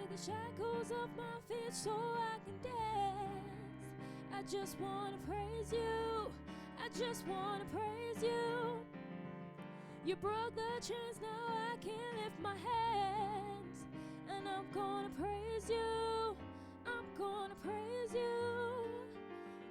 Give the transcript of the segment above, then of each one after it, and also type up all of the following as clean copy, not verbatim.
the shackles off my feet so I can dance. I just wanna praise you. I just wanna praise you. You broke the chains, now I can lift my hands. And I'm gonna praise you. I'm gonna praise you.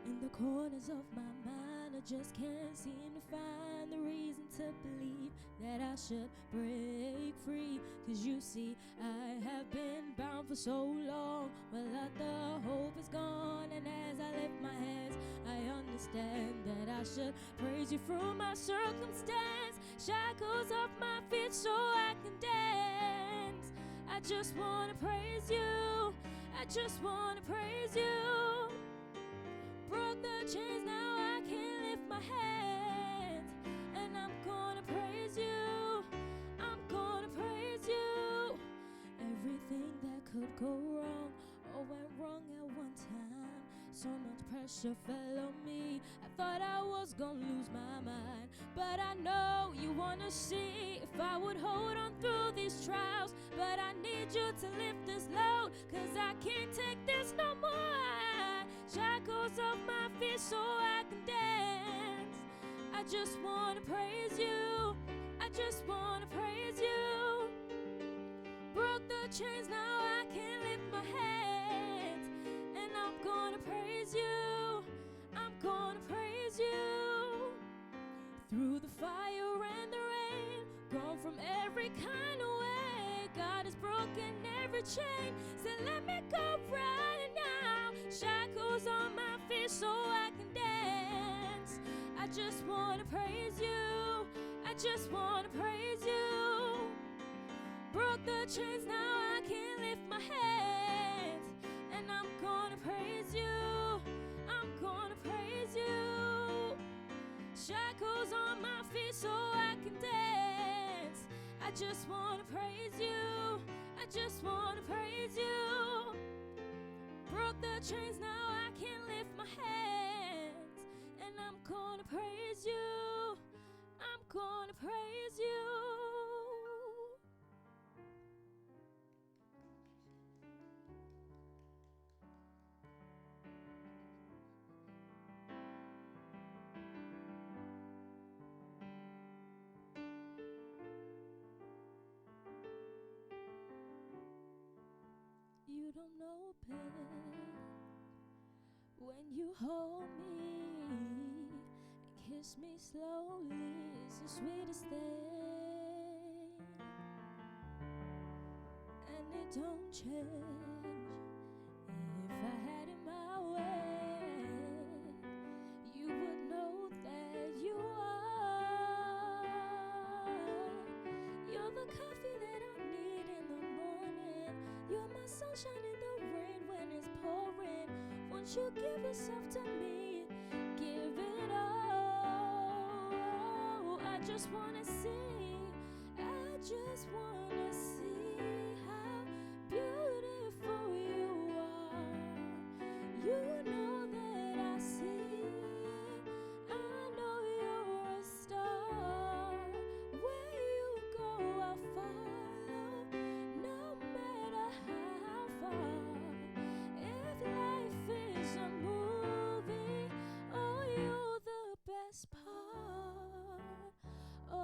In the corners of my mind, I just can't seem to find the reason to believe that I should break free. 'Cause you see, I have been bound for so long. Well, the hope is gone, and as I lift my hands, I understand that I should praise you through my circumstance. Shackles off my feet so I can dance. I just wanna praise you. I just wanna praise you. Broke the chains, now I can lift my hands. And I'm gonna praise you. I'm gonna praise you. Everything that could go wrong all went wrong at one time. So much pressure fell on me, I thought I was gonna lose my mind. But I know you wanna see if I would hold on through these trials. But I need you to lift this load, 'cause I can't take this no more. Shackles off my feet so I can dance. I just wanna praise you. I just wanna praise you. Broke the chains, now I can lift my hands. And I'm gonna praise you. I'm gonna praise you. Through the fire and the rain, gone from every kind of way, God has broken every chain, said let me go right now. Shackles on my feet so I can dance. I just wanna praise you. I just wanna praise you. Broke the chains, now I can lift my hands. And I'm gonna praise you. I'm gonna praise you. Shackles on my feet so I can dance. I just wanna praise you. I just wanna praise you. Broke the chains, now I can lift my hands. And I'm gonna praise you. I'm gonna praise you. You don't know pain when you hold me and kiss me slowly. It's the sweetest thing, and it don't change. If I had it my way, you would know that you are. You're the coffee that I need in the morning. You're my sunshine in the rain when it's pouring. Won't you give yourself to me? Give it all. I just wanna see. I just wanna see how beautiful you are. You know that I see. I know you're a star. Where you go, I'll follow, no matter how far. If life is a movie, oh, you're the best part. Oh,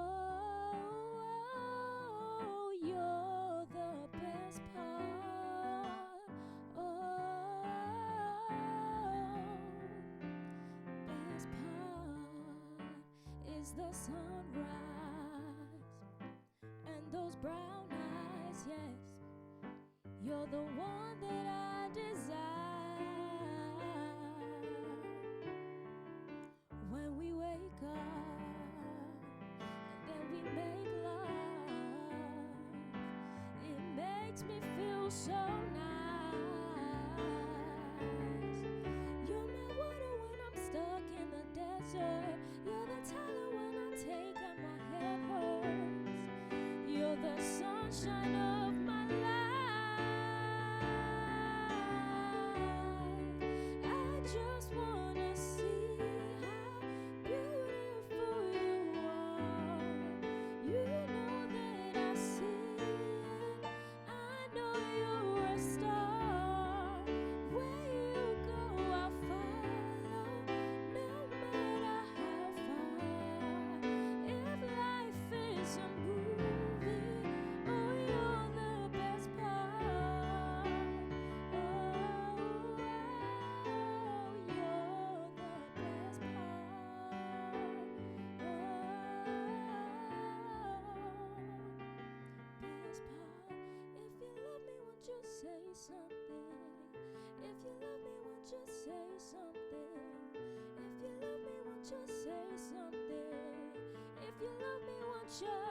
you're the best part. Oh, best part is the sunrise and those brown eyes, yes. You're the one that I desire. When we wake up and then we make love, it makes me feel so nice. You're my water when I'm stuck in the desert. You're the towel when I take and my head hurts. You're the sunshine of my life. something? If you love me, won't you say something? If you love me, won't you say something? If you love me, won't you?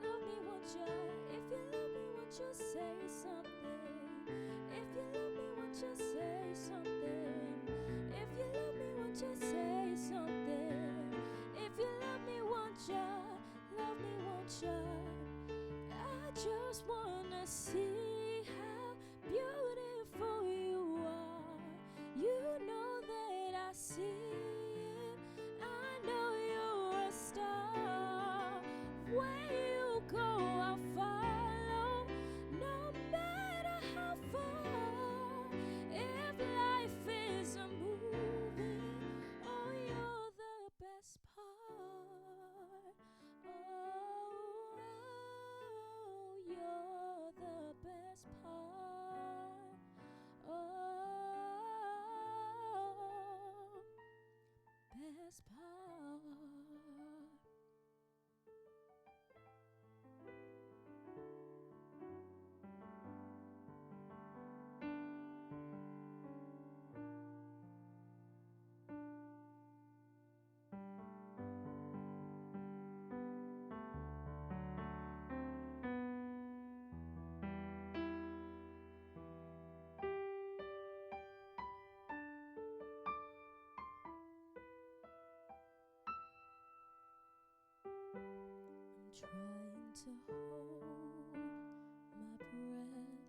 Love me, won't you? If you love me, won't you say something? If you love me, won't you say something? If you love me, won't you say something? If you love me, won't you? Love me, won't you? I just wanna see how beautiful you are. You know that I see it. I know you're a star. Where you go, I'll follow, no matter how far. If life is a movie, oh, you're the best part. Oh, you're the best part. Oh, best part. I'm trying to hold my breath,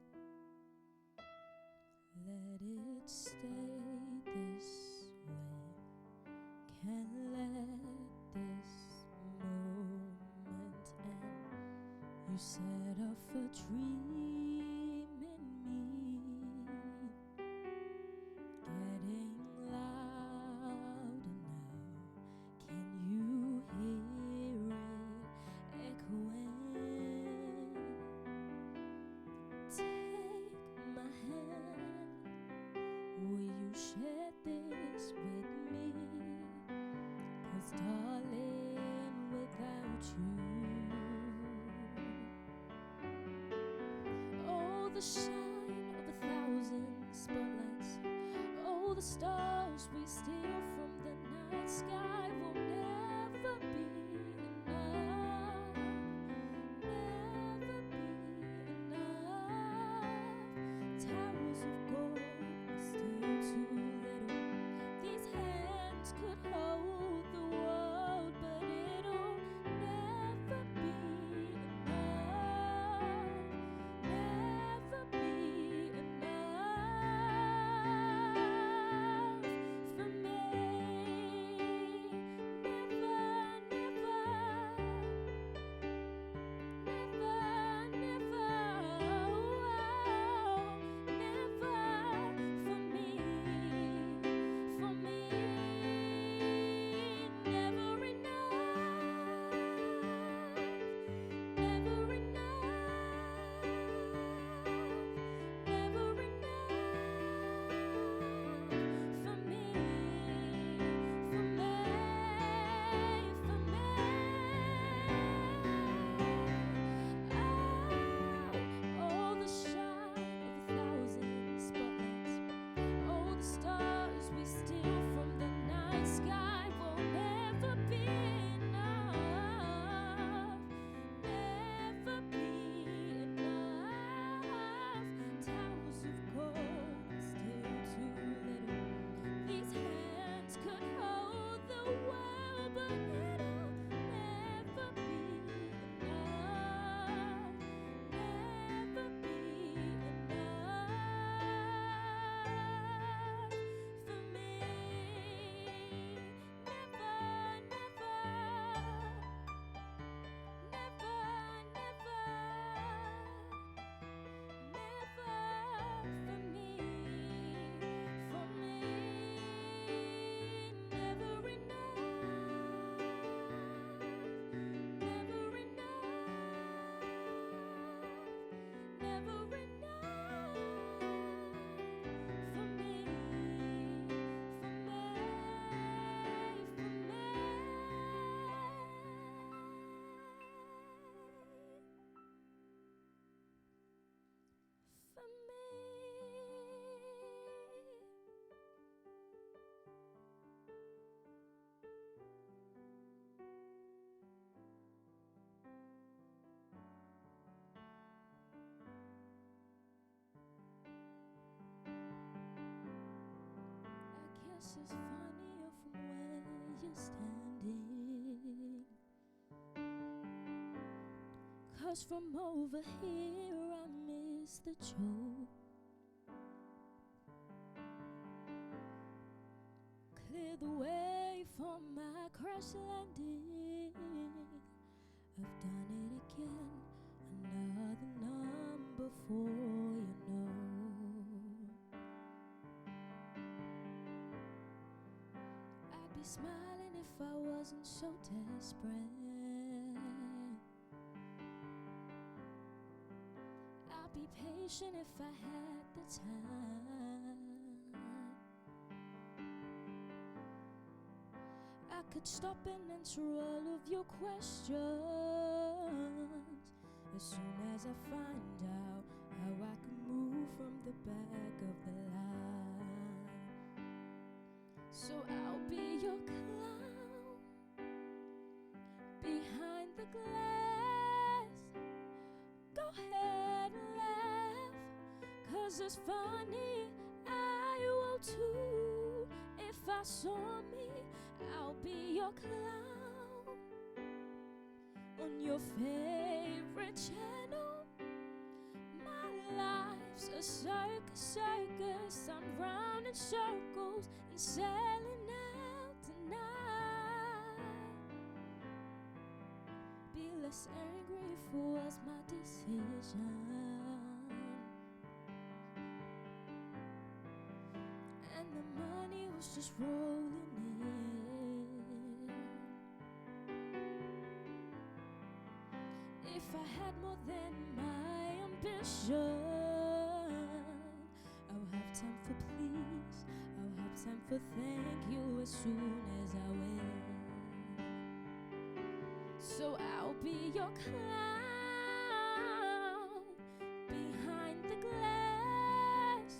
let it stay this way. Can't let this moment end. You set off a dream in me, getting louder now. Can you hear it echoing? Take my hand, will you share this with me? 'Cause darling, without you, oh, the shine of 1,000 spotlights, oh, the stars we steal from the night sky will never be enough, never be enough. Towers of gold are still too little. These hands could hold the world, but it'll never be enough, never be enough for me. Never, never This is funnier from where you're standing, 'cause from over here I miss the joke. Clear the way for my crash landing. I've done it again, another number for you know. I'd be smiling if I wasn't so desperate. I'd be patient if I had the time. I could stop and answer all of your questions as soon as I find out how I can move from the back of the line. So I'll be your clown behind the glass. Go ahead and laugh, 'cause it's funny, I will too. If I saw me, I'll be your clown on your favorite channel. My life's a circus, I'm round in circles and selling out tonight. Be less angry if it was my decision, and the money was just rolling in. If I had more than my ambition, I'll have time for please, I'll have time for thank you as soon as I win. So I'll be your clown behind the glass.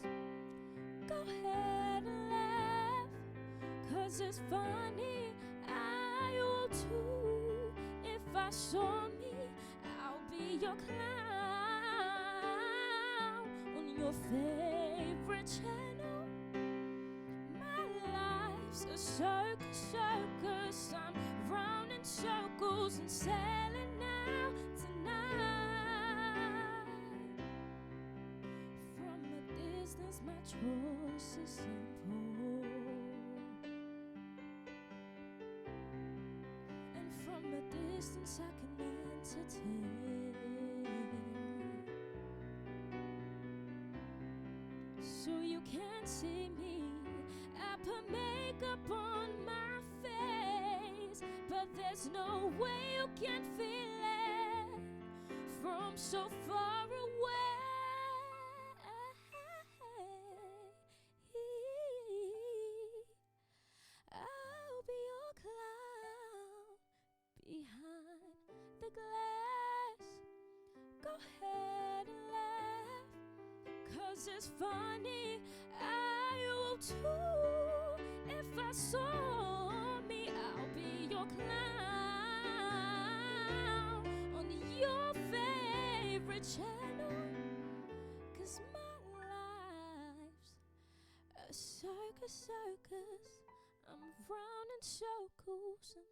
Go ahead and laugh, 'cause it's funny, I will too. If I saw me, I'll be your clown on your favorite channel. My life's a circus, I'm round in circles and selling out tonight. From a distance, my choice is simple, and from a distance I can entertain. So you can't see me, I put makeup on my face, but there's no way you can feel it from so far away. I'll be your clown behind the glass. Go ahead and laugh, 'cause it's funny, I will too. If I saw me, I'll be your clown on your favorite channel. 'Cause my life's a circus, I'm round in circles and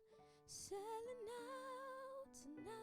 selling out tonight.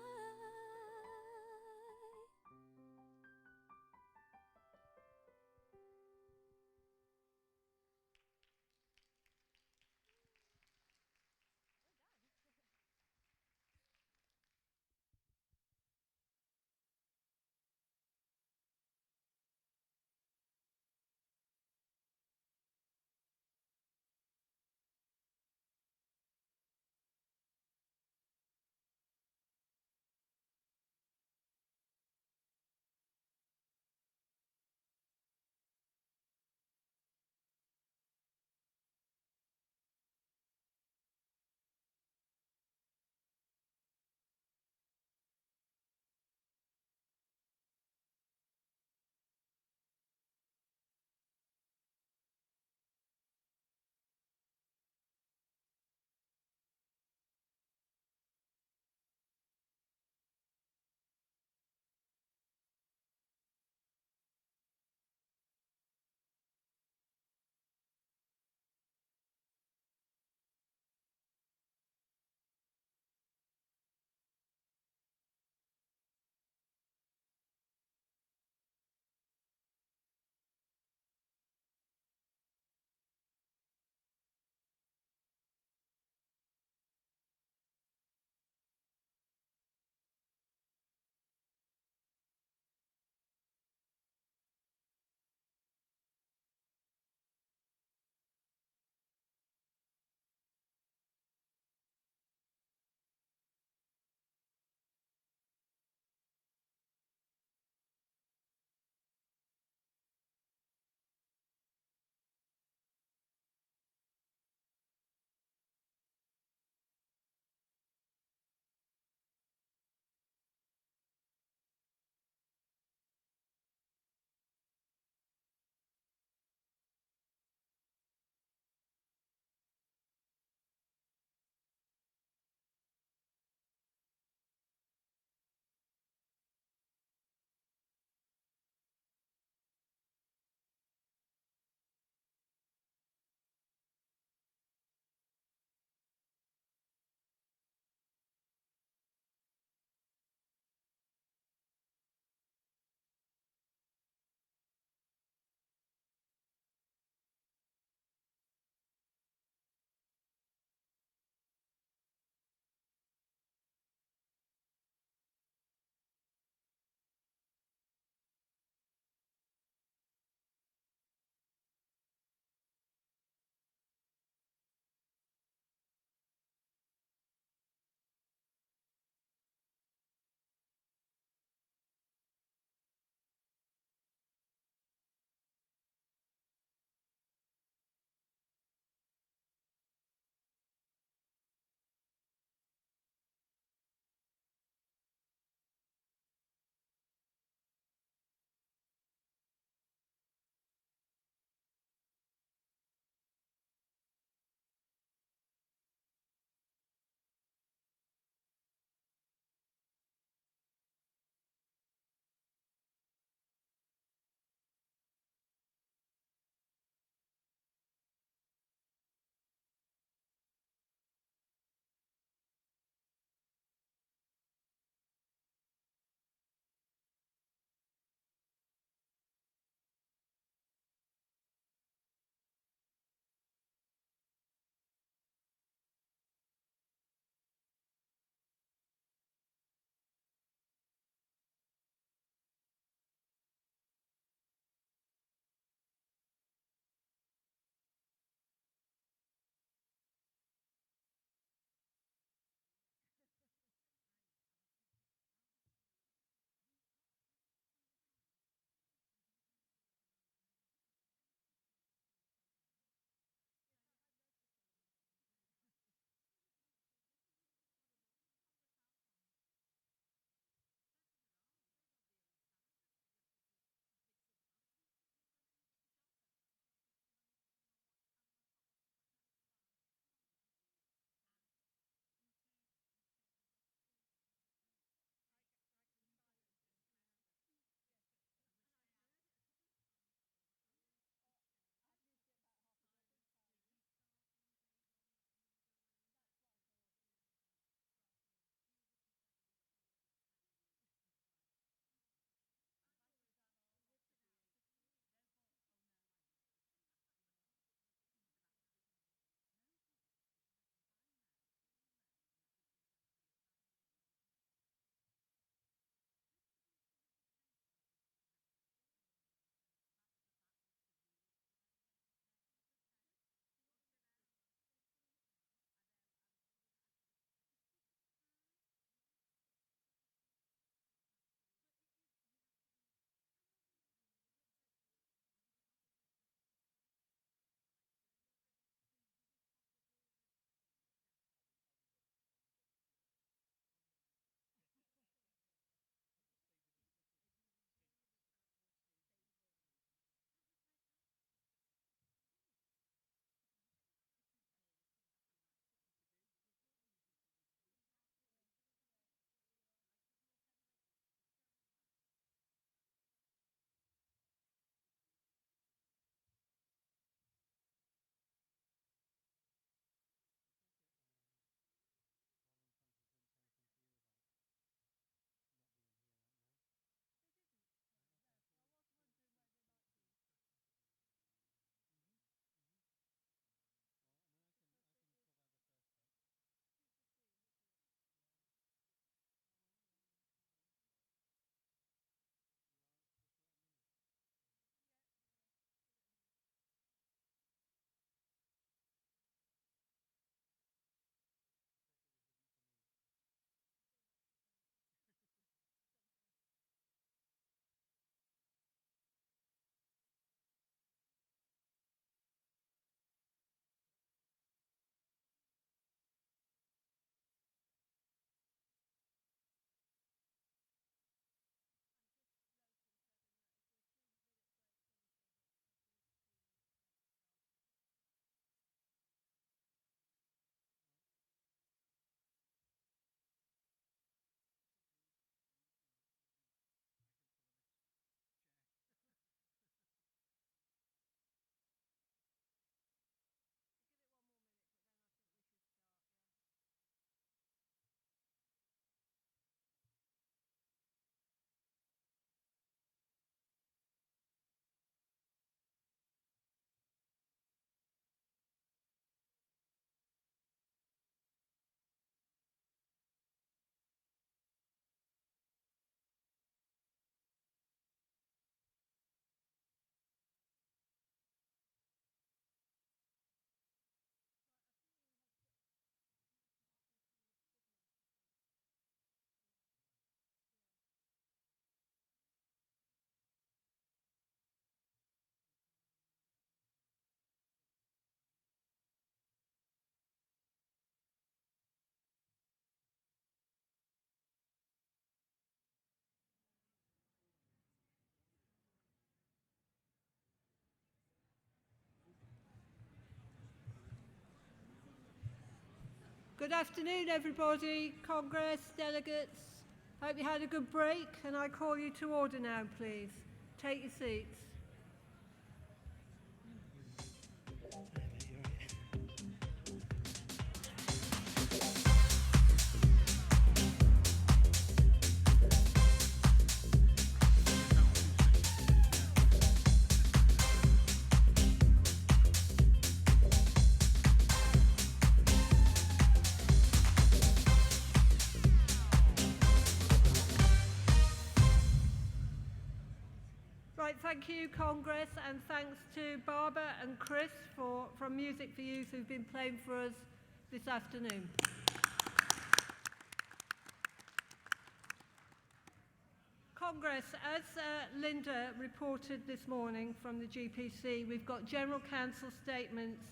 Good afternoon, everybody, Congress, delegates. Hope you had a good break, and I call you to order now, please. Take your seats. Right, thank you, Congress, and thanks to Barbara and Chris from Music for Youth who've been playing for us this afternoon. Congress, as Linda reported this morning from the GPC, we've got General Council statements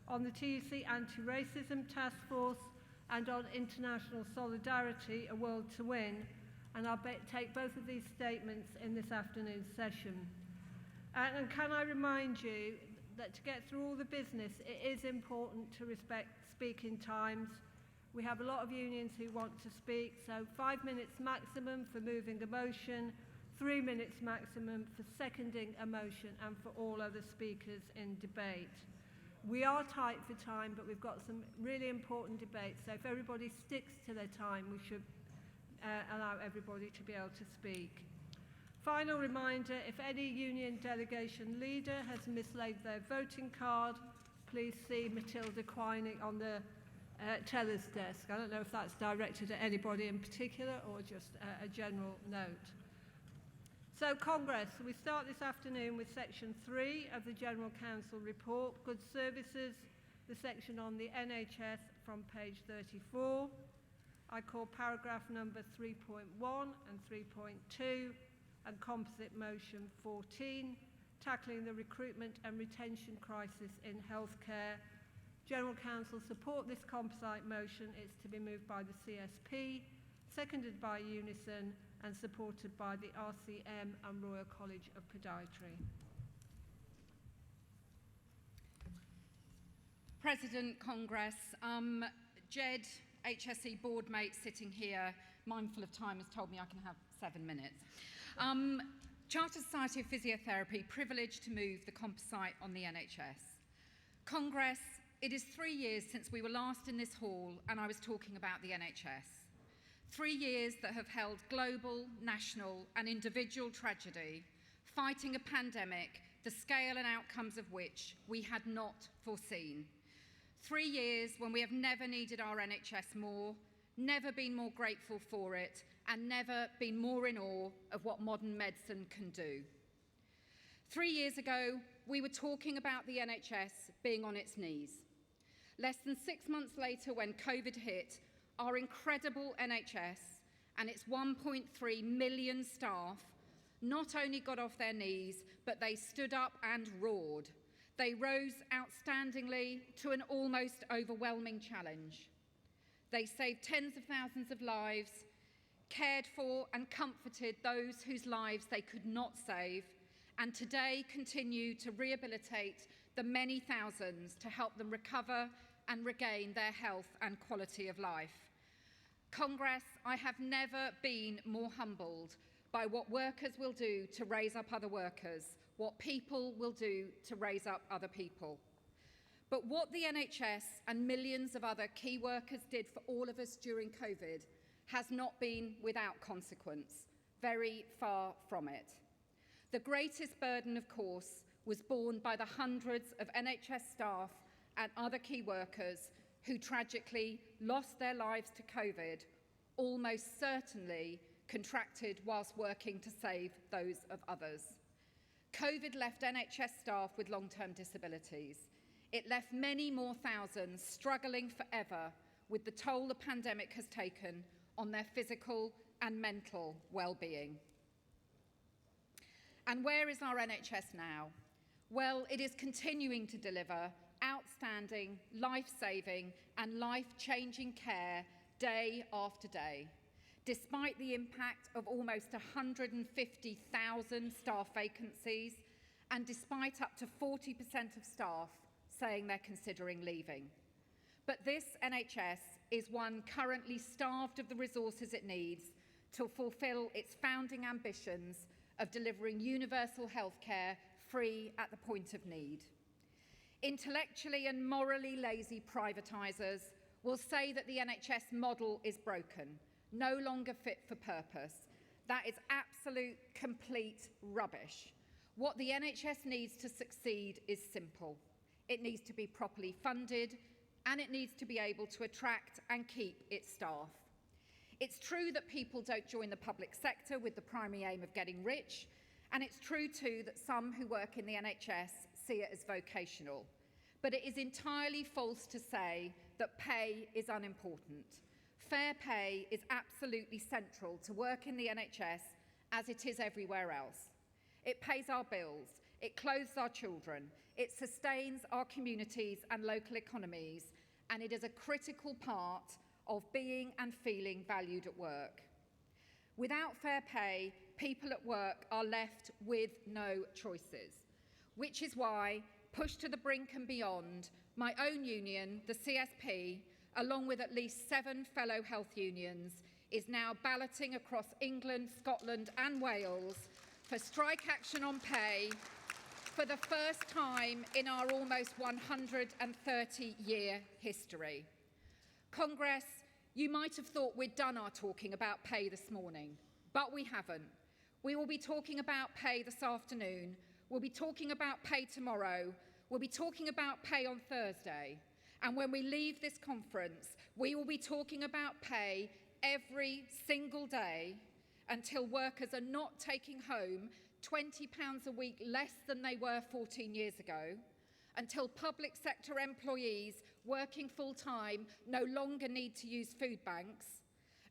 on the TUC Anti-Racism Task Force and on International Solidarity, A World to Win, and I'll take both of these statements in this afternoon's session. And can I remind you that to get through all the business, it is important to respect speaking times. We have a lot of unions who want to speak, so 5 minutes maximum for moving a motion, 3 minutes maximum for seconding a motion and for all other speakers in debate. We are tight for time, but we've got some really important debates, so if everybody sticks to their time, we should allow everybody to be able to speak. Final reminder, if any union delegation leader has mislaid their voting card, please see Matilda Quiney on the teller's desk. I don't know if that's directed at anybody in particular or just a general note. So Congress, we start this afternoon with section 3 of the General Council report, Good Services, the section on the NHS from page 34. I call paragraph number 3.1 and 3.2 and composite motion 14, tackling the recruitment and retention crisis in healthcare. General Council support this composite motion. It's to be moved by the CSP, seconded by Unison and supported by the RCM and Royal College of Podiatry. President, Congress, Jed, HSE board mate sitting here, mindful of time, has told me I can have 7 minutes. Chartered Society of Physiotherapy, privileged to move the composite on the NHS. Congress, it is 3 years since we were last in this hall and I was talking about the NHS. 3 years that have held global, national and individual tragedy, fighting a pandemic, the scale and outcomes of which we had not foreseen. 3 years when we have never needed our NHS more, never been more grateful for it, and never been more in awe of what modern medicine can do. 3 years ago, we were talking about the NHS being on its knees. Less than 6 months later, when COVID hit, our incredible NHS and its 1.3 million staff not only got off their knees, but they stood up and roared. They rose outstandingly to an almost overwhelming challenge. They saved tens of thousands of lives, cared for and comforted those whose lives they could not save, and today continue to rehabilitate the many thousands to help them recover and regain their health and quality of life. Congress, I have never been more humbled by what workers will do to raise up other workers, what people will do to raise up other people. But what the NHS and millions of other key workers did for all of us during COVID has not been without consequence, very far from it. The greatest burden, of course, was borne by the hundreds of NHS staff and other key workers who tragically lost their lives to COVID, almost certainly contracted whilst working to save those of others. COVID left NHS staff with long-term disabilities. It left many more thousands struggling forever with the toll the pandemic has taken on their physical and mental well-being. And where is our NHS now? Well, it is continuing to deliver outstanding, life-saving and life-changing care day after day, despite the impact of almost 150,000 staff vacancies and despite up to 40% of staff saying they're considering leaving. But this NHS is one currently starved of the resources it needs to fulfil its founding ambitions of delivering universal healthcare free at the point of need. Intellectually and morally lazy privatisers will say that the NHS model is broken, no longer fit for purpose. That is absolute, complete rubbish. What the NHS needs to succeed is simple. It needs to be properly funded, and it needs to be able to attract and keep its staff. It's true that people don't join the public sector with the primary aim of getting rich, and it's true too that some who work in the NHS see it as vocational. But it is entirely false to say that pay is unimportant. Fair pay is absolutely central to work in the NHS as it is everywhere else. It pays our bills, it clothes our children, it sustains our communities and local economies, and it is a critical part of being and feeling valued at work. Without fair pay, people at work are left with no choices, which is why, pushed to the brink and beyond, my own union, the CSP, along with at least 7 fellow health unions, is now balloting across England, Scotland and Wales for strike action on pay for the first time in our almost 130-year history. Congress, you might have thought we'd done our talking about pay this morning, but we haven't. We will be talking about pay this afternoon. We'll be talking about pay tomorrow. We'll be talking about pay on Thursday. And when we leave this conference, we will be talking about pay every single day until workers are not taking home £20 a week less than they were 14 years ago, until public sector employees working full-time no longer need to use food banks,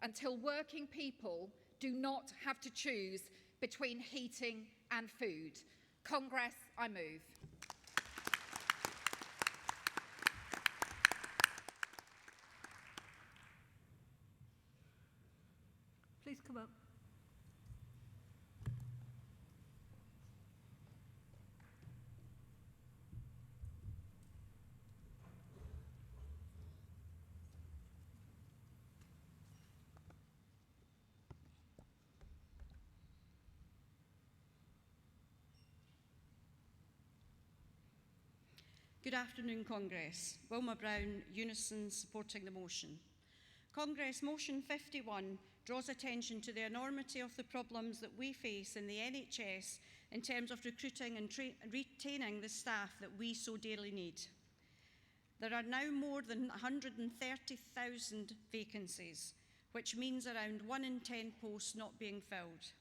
until working people do not have to choose between heating and food. Congress, I move. Please come up. Good afternoon, Congress. Wilma Brown, Unison, supporting the motion. Congress, Motion 51 draws attention to the enormity of the problems that we face in the NHS in terms of recruiting and retaining the staff that we so dearly need. There are now more than 130,000 vacancies, which means around 1 in 10 posts not being filled.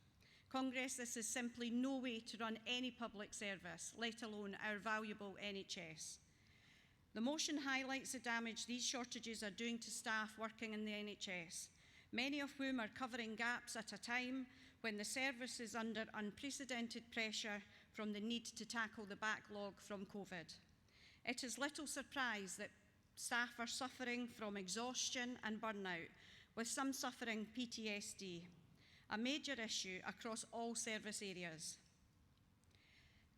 Congress, this is simply no way to run any public service, let alone our valuable NHS. The motion highlights the damage these shortages are doing to staff working in the NHS, many of whom are covering gaps at a time when the service is under unprecedented pressure from the need to tackle the backlog from COVID. It is little surprise that staff are suffering from exhaustion and burnout, with some suffering PTSD. A major issue across all service areas.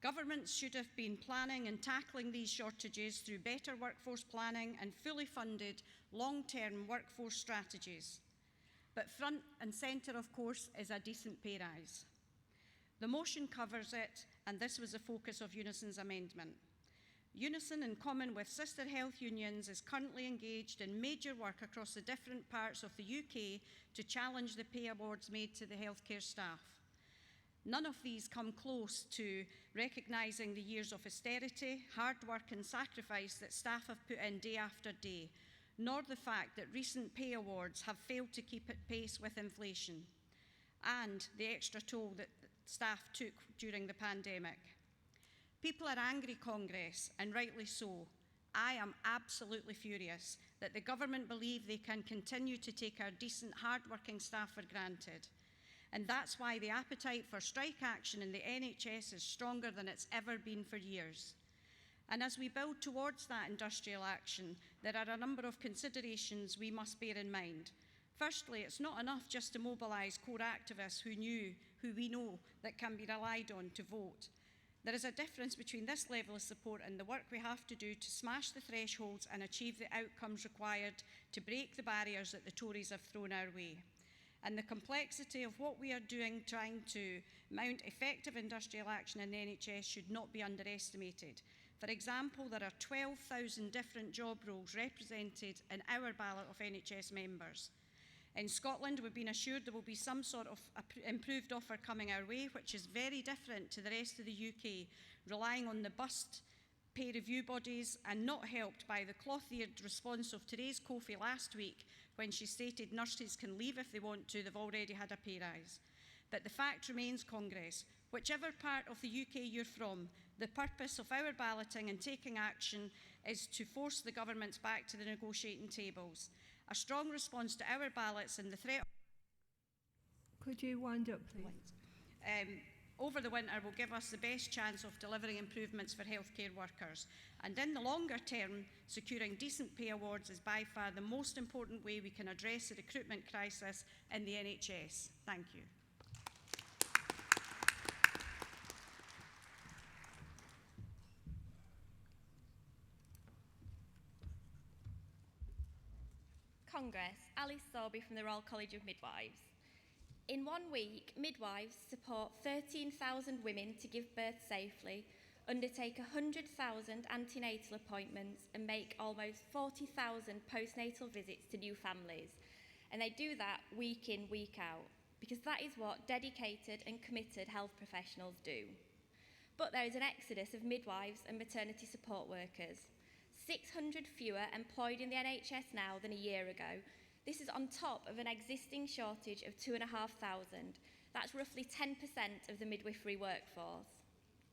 Governments should have been planning and tackling these shortages through better workforce planning and fully funded long-term workforce strategies. But front and centre, of course, is a decent pay rise. The motion covers it, and this was the focus of Unison's amendment. Unison, in common with sister health unions, is currently engaged in major work across the different parts of the UK to challenge the pay awards made to the healthcare staff. None of these come close to recognising the years of austerity, hard work and sacrifice that staff have put in day after day, nor the fact that recent pay awards have failed to keep at pace with inflation and the extra toll that staff took during the pandemic. People are angry, Congress, and rightly so. I am absolutely furious that the government believe they can continue to take our decent, hard-working staff for granted. And that's why the appetite for strike action in the NHS is stronger than it's ever been for years. And as we build towards that industrial action, there are a number of considerations we must bear in mind. Firstly, it's not enough just to mobilise core activists who we know that can be relied on to vote. There is a difference between this level of support and the work we have to do to smash the thresholds and achieve the outcomes required to break the barriers that the Tories have thrown our way. And the complexity of what we are doing trying to mount effective industrial action in the NHS should not be underestimated. For example, there are 12,000 different job roles represented in our ballot of NHS members. In Scotland, we've been assured there will be some sort of improved offer coming our way, which is very different to the rest of the UK, relying on the bust pay review bodies and not helped by the cloth-eared response of Therese Coffey last week when she stated nurses can leave if they want to, they've already had a pay rise. But the fact remains, Congress, whichever part of the UK you're from, the purpose of our balloting and taking action is to force the governments back to the negotiating tables. A strong response to our ballots and the threat... Could you wind up, please? Over the winter will give us the best chance of delivering improvements for healthcare workers. And in the longer term, securing decent pay awards is by far the most important way we can address the recruitment crisis in the NHS. Thank you. Congress, Alice Sorby from the Royal College of Midwives. In 1 week, midwives support 13,000 women to give birth safely, undertake 100,000 antenatal appointments and make almost 40,000 postnatal visits to new families. And they do that week in, week out, because that is what dedicated and committed health professionals do. But there is an exodus of midwives and maternity support workers. 600 fewer employed in the NHS now than a year ago. This is on top of an existing shortage of 2,500. That's roughly 10% of the midwifery workforce.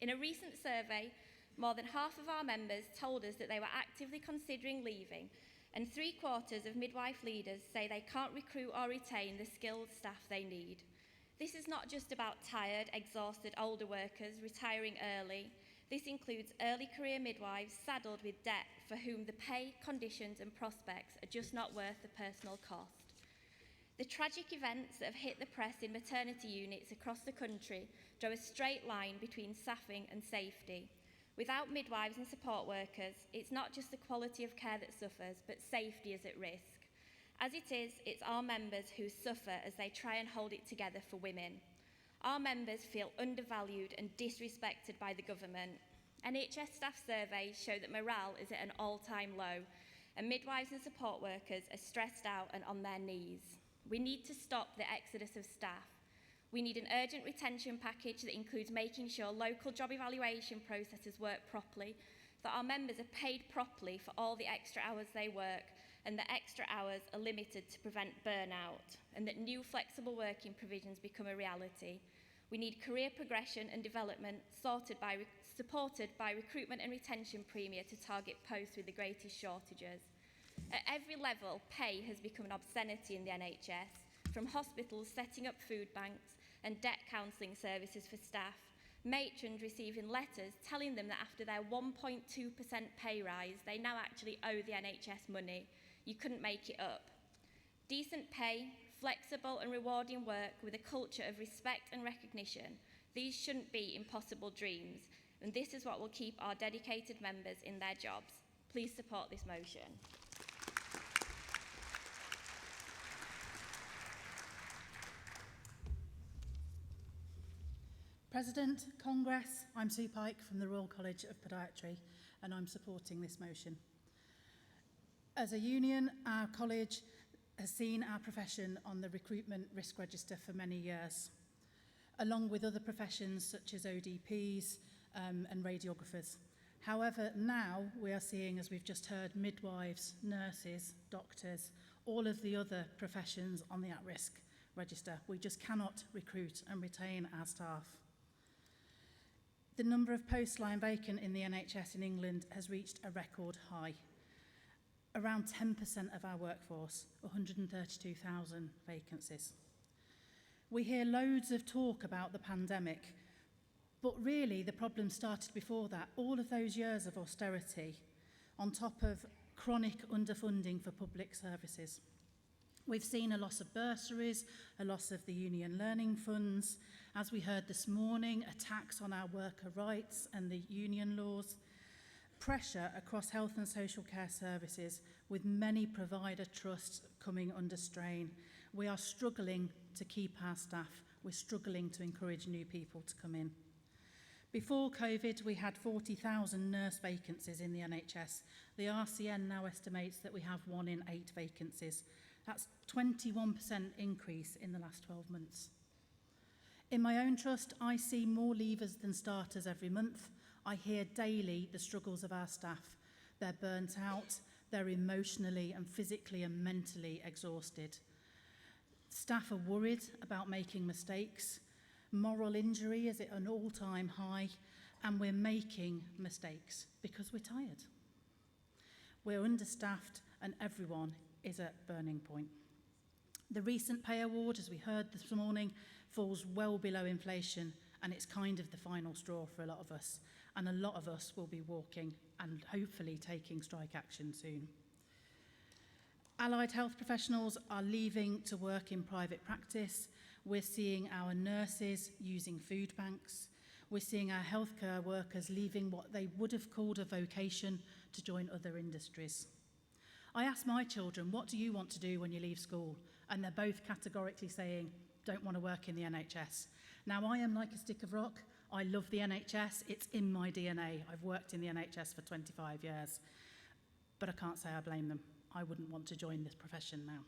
In a recent survey, more than half of our members told us that they were actively considering leaving, and 3/4 of midwife leaders say they can't recruit or retain the skilled staff they need. This is not just about tired, exhausted older workers retiring early. This includes early career midwives saddled with debt for whom the pay, conditions and prospects are just not worth the personal cost. The tragic events that have hit the press in maternity units across the country draw a straight line between staffing and safety. Without midwives and support workers, it's not just the quality of care that suffers, but safety is at risk. As it is, it's our members who suffer as they try and hold it together for women. Our members feel undervalued and disrespected by the government. NHS staff surveys show that morale is at an all-time low, and midwives and support workers are stressed out and on their knees. We need to stop the exodus of staff. We need an urgent retention package that includes making sure local job evaluation processes work properly, that our members are paid properly for all the extra hours they work, and that extra hours are limited to prevent burnout, and that new flexible working provisions become a reality. We need career progression and development supported by recruitment and retention premia to target posts with the greatest shortages. At every level, pay has become an obscenity in the NHS, from hospitals setting up food banks and debt counselling services for staff, matrons receiving letters telling them that after their 1.2% pay rise, they now actually owe the NHS money. You couldn't make it up. Decent pay, flexible and rewarding work with a culture of respect and recognition, these shouldn't be impossible dreams, and this is what will keep our dedicated members in their jobs. Please support this motion. President, Congress, I'm Sue Pike from the Royal College of Podiatry, and I'm supporting this motion. As a union, our college has seen our profession on the recruitment risk register for many years, along with other professions such as ODPs and radiographers. However, now we are seeing, as we've just heard, midwives, nurses, doctors, all of the other professions on the at-risk register. We just cannot recruit and retain our staff. The number of posts lying vacant in the NHS in England has reached a record high. Around 10% of our workforce, 132,000 vacancies. We hear loads of talk about the pandemic, but really the problem started before that. All of those years of austerity, on top of chronic underfunding for public services. We've seen a loss of bursaries, a loss of the union learning funds, as we heard this morning, attacks on our worker rights and the union laws, pressure across health and social care services with many provider trusts coming under strain. We are struggling to keep our staff. We're struggling to encourage new people to come in. Before COVID, we had 40,000 nurse vacancies in the NHS. The RCN now estimates that we have 1 in 8 vacancies. That's 21% increase in the last 12 months. In my own trust, I see more leavers than starters every month. I hear daily the struggles of our staff. They're burnt out, they're emotionally and physically and mentally exhausted. Staff are worried about making mistakes. Moral injury is at an all-time high, and we're making mistakes because we're tired. We're understaffed and everyone is at burning point. The recent pay award, as we heard this morning, falls well below inflation, and it's kind of the final straw for a lot of us. And a lot of us will be walking and hopefully taking strike action soon. Allied health professionals are leaving to work in private practice. We're seeing our nurses using food banks. We're seeing our healthcare workers leaving what they would have called a vocation to join other industries. I asked my children, what do you want to do when you leave school? And they're both categorically saying, don't want to work in the NHS. Now, I am like a stick of rock. I love the NHS. It's in my DNA. I've worked in the NHS for 25 years. But I can't say I blame them. I wouldn't want to join this profession now.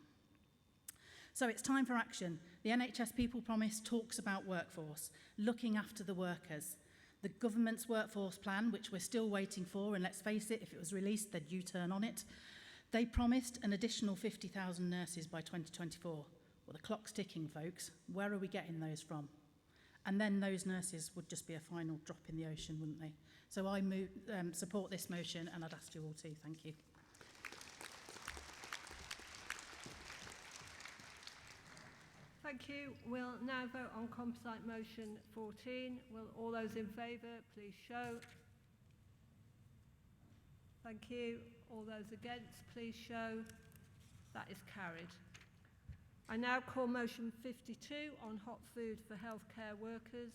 So it's time for action. The NHS People Promise talks about workforce, looking after the workers. The government's workforce plan, which we're still waiting for, and let's face it, if it was released, they'd U-turn on it. They promised an additional 50,000 nurses by 2024. Well, the clock's ticking, folks. Where are we getting those from? And then those nurses would just be a final drop in the ocean, wouldn't they? So I support this motion, and I'd ask you all to. Thank you. Thank you. We'll now vote on composite motion 14. Will all those in favour please show? Thank you. All those against, please show. That is carried. I now call motion 52 on hot food for healthcare workers.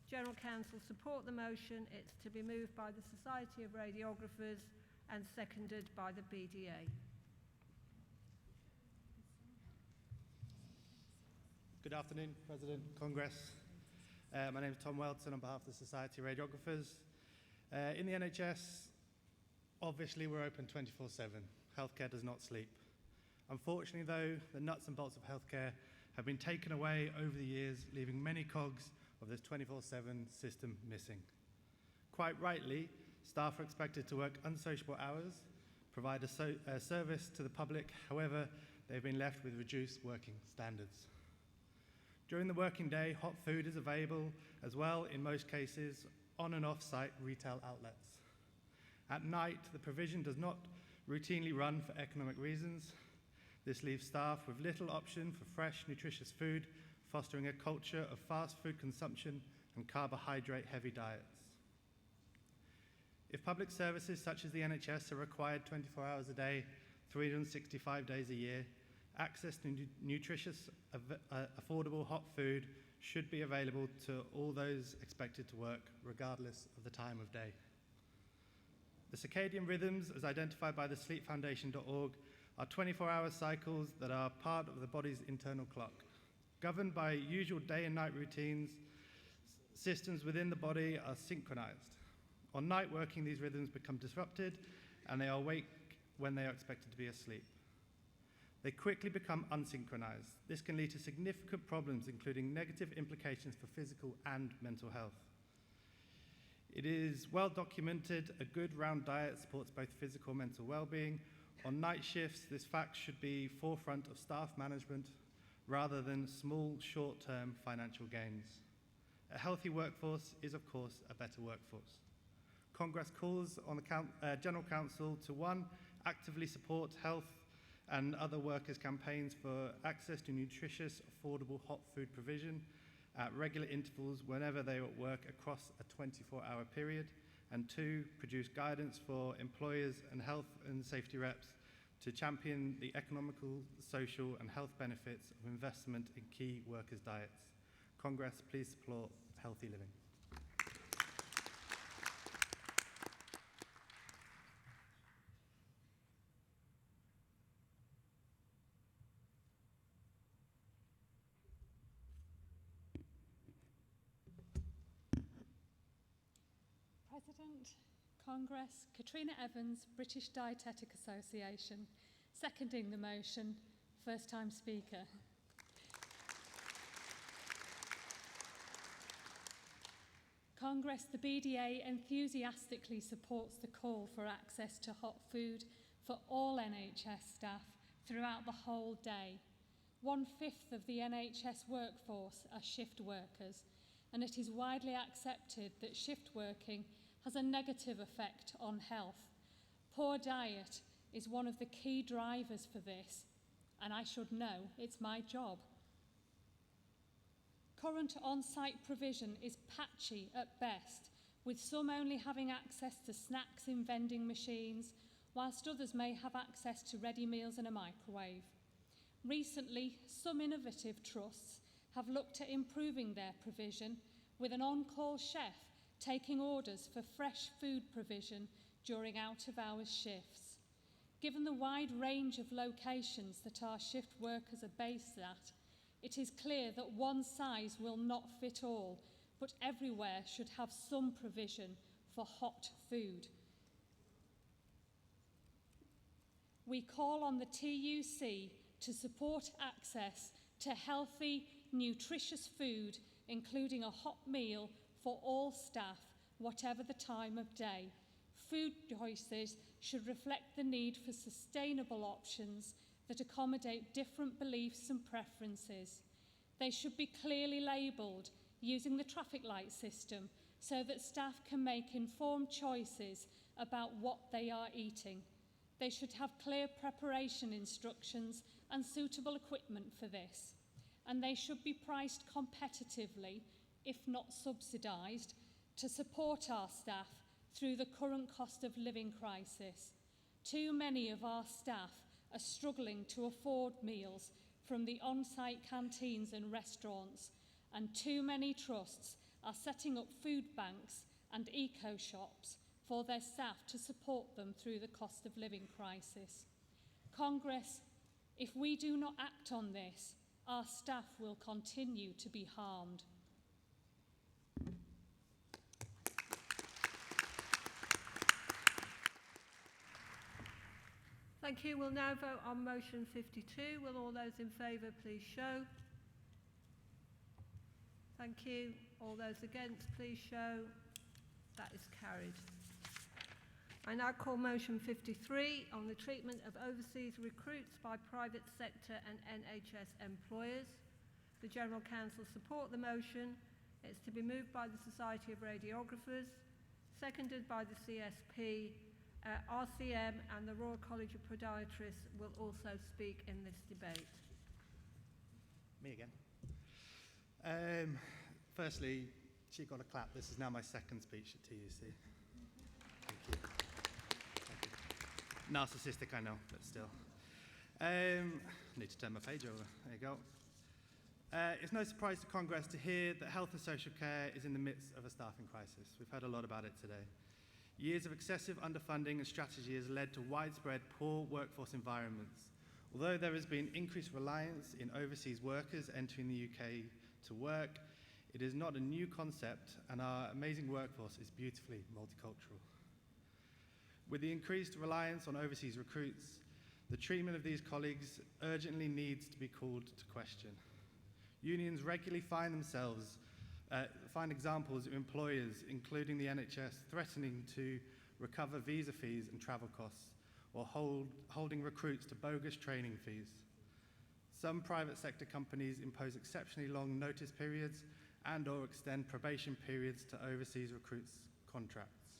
General Council support the motion. It's to be moved by the Society of Radiographers and seconded by the BDA. Good afternoon, President, Congress. My name is Tom Welton on behalf of the Society of Radiographers. In the NHS, obviously we're open 24/7. Healthcare does not sleep. Unfortunately though, the nuts and bolts of healthcare have been taken away over the years, leaving many cogs of this 24/7 system missing. Quite rightly, staff are expected to work unsociable hours, provide a service to the public. However, they've been left with reduced working standards. During the working day, hot food is available as well, in most cases, on and off-site retail outlets. At night, the provision does not routinely run for economic reasons. This leaves staff with little option for fresh, nutritious food, fostering a culture of fast food consumption and carbohydrate-heavy diets. If public services such as the NHS are required 24 hours a day, 365 days a year, access to nutritious, affordable hot food should be available to all those expected to work, regardless of the time of day. The circadian rhythms, as identified by the sleepfoundation.org, are 24-hour cycles that are part of the body's internal clock. Governed by usual day and night routines, systems within the body are synchronized. On night working, these rhythms become disrupted, and they are awake when they are expected to be asleep. They quickly become unsynchronized. This can lead to significant problems, including negative implications for physical and mental health. It is well documented a good round diet supports both physical and mental well-being. On night shifts, this fact should be forefront of staff management rather than small, short-term financial gains. A healthy workforce is, of course, a better workforce. Congress calls on the General Council to 1, actively support health and other workers' campaigns for access to nutritious, affordable hot food provision at regular intervals whenever they are at work across a 24-hour period, and 2, produce guidance for employers and health and safety reps to champion the economical, social and health benefits of investment in key workers' diets. Congress, please support healthy living. President, Congress, Katrina Evans, British Dietetic Association. Seconding the motion, first time speaker. Congress, the BDA enthusiastically supports the call for access to hot food for all NHS staff throughout the whole day. 1/5 of the NHS workforce are shift workers, and it is widely accepted that shift working has a negative effect on health. Poor diet is one of the key drivers for this, and I should know, it's my job. Current on-site provision is patchy at best, with some only having access to snacks in vending machines, whilst others may have access to ready meals and a microwave. Recently, some innovative trusts have looked at improving their provision, with an on-call chef taking orders for fresh food provision during out-of-hours shifts. Given the wide range of locations that our shift workers are based at, it is clear that one size will not fit all, but everywhere should have some provision for hot food. We call on the TUC to support access to healthy, nutritious food, including a hot meal for all staff, whatever the time of day. Food choices should reflect the need for sustainable options that accommodate different beliefs and preferences. They should be clearly labelled using the traffic light system so that staff can make informed choices about what they are eating. They should have clear preparation instructions and suitable equipment for this. And they should be priced competitively, if not subsidised, to support our staff through the current cost of living crisis. Too many of our staff are struggling to afford meals from the on-site canteens and restaurants, and too many trusts are setting up food banks and eco-shops for their staff to support them through the cost of living crisis. Congress, if we do not act on this, our staff will continue to be harmed. Thank you. We'll now vote on motion 52. Will all those in favour please show? Thank you. All those against please show. That is carried. I now call motion 53 on the treatment of overseas recruits by private sector and NHS employers. The General Council support the motion. It's to be moved by the Society of Radiographers, seconded by the CSP. RCM and the Royal College of Podiatrists will also speak in this debate. Me again. Firstly, she got a clap. This is now my second speech at TUC. Thank you. Thank you. Narcissistic, I know, but still. Need to turn my page over. There you go. It's no surprise to Congress to hear that health and social care is in the midst of a staffing crisis. We've heard a lot about it today. Years of excessive underfunding and strategy has led to widespread poor workforce environments. Although there has been increased reliance in overseas workers entering the UK to work, it is not a new concept, and our amazing workforce is beautifully multicultural. With the increased reliance on overseas recruits, the treatment of these colleagues urgently needs to be called to question. Unions regularly find examples of employers, including the NHS, threatening to recover visa fees and travel costs, or holding recruits to bogus training fees. Some private sector companies impose exceptionally long notice periods and/or extend probation periods to overseas recruits' contracts.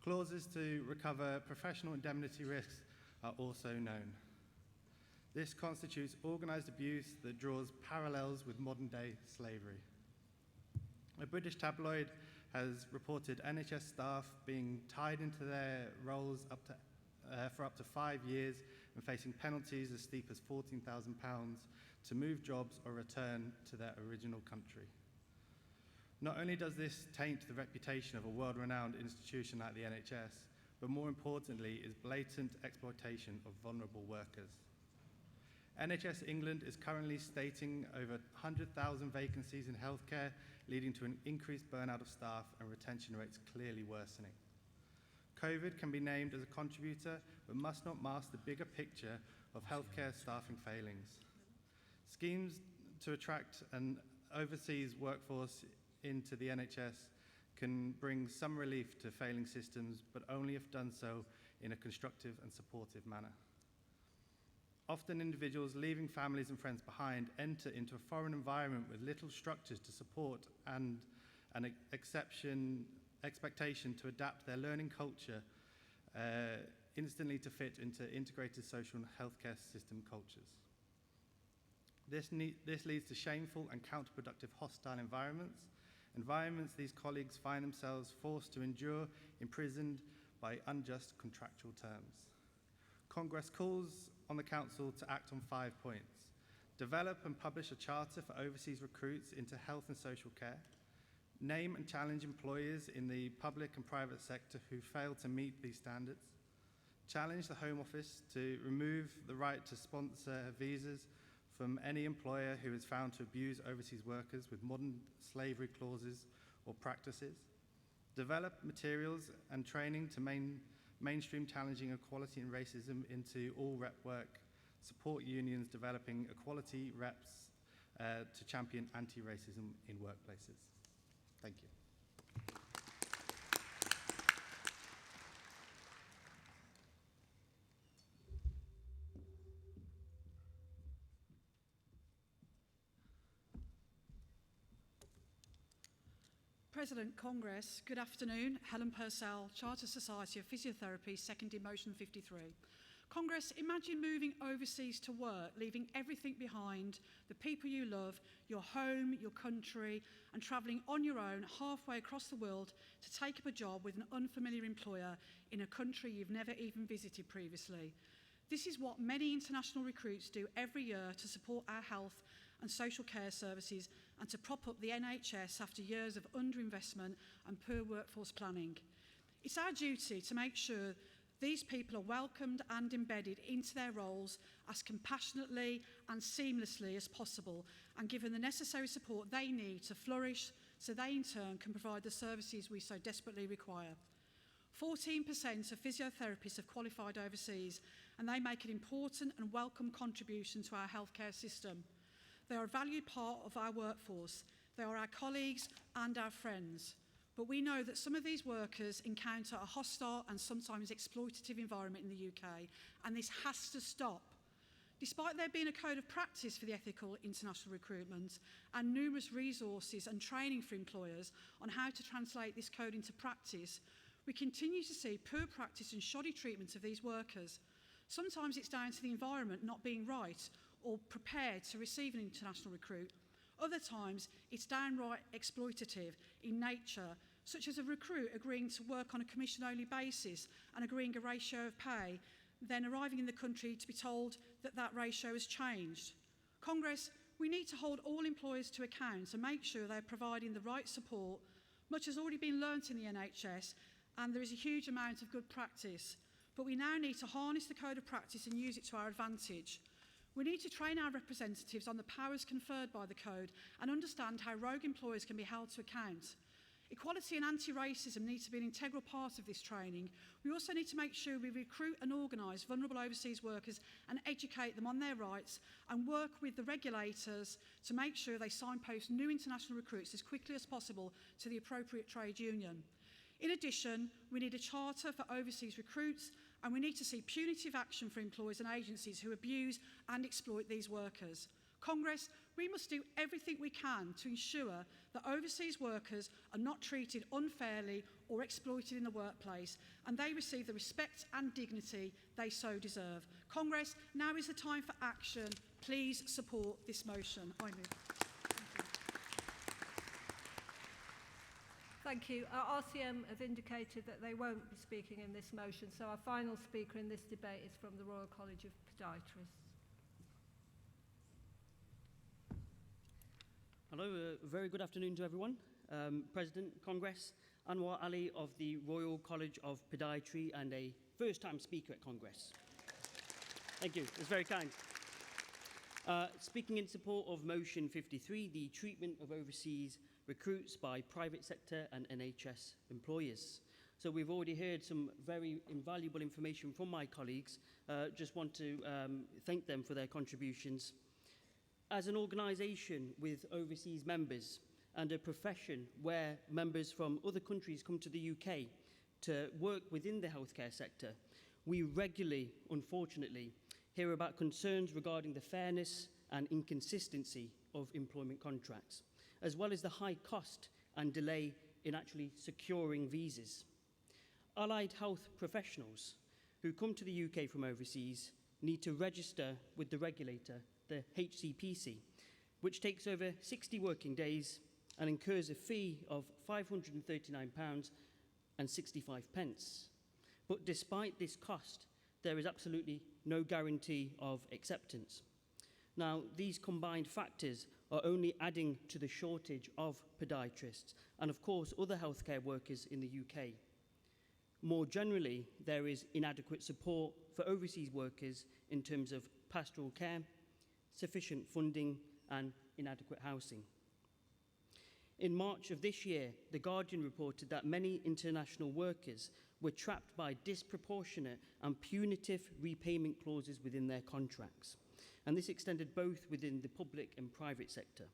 Clauses to recover professional indemnity risks are also known. This constitutes organised abuse that draws parallels with modern-day slavery. A British tabloid has reported NHS staff being tied into their roles for up to 5 years and facing penalties as steep as £14,000 to move jobs or return to their original country. Not only does this taint the reputation of a world-renowned institution like the NHS, but more importantly is blatant exploitation of vulnerable workers. NHS England is currently stating over 100,000 vacancies in healthcare, leading to an increased burnout of staff and retention rates clearly worsening. COVID can be named as a contributor, but must not mask the bigger picture of healthcare staffing failings. Schemes to attract an overseas workforce into the NHS can bring some relief to failing systems, but only if done so in a constructive and supportive manner. Often individuals leaving families and friends behind enter into a foreign environment with little structures to support and an expectation to adapt their learning culture instantly to fit into integrated social and healthcare system cultures. This leads to shameful and counterproductive hostile environments these colleagues find themselves forced to endure, imprisoned by unjust contractual terms. Congress calls on the Council to act on 5 points. Develop and publish a charter for overseas recruits into health and social care. Name and challenge employers in the public and private sector who fail to meet these standards. Challenge the Home Office to remove the right to sponsor visas from any employer who is found to abuse overseas workers with modern slavery clauses or practices. Develop materials and training to mainstream challenging equality and racism into all rep work. Support unions developing equality reps to champion anti-racism in workplaces. Thank you. President Congress, good afternoon. Helen Purcell, Charter Society of Physiotherapy, seconding motion 53. Congress, imagine moving overseas to work, leaving everything behind, the people you love, your home, your country, and travelling on your own halfway across the world to take up a job with an unfamiliar employer in a country you've never even visited previously. This is what many international recruits do every year to support our health and social care services and to prop up the NHS after years of underinvestment and poor workforce planning. It's our duty to make sure these people are welcomed and embedded into their roles as compassionately and seamlessly as possible and given the necessary support they need to flourish so they in turn can provide the services we so desperately require. 14% of physiotherapists have qualified overseas and they make an important and welcome contribution to our healthcare system. They are a valued part of our workforce. They are our colleagues and our friends. But we know that some of these workers encounter a hostile and sometimes exploitative environment in the UK, and this has to stop. Despite there being a code of practice for the ethical international recruitment and numerous resources and training for employers on how to translate this code into practice, we continue to see poor practice and shoddy treatment of these workers. Sometimes it's down to the environment not being right or prepared to receive an international recruit. Other times, it's downright exploitative in nature, such as a recruit agreeing to work on a commission-only basis and agreeing a ratio of pay, then arriving in the country to be told that that ratio has changed. Congress, we need to hold all employers to account and make sure they're providing the right support. Much has already been learnt in the NHS, and there is a huge amount of good practice. But we now need to harness the code of practice and use it to our advantage. We need to train our representatives on the powers conferred by the code and understand how rogue employers can be held to account. Equality and anti-racism need to be an integral part of this training. We also need to make sure we recruit and organise vulnerable overseas workers and educate them on their rights and work with the regulators to make sure they signpost new international recruits as quickly as possible to the appropriate trade union. In addition, we need a charter for overseas recruits, and we need to see punitive action for employers and agencies who abuse and exploit these workers. Congress, we must do everything we can to ensure that overseas workers are not treated unfairly or exploited in the workplace, and they receive the respect and dignity they so deserve. Congress, now is the time for action. Please support this motion. I move. Thank you. RCM have indicated that they won't be speaking in this motion, so our final speaker in this debate is from the Royal College of Podiatrists. Hello, very good afternoon to everyone. President, Congress, Anwar Ali of the Royal College of Podiatry and a first-time speaker at Congress. Thank you, it's very kind. Speaking in support of Motion 53, the treatment of overseas recruits by private sector and NHS employers. So we've already heard some very invaluable information from my colleagues. Just want to thank them for their contributions. As an organisation with overseas members and a profession where members from other countries come to the UK to work within the healthcare sector, we regularly, unfortunately, hear about concerns regarding the fairness and inconsistency of employment contracts, as well as the high cost and delay in actually securing visas. Allied health professionals who come to the UK from overseas need to register with the regulator, the HCPC, which takes over 60 working days and incurs a fee of £539.65. But despite this cost, there is absolutely no guarantee of acceptance. Now, these combined factors are only adding to the shortage of podiatrists and, of course, other healthcare workers in the UK. More generally, there is inadequate support for overseas workers in terms of pastoral care, sufficient funding and inadequate housing. In March of this year, The Guardian reported that many international workers were trapped by disproportionate and punitive repayment clauses within their contracts. And this extended both within the public and private sector.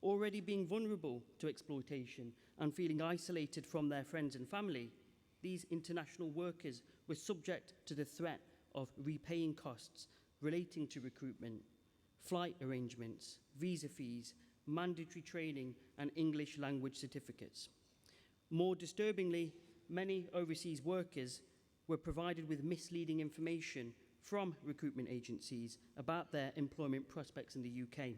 Already being vulnerable to exploitation and feeling isolated from their friends and family, these international workers were subject to the threat of repaying costs relating to recruitment, flight arrangements, visa fees, mandatory training and English language certificates. More disturbingly, many overseas workers were provided with misleading information from recruitment agencies about their employment prospects in the UK,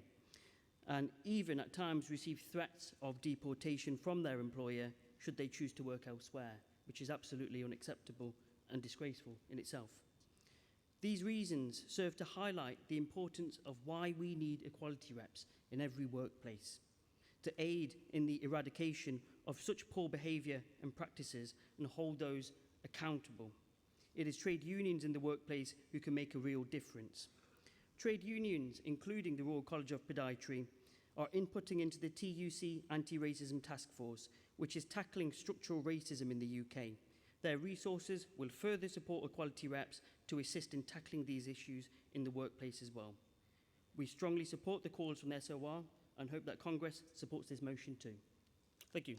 and even at times received threats of deportation from their employer should they choose to work elsewhere, which is absolutely unacceptable and disgraceful in itself. These reasons serve to highlight the importance of why we need equality reps in every workplace, to aid in the eradication of such poor behaviour and practices and hold those accountable. It is trade unions in the workplace who can make a real difference. Trade unions, including the Royal College of Podiatry, are inputting into the TUC Anti-Racism Task Force, which is tackling structural racism in the UK. Their resources will further support equality reps to assist in tackling these issues in the workplace as well. We strongly support the calls from SOR and hope that Congress supports this motion too. Thank you.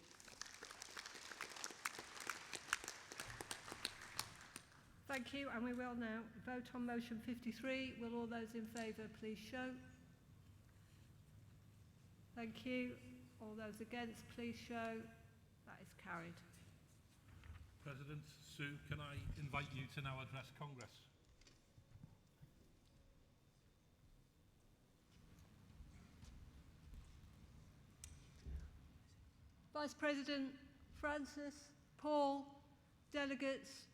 Thank you, and we will now vote on motion 53. Will all those in favour please show? Thank you. All those against please show. That is carried. President Sue, can I invite you to now address Congress? Vice President, Francis, Paul, delegates,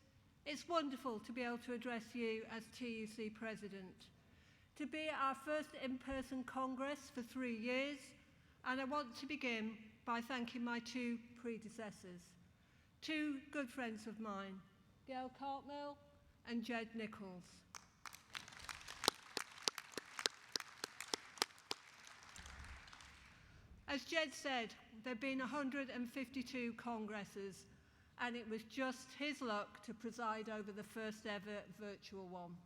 it's wonderful to be able to address you as TUC President, to be at our first in-person Congress for 3 years, and I want to begin by thanking my two predecessors, two good friends of mine, Gail Cartmill and Jed Nichols. As Jed said, there have been 152 Congresses, and it was just his luck to preside over the first ever virtual one.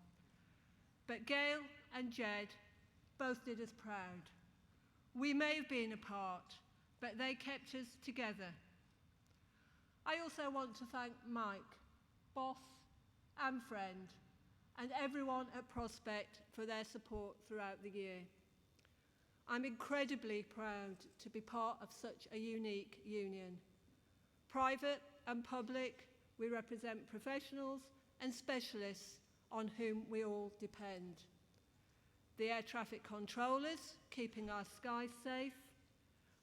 But Gail and Jed both did us proud. We may have been apart, but they kept us together. I also want to thank Mike, boss and friend, and everyone at Prospect for their support throughout the year. I'm incredibly proud to be part of such a unique union. Private and public, we represent professionals and specialists on whom we all depend. The air traffic controllers, keeping our skies safe,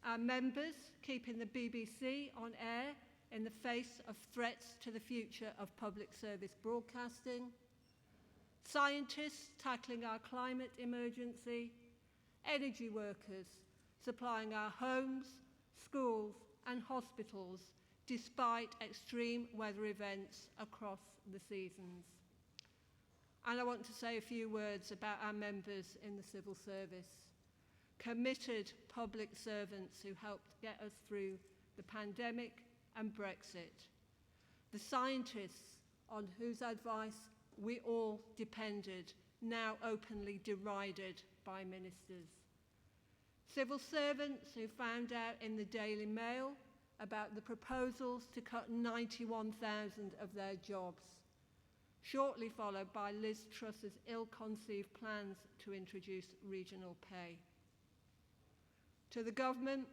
Our members keeping the BBC on air in the face of threats to the future of public service broadcasting, scientists tackling our climate emergency, energy workers supplying our homes, schools and hospitals despite extreme weather events across the seasons. And I want to say a few words about our members in the civil service. Committed public servants who helped get us through the pandemic and Brexit. The scientists on whose advice we all depended, now openly derided by ministers. Civil servants who found out in the Daily Mail about the proposals to cut 91,000 of their jobs, shortly followed by Liz Truss's ill-conceived plans to introduce regional pay. To the government,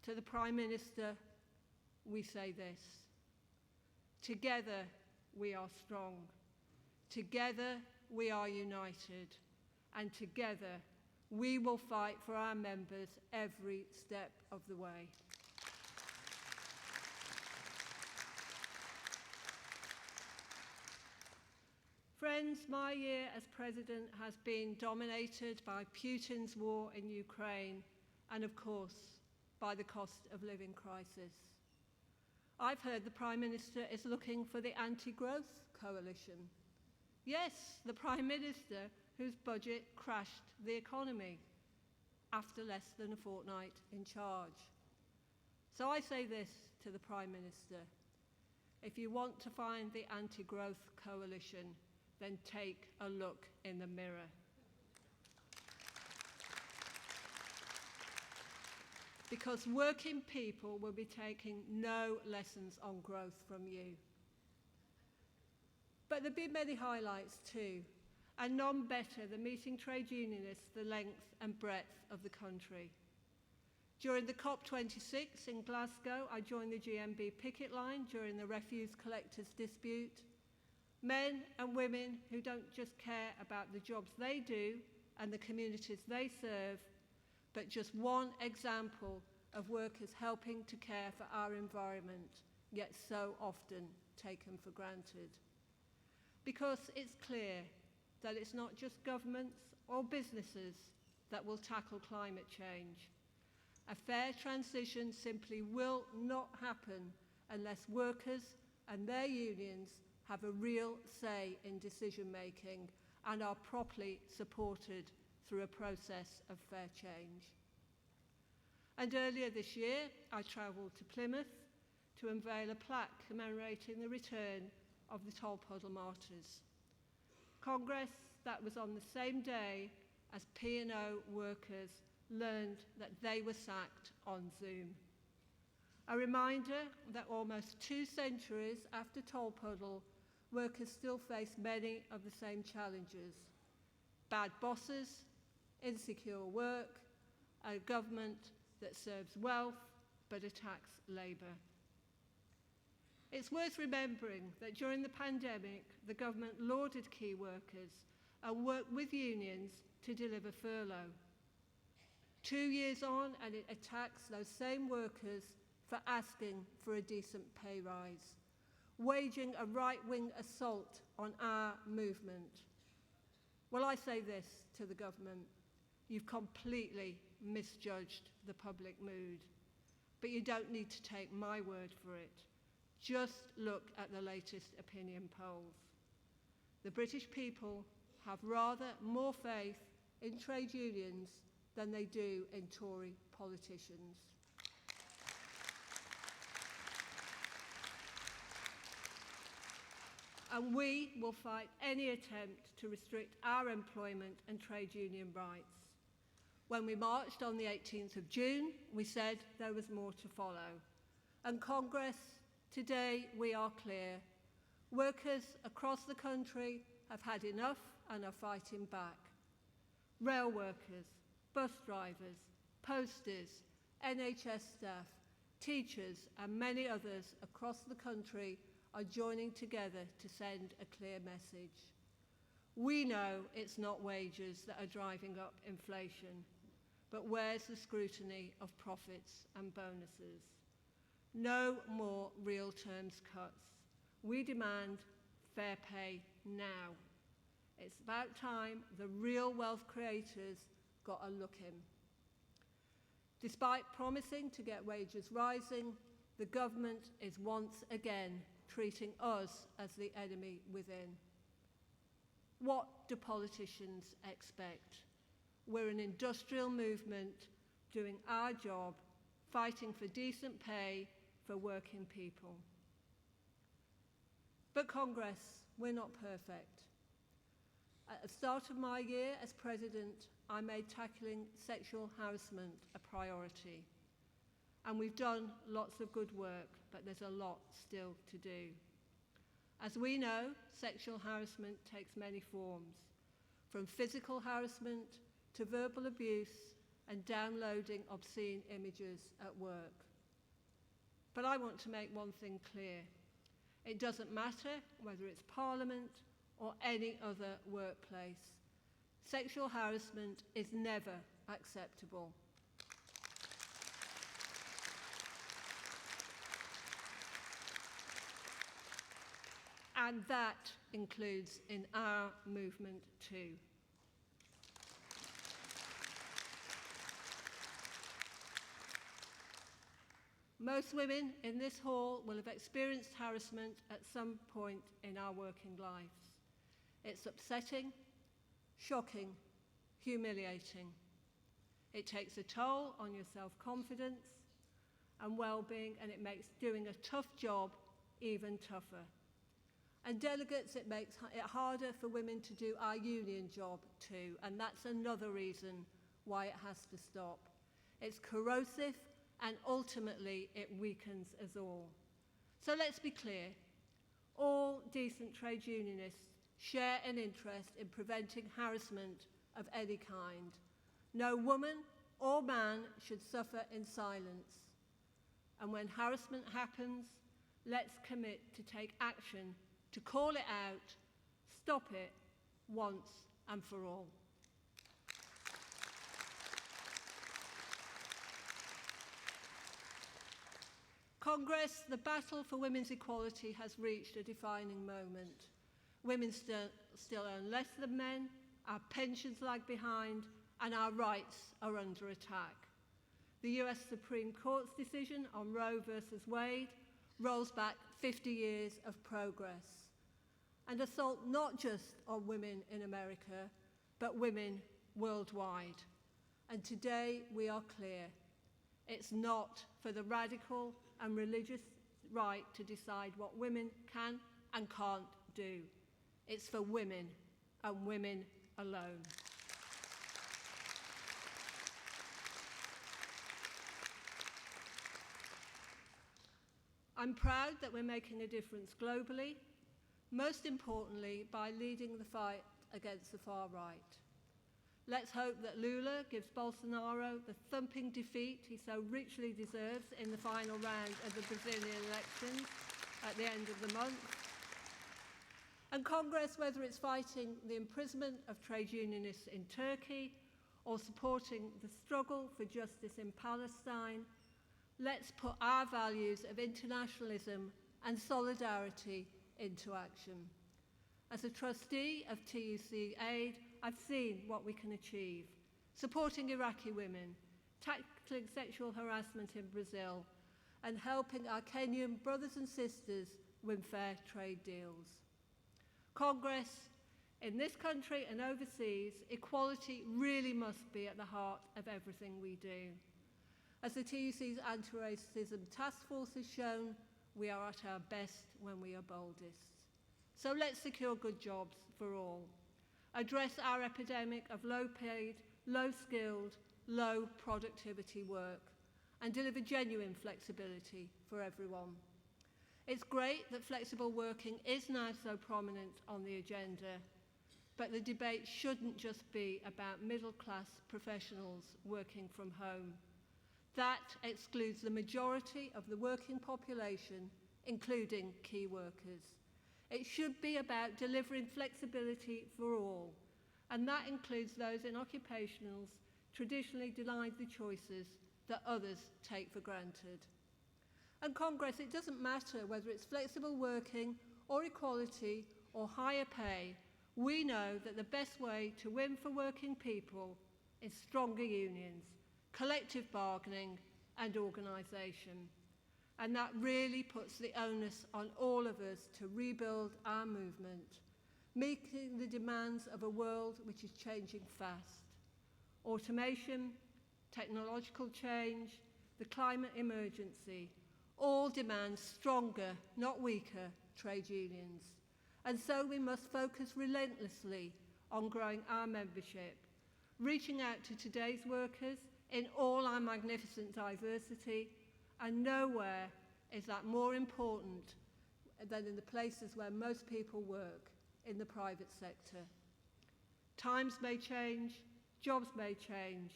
to the Prime Minister, we say this: together we are strong, together we are united, and together we will fight for our members every step of the way. Friends, my year as President has been dominated by Putin's war in Ukraine and, of course, by the cost of living crisis. I've heard the Prime Minister is looking for the anti-growth coalition. Yes, the Prime Minister whose budget crashed the economy after less than a fortnight in charge. So I say this to the Prime Minister: if you want to find the anti-growth coalition, then take a look in the mirror. Because working people will be taking no lessons on growth from you. But there have been many highlights too, and none better than meeting trade unionists the length and breadth of the country. During the COP26 in Glasgow, I joined the GMB picket line during the refuse collectors dispute. Men and women who don't just care about the jobs they do and the communities they serve, but just one example of workers helping to care for our environment, yet so often taken for granted. Because it's clear that it's not just governments or businesses that will tackle climate change. A fair transition simply will not happen unless workers and their unions have a real say in decision making and are properly supported through a process of fair change. And earlier this year, I travelled to Plymouth to unveil a plaque commemorating the return of the Tolpuddle martyrs. Congress that was on the same day as P&O workers learned that they were sacked on Zoom. A reminder that almost 2 centuries after Tolpuddle, workers still face many of the same challenges: bad bosses, insecure work, a government that serves wealth but attacks labour. It's worth remembering that during the pandemic, the government lauded key workers and worked with unions to deliver furlough. 2 years on, and it attacks those same workers for asking for a decent pay rise, waging a right-wing assault on our movement. Well, I say this to the government: you've completely misjudged the public mood. But you don't need to take my word for it. Just look at the latest opinion polls. The British people have rather more faith in trade unions than they do in Tory politicians. And we will fight any attempt to restrict our employment and trade union rights. When we marched on the 18th of June, we said there was more to follow. And Congress, today we are clear. Workers across the country have had enough and are fighting back. Rail workers, bus drivers, posters, NHS staff, teachers and many others across the country are joining together to send a clear message. We know it's not wages that are driving up inflation, but where's the scrutiny of profits and bonuses? No more real terms cuts. We demand fair pay now. It's about time the real wealth creators got a look in. Despite promising to get wages rising, the government is once again treating us as the enemy within. What do politicians expect? We're an industrial movement doing our job, fighting for decent pay for working people. But Congress, we're not perfect. At the start of my year as president, I made tackling sexual harassment a priority. And we've done lots of good work, but there's a lot still to do. As we know, sexual harassment takes many forms, from physical harassment to verbal abuse and downloading obscene images at work. But I want to make one thing clear. It doesn't matter whether it's Parliament or any other workplace. Sexual harassment is never acceptable. And that includes in our movement too. Most women in this hall will have experienced harassment at some point in our working lives. It's upsetting, shocking, humiliating. It takes a toll on your self-confidence and well-being, and it makes doing a tough job even tougher. And delegates, it makes it harder for women to do our union job too, and that's another reason why it has to stop. It's corrosive, and ultimately it weakens us all. So let's be clear. All decent trade unionists share an interest in preventing harassment of any kind. No woman or man should suffer in silence. And when harassment happens, let's commit to take action to call it out, stop it once and for all. Congress, the battle for women's equality has reached a defining moment. Women still earn less than men, our pensions lag behind, and our rights are under attack. The US Supreme Court's decision on Roe versus Wade rolls back 50 years of progress, and assault not just on women in America, but women worldwide. And today we are clear. It's not for the radical and religious right to decide what women can and can't do. It's for women and women alone. I'm proud that we're making a difference globally, most importantly by leading the fight against the far right. Let's hope that Lula gives Bolsonaro the thumping defeat he so richly deserves in the final round of the Brazilian elections at the end of the month. And Congress, whether it's fighting the imprisonment of trade unionists in Turkey or supporting the struggle for justice in Palestine, let's put our values of internationalism and solidarity into action. As a trustee of TUC Aid, I've seen what we can achieve, supporting Iraqi women, tackling sexual harassment in Brazil, and helping our Kenyan brothers and sisters win fair trade deals. Congress, in this country and overseas, equality really must be at the heart of everything we do. As the TUC's Anti-Racism Task Force has shown, we are at our best when we are boldest. So let's secure good jobs for all, address our epidemic of low-paid, low-skilled, low productivity work, and deliver genuine flexibility for everyone. It's great that flexible working is now so prominent on the agenda, but the debate shouldn't just be about middle-class professionals working from home. That excludes the majority of the working population, including key workers. It should be about delivering flexibility for all, and that includes those in occupationals traditionally denied the choices that others take for granted. And Congress, it doesn't matter whether it's flexible working or equality or higher pay, we know that the best way to win for working people is stronger unions, collective bargaining and organisation. And that really puts the onus on all of us to rebuild our movement, meeting the demands of a world which is changing fast. Automation, technological change, the climate emergency, all demand stronger, not weaker, trade unions. And so we must focus relentlessly on growing our membership, reaching out to today's workers in all our magnificent diversity, and nowhere is that more important than in the places where most people work, in the private sector. Times may change, jobs may change,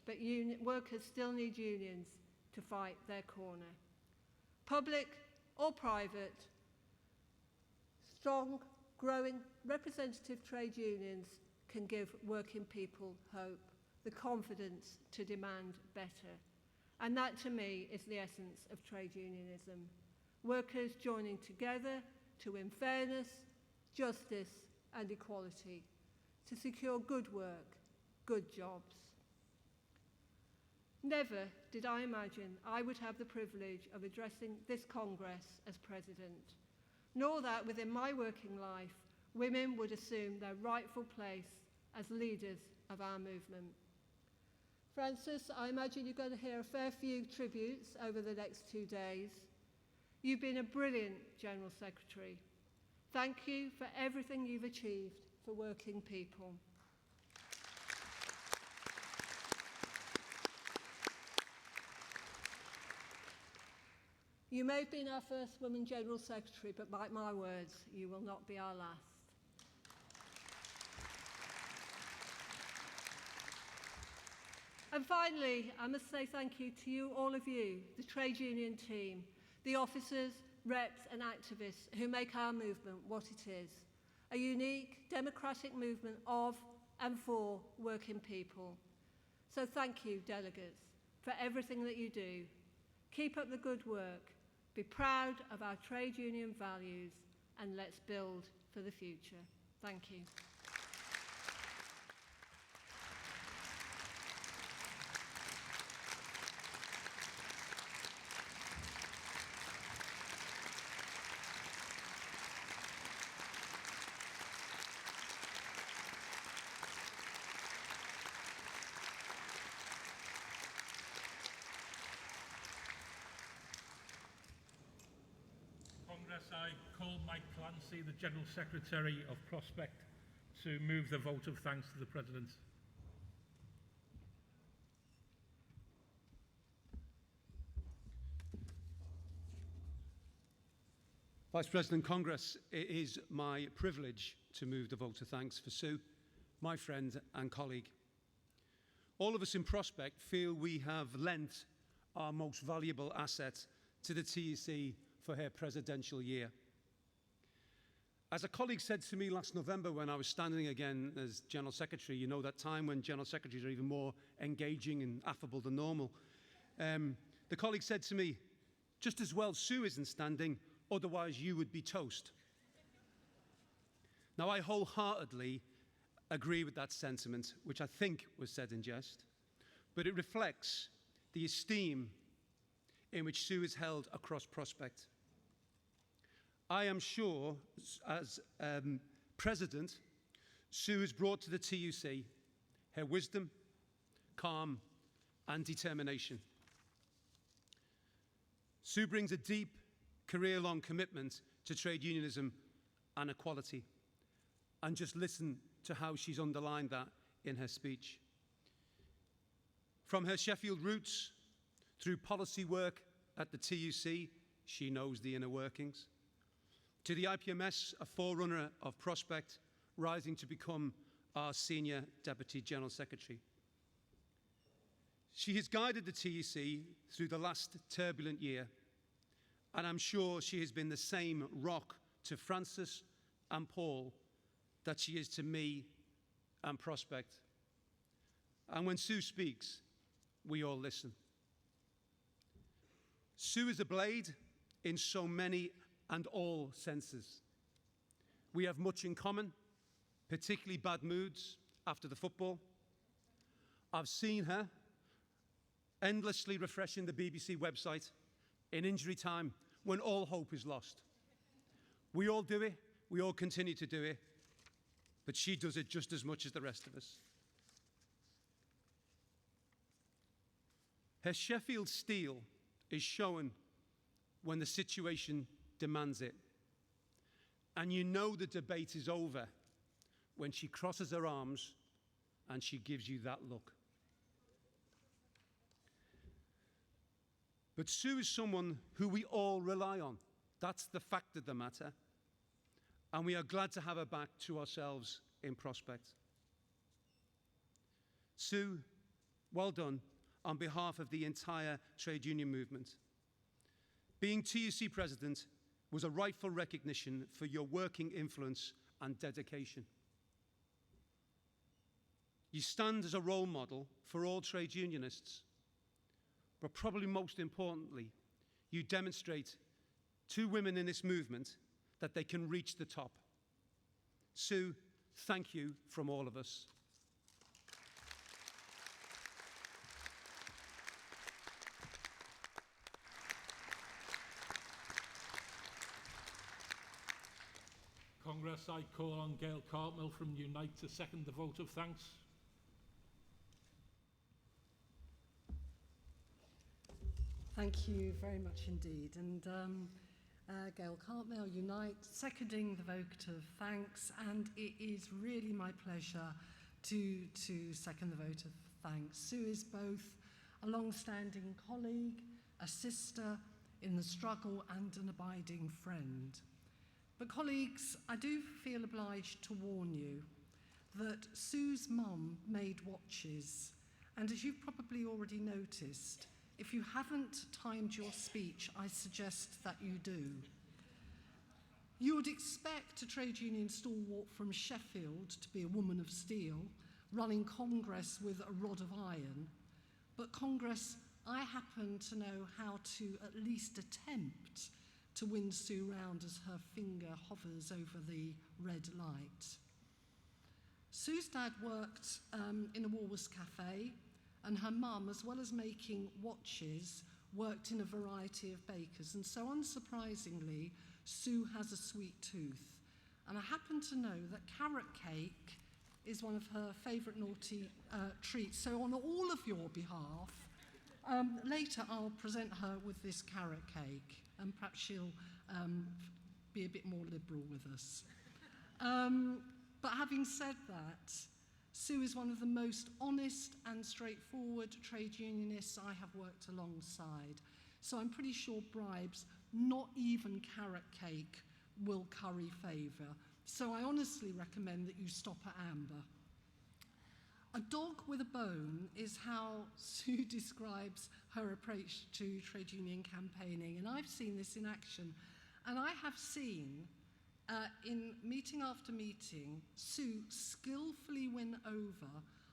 but workers still need unions to fight their corner. Public or private, strong, growing, representative trade unions can give working people hope, the confidence to demand better. And that, to me, is the essence of trade unionism. Workers joining together to win fairness, justice and equality, to secure good work, good jobs. Never did I imagine I would have the privilege of addressing this Congress as President, nor that within my working life, women would assume their rightful place as leaders of our movement. Frances, I imagine you're going to hear a fair few tributes over the next 2 days. You've been a brilliant General Secretary. Thank you for everything you've achieved for working people. You may have been our first woman General Secretary, but mark my words, you will not be our last. And finally, I must say thank you to you, all of you, the trade union team, the officers, reps and activists who make our movement what it is, a unique democratic movement of and for working people. So thank you, delegates, for everything that you do. Keep up the good work, be proud of our trade union values, and let's build for the future. Thank you. Congress, I call Mike Clancy, the General Secretary of Prospect, to move the vote of thanks to the President. Vice President Congress, it is my privilege to move the vote of thanks for Sue, my friend and colleague. All of us in Prospect feel we have lent our most valuable asset to the TUC for her presidential year. As a colleague said to me last November when I was standing again as General Secretary, you know that time when General Secretaries are even more engaging and affable than normal, the colleague said to me, just as well Sue isn't standing, otherwise you would be toast. Now I wholeheartedly agree with that sentiment, which I think was said in jest, but it reflects the esteem in which Sue is held across Prospect. I am sure, as President, Sue has brought to the TUC her wisdom, calm, and determination. Sue brings a deep, career-long commitment to trade unionism and equality. And just listen to how she's underlined that in her speech. From her Sheffield roots, through policy work at the TUC, she knows the inner workings, to the IPMS, a forerunner of Prospect, rising to become our Senior Deputy General Secretary. She has guided the TUC through the last turbulent year, and I'm sure she has been the same rock to Francis and Paul that she is to me and Prospect. And when Sue speaks, we all listen. Sue is a blade in so many and all senses. We have much in common, particularly bad moods after the football. I've seen her endlessly refreshing the BBC website in injury time when all hope is lost. We all do it, we all continue to do it, but she does it just as much as the rest of us. Her Sheffield steel is shown when the situation demands it. And you know the debate is over when she crosses her arms and she gives you that look. But Sue is someone who we all rely on. That's the fact of the matter. And we are glad to have her back to ourselves in prospect. Sue, well done on behalf of the entire trade union movement. Being TUC president was a rightful recognition for your working influence and dedication. You stand as a role model for all trade unionists, but probably most importantly, you demonstrate to women in this movement that they can reach the top. Sue, thank you from all of us. Congress, I call on Gail Cartmel from Unite to second the vote of thanks. Thank you very much indeed. And Gail Cartmel, Unite, seconding the vote of thanks. And it is really my pleasure to second the vote of thanks. Sue is both a long-standing colleague, a sister in the struggle, and an abiding friend. But colleagues, I do feel obliged to warn you that Sue's mum made watches, and as you've probably already noticed, if you haven't timed your speech, I suggest that you do. You would expect a trade union stalwart from Sheffield to be a woman of steel, running Congress with a rod of iron, but Congress, I happen to know how to at least attempt to win Sue round as her finger hovers over the red light. Sue's dad worked in a Woolworths cafe, and her mum, as well as making watches, worked in a variety of bakers. And so unsurprisingly, Sue has a sweet tooth. And I happen to know that carrot cake is one of her favourite naughty treats. So on all of your behalf, later I'll present her with this carrot cake, and perhaps she'll be a bit more liberal with us. But having said that, Sue is one of the most honest and straightforward trade unionists I have worked alongside. So I'm pretty sure bribes, not even carrot cake, will curry favour. So I honestly recommend that you stop at amber. A dog with a bone is how Sue describes her approach to trade union campaigning, and I've seen this in action. And I have seen, in meeting after meeting, Sue skillfully win over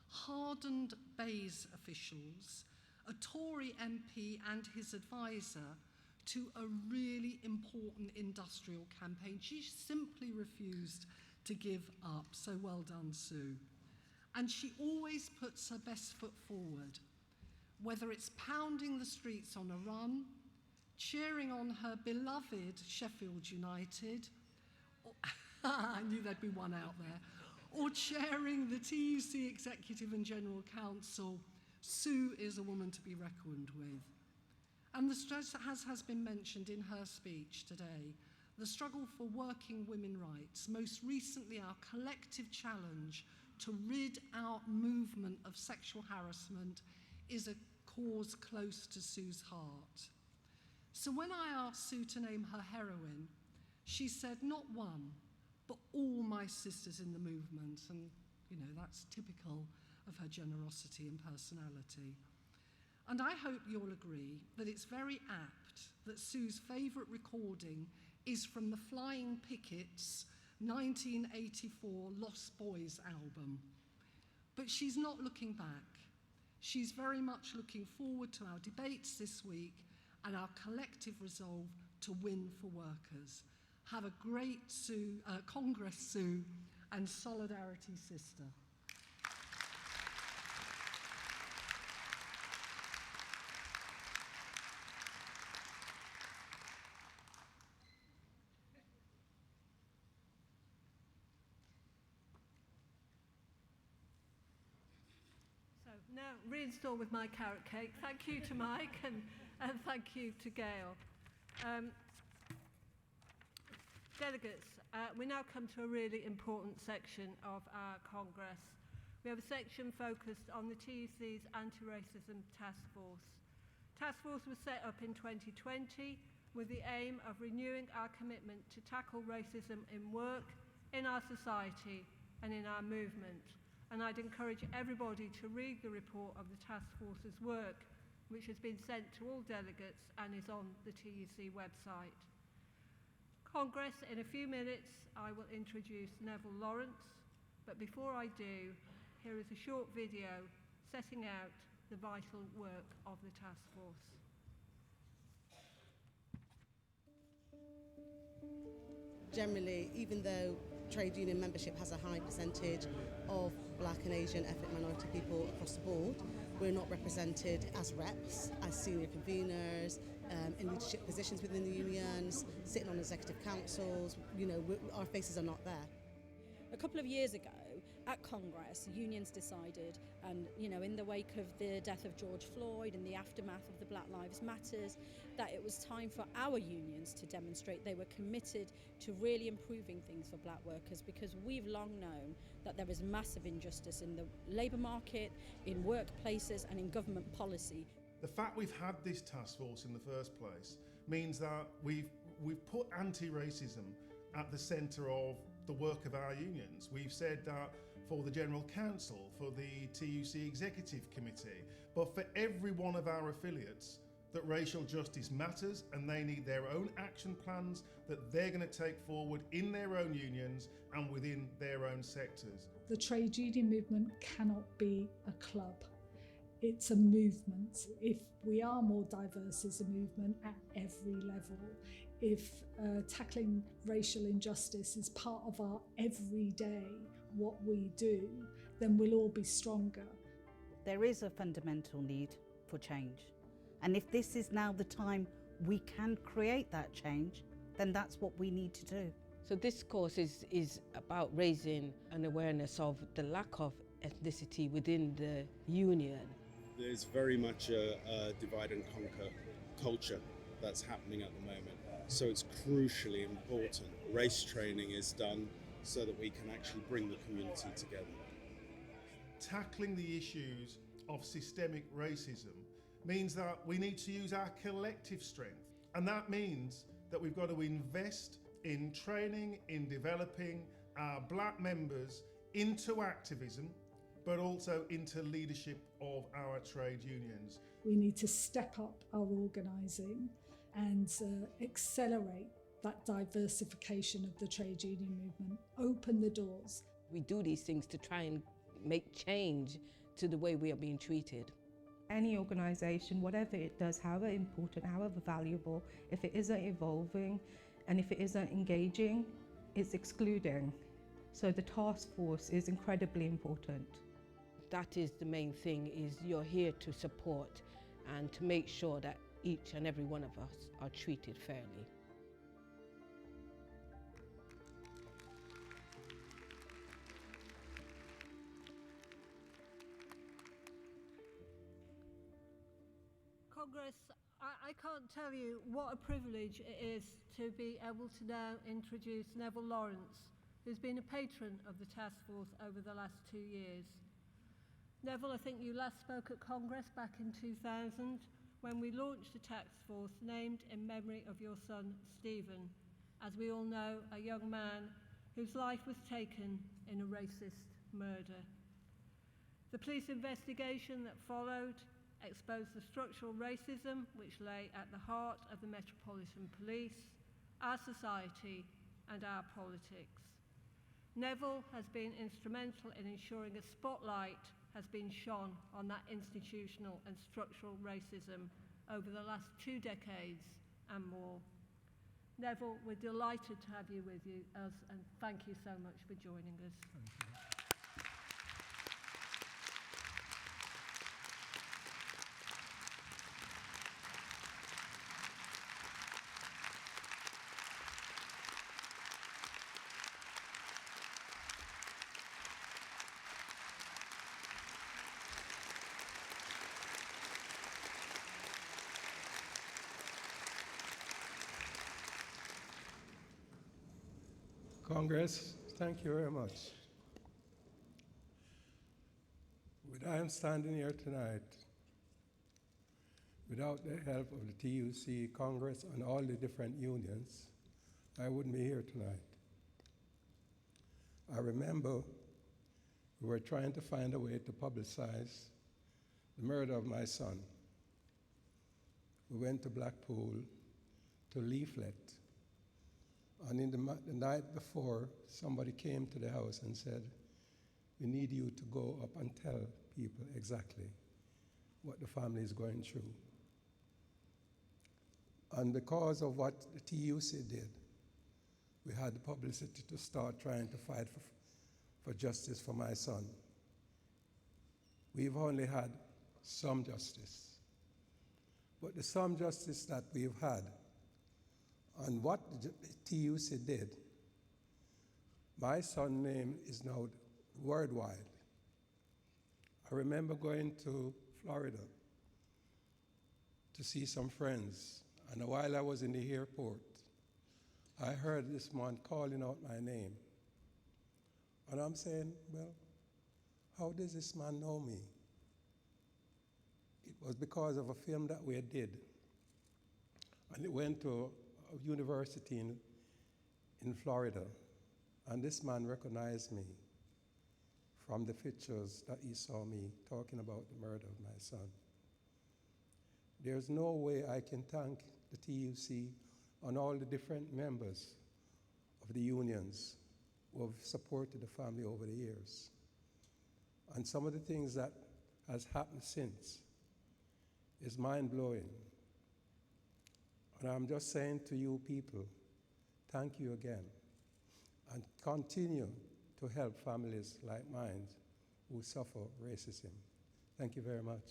hardened Bays officials, a Tory MP and his advisor, to a really important industrial campaign. She simply refused to give up, so well done, Sue. And she always puts her best foot forward, whether it's pounding the streets on a run, cheering on her beloved Sheffield United, or I knew there'd be one out there, or chairing the TUC Executive and General Council. Sue is a woman to be reckoned with. And the stress, as has been mentioned in her speech today, the struggle for working women rights, most recently our collective challenge to rid our movement of sexual harassment, is a cause close to Sue's heart. So when I asked Sue to name her heroine, she said not one, but all my sisters in the movement. And, you know, that's typical of her generosity and personality. And I hope you'll agree that it's very apt that Sue's favourite recording is from the Flying Pickets' 1984 Lost Boys album. But she's not looking back. She's very much looking forward to our debates this week and our collective resolve to win for workers. Have a great Congress, Sue, and solidarity, sister. So now reinstall with my carrot cake. Thank you to Mike and thank you to Gail. Delegates, we now come to a really important section of our Congress. We have a section focused on the TUC's Anti-Racism Task Force. Task Force was set up in 2020 with the aim of renewing our commitment to tackle racism in work, in our society and in our movement. And I'd encourage everybody to read the report of the Task Force's work, which has been sent to all delegates and is on the TUC website. Congress, in a few minutes, I will introduce Neville Lawrence, but before I do, here is a short video setting out the vital work of the task force. Generally, even though trade union membership has a high percentage of black and Asian ethnic minority people across the board, we're not represented as reps, as senior conveners, in leadership positions within the unions, sitting on executive councils. You know, our faces are not there. A couple of years ago at Congress, unions decided, and in the wake of the death of George Floyd and the aftermath of the Black Lives Matters, that it was time for our unions to demonstrate they were committed to really improving things for black workers, because we've long known that there is massive injustice in the labour market, in workplaces and in government policy. The fact we've had this task force in the first place means that we've put anti-racism at the centre of the work of our unions. We've said that for the General Council, for the TUC Executive Committee, but for every one of our affiliates, that racial justice matters and they need their own action plans that they're going to take forward in their own unions and within their own sectors. The trade union movement cannot be a club. It's a movement. If we are more diverse as a movement at every level, if tackling racial injustice is part of our everyday, what we do, then we'll all be stronger. There is a fundamental need for change. And if this is now the time we can create that change, then that's what we need to do. So this course is about raising an awareness of the lack of ethnicity within the union. There's very much a divide and conquer culture that's happening at the moment. So it's crucially important. Race training is done so that we can actually bring the community together. Tackling the issues of systemic racism means that we need to use our collective strength. And that means that we've got to invest in training, in developing our black members into activism, but also into leadership of our trade unions. We need to step up our organising and accelerate that diversification of the trade union movement, open the doors. We do these things to try and make change to the way we are being treated. Any organisation, whatever it does, however important, however valuable, if it isn't evolving and if it isn't engaging, it's excluding. So the task force is incredibly important. That is the main thing, is you're here to support and to make sure that each and every one of us are treated fairly. Congress, I can't tell you what a privilege it is to be able to now introduce Neville Lawrence, who's been a patron of the task force over the last 2 years. Neville, I think you last spoke at Congress back in 2000 when we launched a task force named in memory of your son, Stephen, as we all know, a young man whose life was taken in a racist murder. The police investigation that followed exposed the structural racism which lay at the heart of the Metropolitan Police, our society and our politics. Neville has been instrumental in ensuring a spotlight has been shone on that institutional and structural racism over the last 2 decades and more. Neville, we're delighted to have you with us, and thank you so much for joining us. Congress, thank you very much. I am standing here tonight without the help of the TUC Congress and all the different unions, I wouldn't be here tonight. I remember we were trying to find a way to publicize the murder of my son. We went to Blackpool to leaflet. And in the night before, somebody came to the house and said, we need you to go up and tell people exactly what the family is going through. And because of what the TUC did, we had the publicity to start trying to fight for justice for my son. We've only had some justice. But the some justice that we've had, and what the TUC did, my son's name is now worldwide. I remember going to Florida to see some friends, and while I was in the airport, I heard this man calling out my name. And I'm saying, well, how does this man know me? It was because of a film that we did. And it went to a university in Florida. And this man recognized me from the pictures that he saw me talking about the murder of my son. There's no way I can thank the TUC and all the different members of the unions who have supported the family over the years. And some of the things that has happened since is mind-blowing. And I'm just saying to you people, thank you again, and continue to help families like mine who suffer racism. Thank you very much.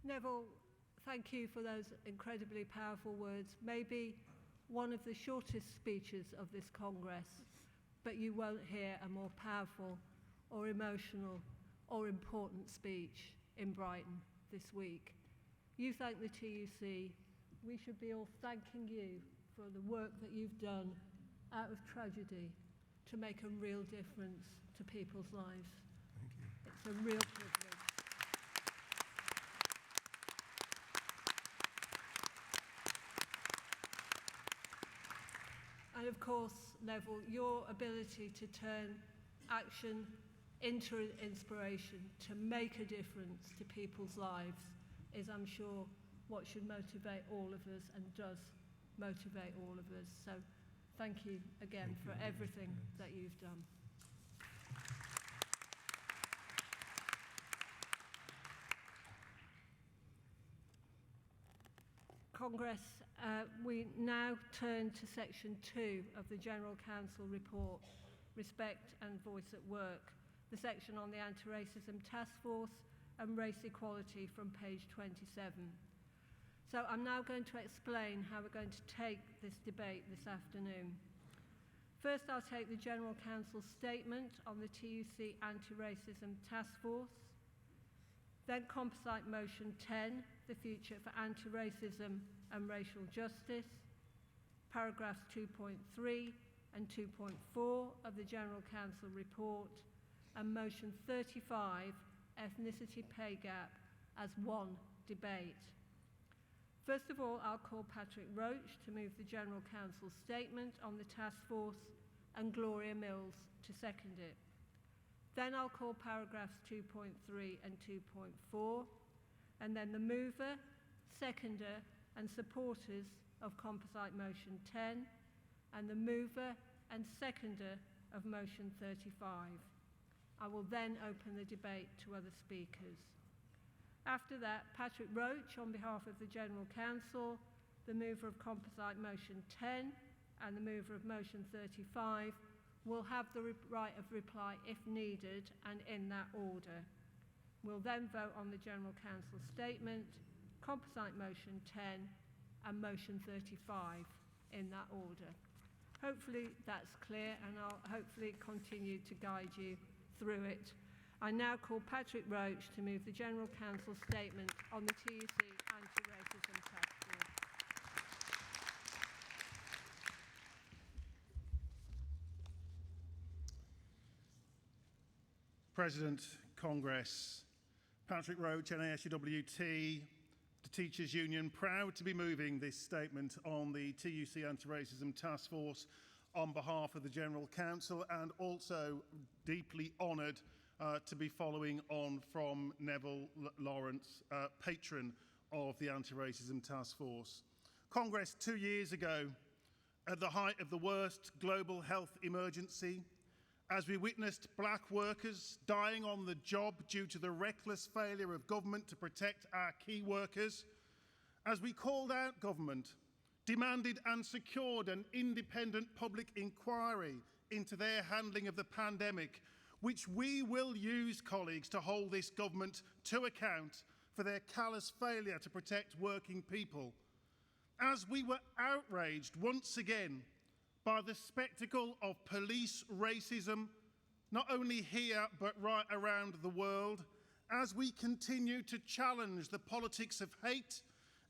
Neville, thank you for those incredibly powerful words. Maybe one of the shortest speeches of this Congress, but you won't hear a more powerful or emotional or important speech in Brighton this week. You thank the TUC. We should be all thanking you for the work that you've done out of tragedy to make a real difference to people's lives. Thank you. It's a real privilege. And of course, Neville, your ability to turn action into inspiration, to make a difference to people's lives, is, I'm sure, what should motivate all of us and does motivate all of us. So thank you again for everything that you've done. Congress, we now turn to section 2 of the General Council report, Respect and Voice at Work, the section on the Anti-Racism Task Force and Race Equality from page 27. So I'm now going to explain how we're going to take this debate this afternoon. First, I'll take the General Council's statement on the TUC Anti-Racism Task Force. Then Composite Motion 10, the future for anti-racism and racial justice. Paragraphs 2.3 and 2.4 of the General Council report. And Motion 35, ethnicity pay gap, as one debate. First of all, I'll call Patrick Roach to move the General Council's statement on the task force and Gloria Mills to second it. Then I'll call paragraphs 2.3 and 2.4, and then the mover, seconder and supporters of Composite Motion 10, and the mover and seconder of Motion 35. I will then open the debate to other speakers. After that, Patrick Roach, on behalf of the General Council, the mover of Composite Motion 10 and the mover of Motion 35, will have the right of reply if needed and in that order. We'll then vote on the General Council's statement, Composite Motion 10 and Motion 35 in that order. Hopefully that's clear, and I'll hopefully continue to guide you through it. I now call Patrick Roach to move the General Council's statement on the TUC Anti-Racism Task Force. President, Congress, Patrick Roach, NASUWT, the Teachers Union, proud to be moving this statement on the TUC Anti-Racism Task Force on behalf of the General Council, and also deeply honoured to be following on from Neville Lawrence, patron of the Anti-Racism Task Force. Congress 2 years ago, at the height of the worst global health emergency, as we witnessed black workers dying on the job due to the reckless failure of government to protect our key workers, as we called out government, demanded and secured an independent public inquiry into their handling of the pandemic, which we will use, colleagues, to hold this government to account for their callous failure to protect working people. As we were outraged once again by the spectacle of police racism, not only here but right around the world, as we continue to challenge the politics of hate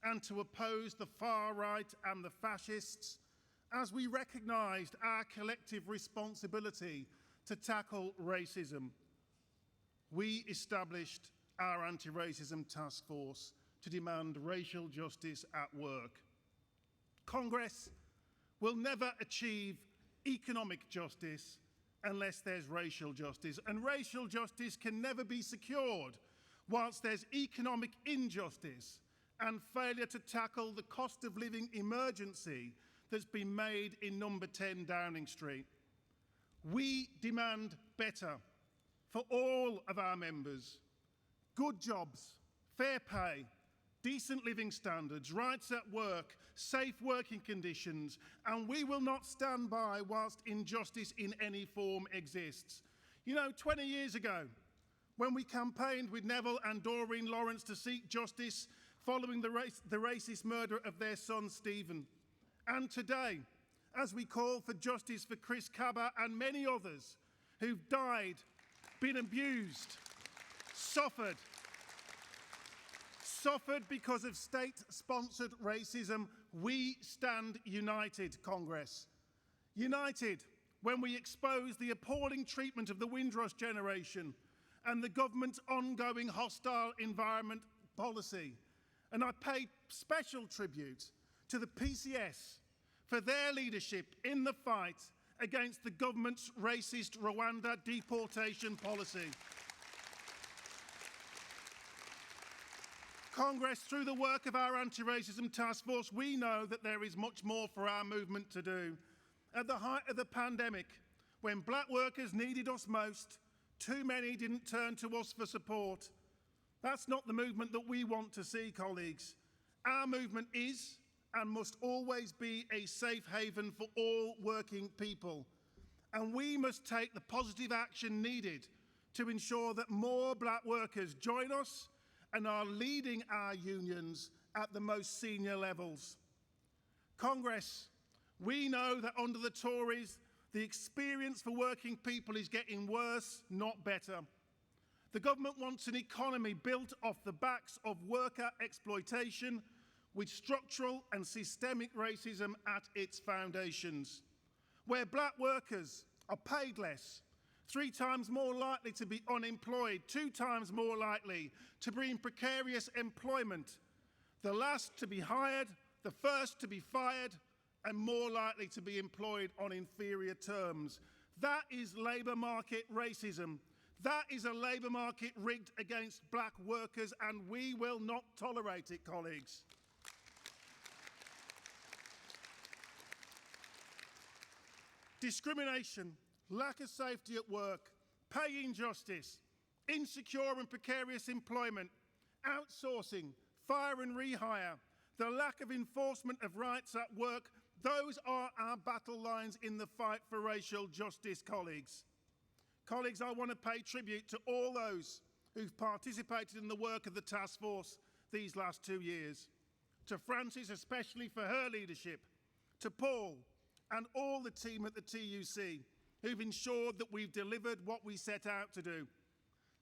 and to oppose the far right and the fascists, as we recognised our collective responsibility to tackle racism, we established our Anti-Racism Task Force to demand racial justice at work. Congress will never achieve economic justice unless there's racial justice, and racial justice can never be secured whilst there's economic injustice and failure to tackle the cost of living emergency that's been made in number 10 Downing Street. We demand better for all of our members. Good jobs, fair pay, decent living standards, rights at work, safe working conditions, and we will not stand by whilst injustice in any form exists. You know, 20 years ago, when we campaigned with Neville and Doreen Lawrence to seek justice following the racist murder of their son Stephen, and today, as we call for justice for Chris Cabba and many others who've died, been abused, suffered because of state-sponsored racism, we stand united, Congress. United when we expose the appalling treatment of the Windrush generation and the government's ongoing hostile environment policy. And I pay special tribute to the PCS for their leadership in the fight against the government's racist Rwanda deportation policy. Congress, through the work of our Anti-Racism Task Force, we know that there is much more for our movement to do. At the height of the pandemic, when black workers needed us most, too many didn't turn to us for support. That's not the movement that we want to see, colleagues. Our movement is and must always be a safe haven for all working people. And we must take the positive action needed to ensure that more black workers join us and are leading our unions at the most senior levels. Congress, we know that under the Tories, The experience for working people is getting worse, not better. The government wants an economy built off the backs of worker exploitation with structural and systemic racism at its foundations, where black workers are paid less, 3 times more likely to be unemployed, 2 times more likely to be in precarious employment, the last to be hired, the first to be fired, and more likely to be employed on inferior terms. That is labour market racism. That is a labour market rigged against black workers, and we will not tolerate it, colleagues. Discrimination, lack of safety at work, pay injustice, insecure and precarious employment, outsourcing, fire and rehire, the lack of enforcement of rights at work, those are our battle lines in the fight for racial justice, colleagues. Colleagues, I want to pay tribute to all those who've participated in the work of the task force these last 2 years. To Frances, especially for her leadership, to Paul and all the team at the TUC who've ensured that we've delivered what we set out to do.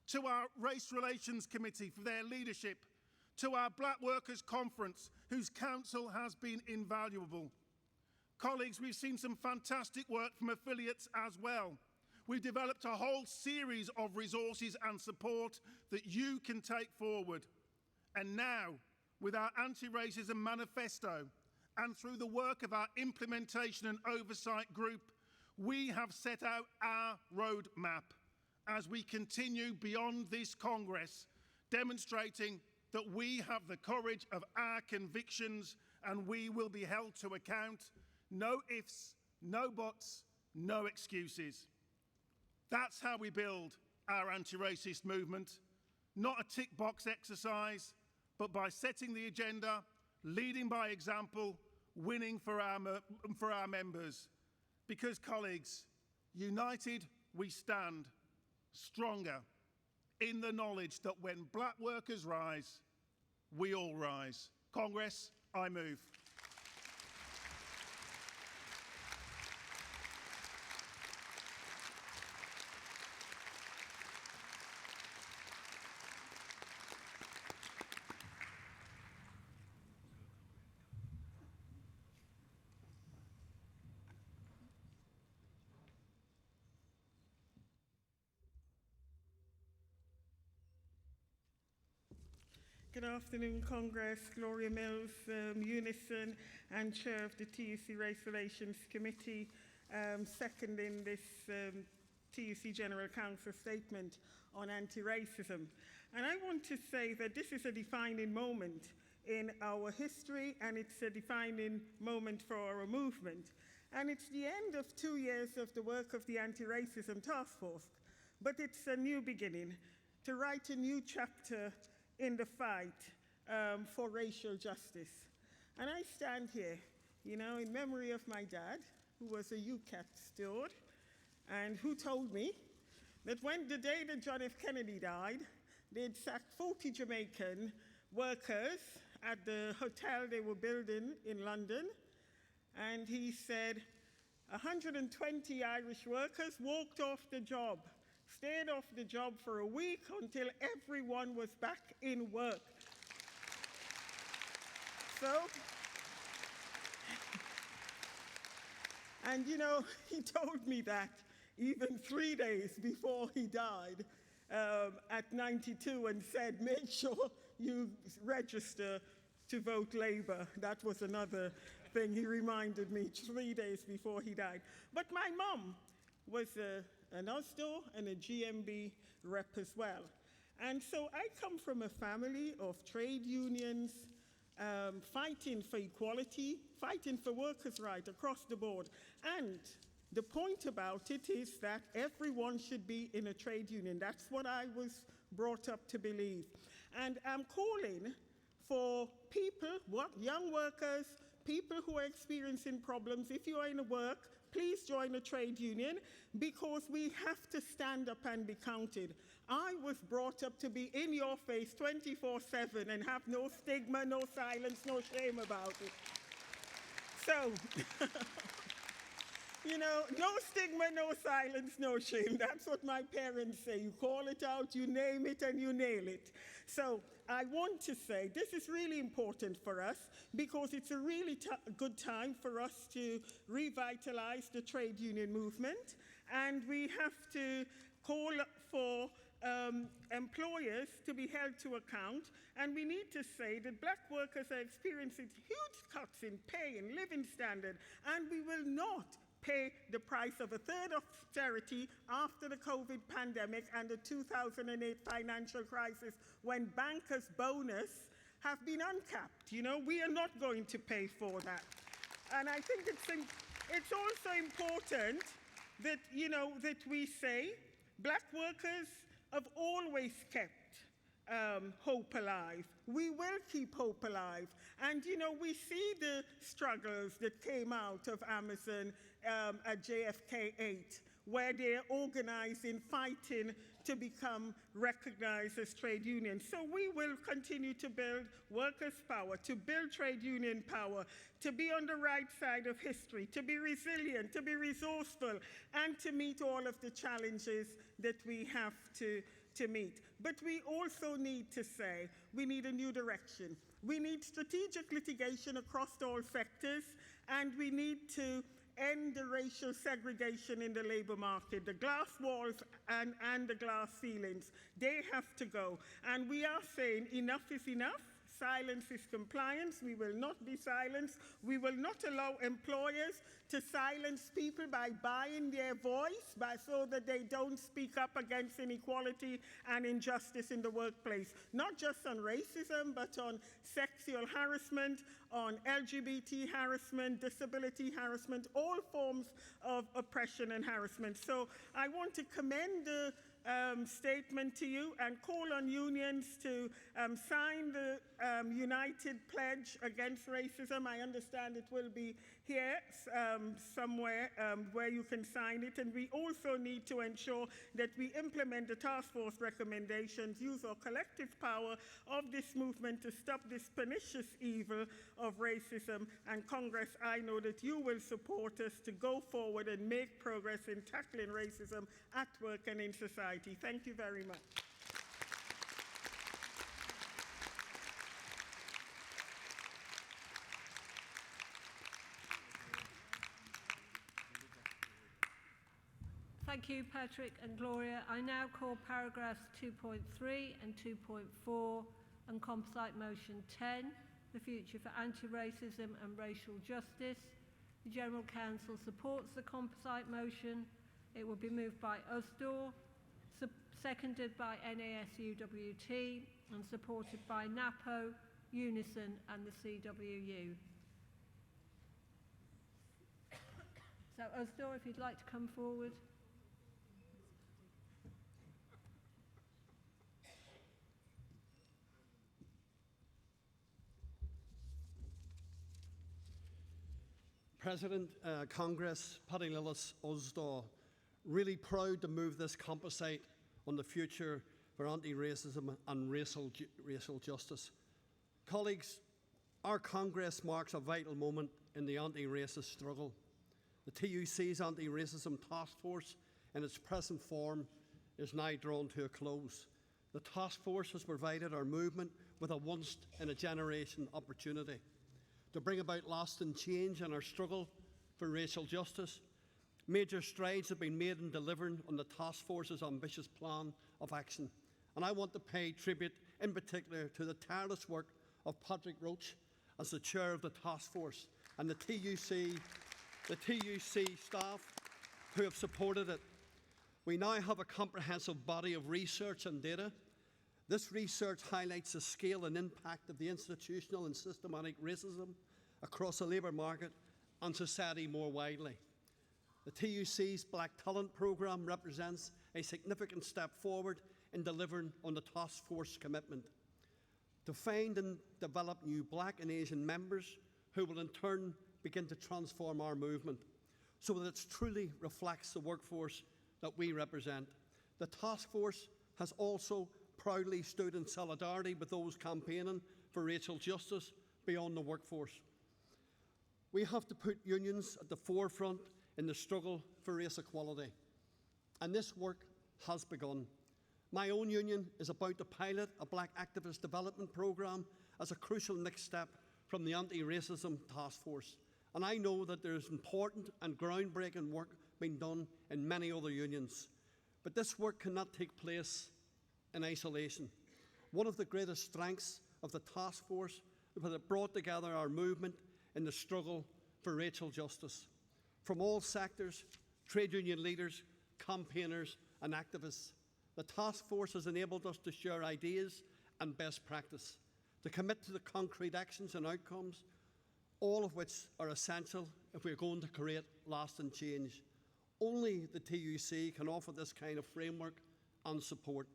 To our Race Relations Committee for their leadership, to our Black Workers Conference, whose counsel has been invaluable. Colleagues, we've seen some fantastic work from affiliates as well. We've developed a whole series of resources and support that you can take forward. And now, with our anti-racism manifesto and through the work of our implementation and oversight group, we have set out our roadmap as we continue beyond this Congress, demonstrating that we have the courage of our convictions and we will be held to account. No ifs, no buts, no excuses. That's how we build our anti-racist movement, not a tick box exercise, but by setting the agenda, leading by example, winning for our members. Because, colleagues, united we stand, stronger, in the knowledge that when black workers rise, we all rise. Congress, I move. Good afternoon, Congress. Gloria Mills, Unison and Chair of the TUC Race Relations Committee, seconding this TUC General Council statement on anti-racism. And I want to say that this is a defining moment in our history, and it's a defining moment for our movement. And it's the end of 2 years of the work of the Anti-Racism Task Force, but it's a new beginning to write a new chapter in the fight for racial justice. And I stand here, in memory of my dad, who was a UCAT steward, and who told me that when the day that John F. Kennedy died, they'd sacked 40 Jamaican workers at the hotel they were building in London. And he said 120 Irish workers walked off the job, stayed off the job for a week until everyone was back in work. So, and he told me that even 3 days before he died at 92 and said, make sure you register to vote Labour. That was another thing he reminded me 3 days before he died. But my mom was an USDO and a GMB rep as well. And so I come from a family of trade unions, fighting for equality, fighting for workers' rights across the board. And the point about it is that everyone should be in a trade union. That's what I was brought up to believe. And I'm calling for people, young workers, people who are experiencing problems. If you are in work, please join a trade union, because we have to stand up and be counted. I was brought up to be in your face 24/7 and have no stigma, no silence, no shame about it. So, You know, no stigma, no silence, no shame. That's what my parents say. You call it out, you name it, and you nail it. So I want to say this is really important for us because it's a really good time for us to revitalize the trade union movement. And we have to call for employers to be held to account, and we need to say that black workers are experiencing huge cuts in pay and living standard, and we will not pay the price of a third austerity after the COVID pandemic and the 2008 financial crisis when bankers' bonus have been uncapped. You know, we are not going to pay for that. And I think it's also important that, you know, that we say black workers have always kept hope alive. We will keep hope alive. And, you know, we see the struggles that came out of Amazon at JFK 8, where they're organizing, fighting to become recognized as trade unions. So we will continue to build workers' power, to build trade union power, to be on the right side of history, to be resilient, to be resourceful, and to meet all of the challenges that we have to meet. But we also need to say we need a new direction. We need strategic litigation across all sectors, and we need to end the racial segregation in the labor market. The glass walls and the glass ceilings, they have to go. And we are saying enough is enough. Silence is compliance. We will not be silenced. We will not allow employers to silence people by buying their voice so that they don't speak up against inequality and injustice in the workplace. Not just on racism, but on sexual harassment, on LGBT harassment, disability harassment, all forms of oppression and harassment. So I want to commend the statement to you and call on unions to sign the United Pledge Against Racism. I understand it will be here somewhere where you can sign it. And we also need to ensure that we implement the task force recommendations, use our collective power of this movement to stop this pernicious evil of racism. And Congress, I know that you will support us to go forward and make progress in tackling racism at work and in society. Thank you very much. Thank you, Patrick and Gloria. I now call paragraphs 2.3 and 2.4 and composite motion 10, the future for anti-racism and racial justice. The General Council supports the composite motion. It will be moved by Usdaw, seconded by NASUWT and supported by NAPO, Unison and the CWU. So Usdaw, if you'd like to come forward. President, Congress, Paddy Lillis, Usdaw, really proud to move this composite on the future for anti-racism and racial justice. Colleagues, our Congress marks a vital moment in the anti-racist struggle. The TUC's anti-racism task force in its present form is now drawn to a close. The task force has provided our movement with a once-in-a-generation opportunity to bring about lasting change in our struggle for racial justice. Major strides have been made in delivering on the task force's ambitious plan of action. And I want to pay tribute in particular to the tireless work of Patrick Roach as the chair of the task force and the TUC staff who have supported it. We now have a comprehensive body of research and data. This research highlights the scale and impact of the institutional and systematic racism across the labour market and society more widely. The TUC's Black Talent Programme represents a significant step forward in delivering on the task force commitment to find and develop new Black and Asian members who will in turn begin to transform our movement so that it truly reflects the workforce that we represent. The task force has also proudly stood in solidarity with those campaigning for racial justice beyond the workforce. We have to put unions at the forefront in the struggle for race equality. And this work has begun. My own union is about to pilot a Black Activist Development Programme as a crucial next step from the Anti-Racism Task Force. And I know that there is important and groundbreaking work being done in many other unions. But this work cannot take place in isolation. One of the greatest strengths of the task force was that it brought together our movement in the struggle for racial justice. From all sectors, trade union leaders, campaigners and activists, the task force has enabled us to share ideas and best practice, to commit to the concrete actions and outcomes, all of which are essential if we're going to create lasting change. Only the TUC can offer this kind of framework and support.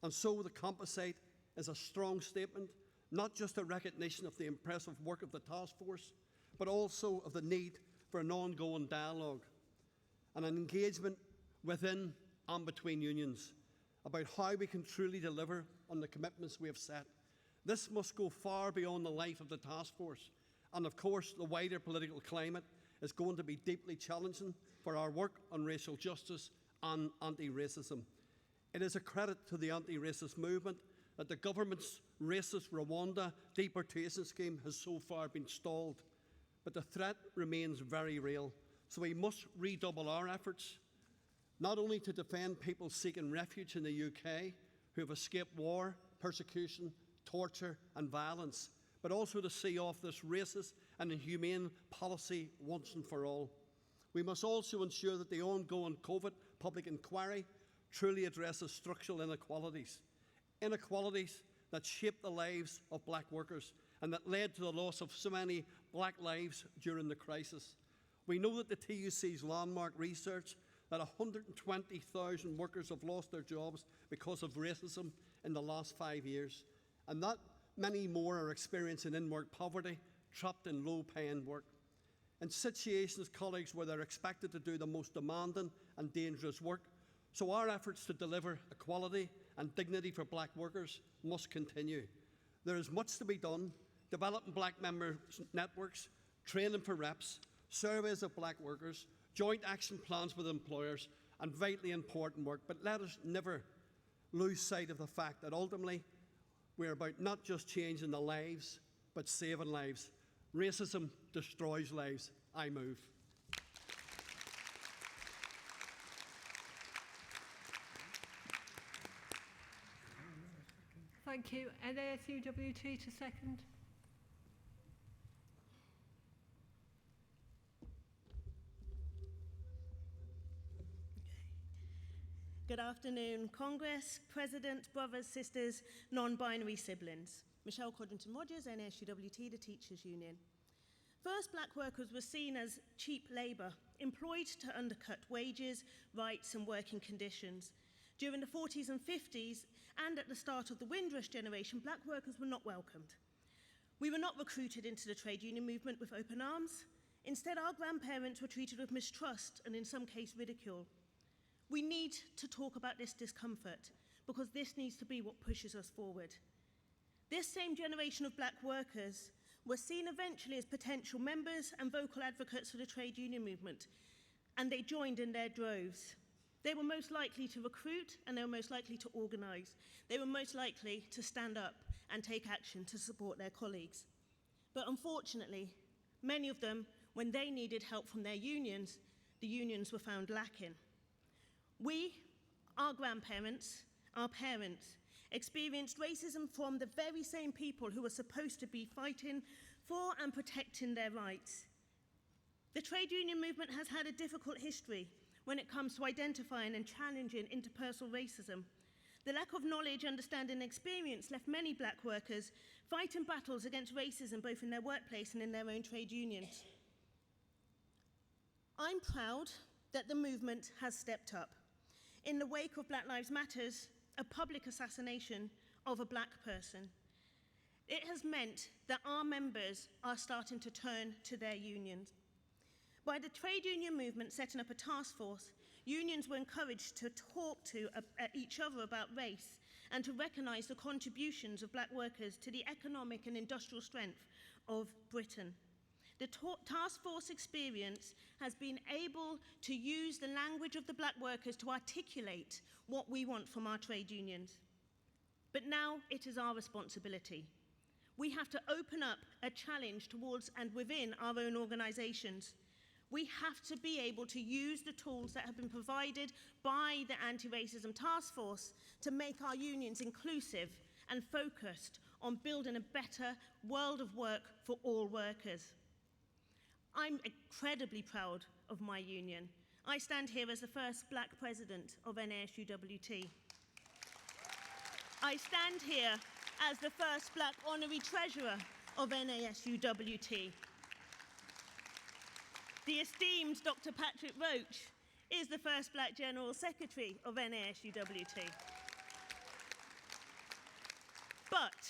And so the composite is a strong statement, not just a recognition of the impressive work of the task force, but also of the need for an ongoing dialogue and an engagement within and between unions about how we can truly deliver on the commitments we have set. This must go far beyond the life of the task force. And of course, the wider political climate is going to be deeply challenging for our work on racial justice and anti-racism. It is a credit to the anti-racist movement that the government's racist Rwanda deportation scheme has so far been stalled. But the threat remains very real, so we must redouble our efforts, not only to defend people seeking refuge in the UK who have escaped war, persecution, torture and violence, but also to see off this racist and inhumane policy once and for all. We must also ensure that the ongoing COVID public inquiry truly addresses structural inequalities that shape the lives of black workers and that led to the loss of so many black lives during the crisis. We know that the TUC's landmark research that 120,000 workers have lost their jobs because of racism in the last 5 years, and that many more are experiencing in-work poverty, trapped in low-paying work. In situations, colleagues, where they're expected to do the most demanding and dangerous work, so our efforts to deliver equality and dignity for black workers must continue. There is much to be done, developing black member networks, training for reps, surveys of black workers, joint action plans with employers, and vitally important work. But let us never lose sight of the fact that ultimately we're about not just changing the lives, but saving lives. Racism destroys lives. I move. Thank you. NASUWT to second. Good afternoon, Congress, President, brothers, sisters, non-binary siblings. Michelle Codrington-Rogers, NASUWT, the Teachers Union. First, black workers were seen as cheap labour, employed to undercut wages, rights and working conditions. During the 40s and 50s, and at the start of the Windrush generation, black workers were not welcomed. We were not recruited into the trade union movement with open arms. Instead, our grandparents were treated with mistrust and in some cases ridicule. We need to talk about this discomfort because this needs to be what pushes us forward. This same generation of black workers were seen eventually as potential members and vocal advocates for the trade union movement, and they joined in their droves. They were most likely to recruit and they were most likely to organise. They were most likely to stand up and take action to support their colleagues. But unfortunately, many of them, when they needed help from their unions, the unions were found lacking. We, our grandparents, our parents, experienced racism from the very same people who were supposed to be fighting for and protecting their rights. The trade union movement has had a difficult history when it comes to identifying and challenging interpersonal racism. The lack of knowledge, understanding, and experience left many black workers fighting battles against racism both in their workplace and in their own trade unions. I'm proud that the movement has stepped up. In the wake of Black Lives Matter's, a public assassination of a black person, it has meant that our members are starting to turn to their unions. By the trade union movement setting up a task force, unions were encouraged to talk to each other about race and to recognise the contributions of black workers to the economic and industrial strength of Britain. The task force experience has been able to use the language of the black workers to articulate what we want from our trade unions. But now it is our responsibility. We have to open up a challenge towards and within our own organisations. We have to be able to use the tools that have been provided by the Anti-Racism Task Force to make our unions inclusive and focused on building a better world of work for all workers. I'm incredibly proud of my union. I stand here as the first black president of NASUWT. I stand here as the first black honorary treasurer of NASUWT. The esteemed Dr. Patrick Roach is the first black general secretary of NASUWT. But,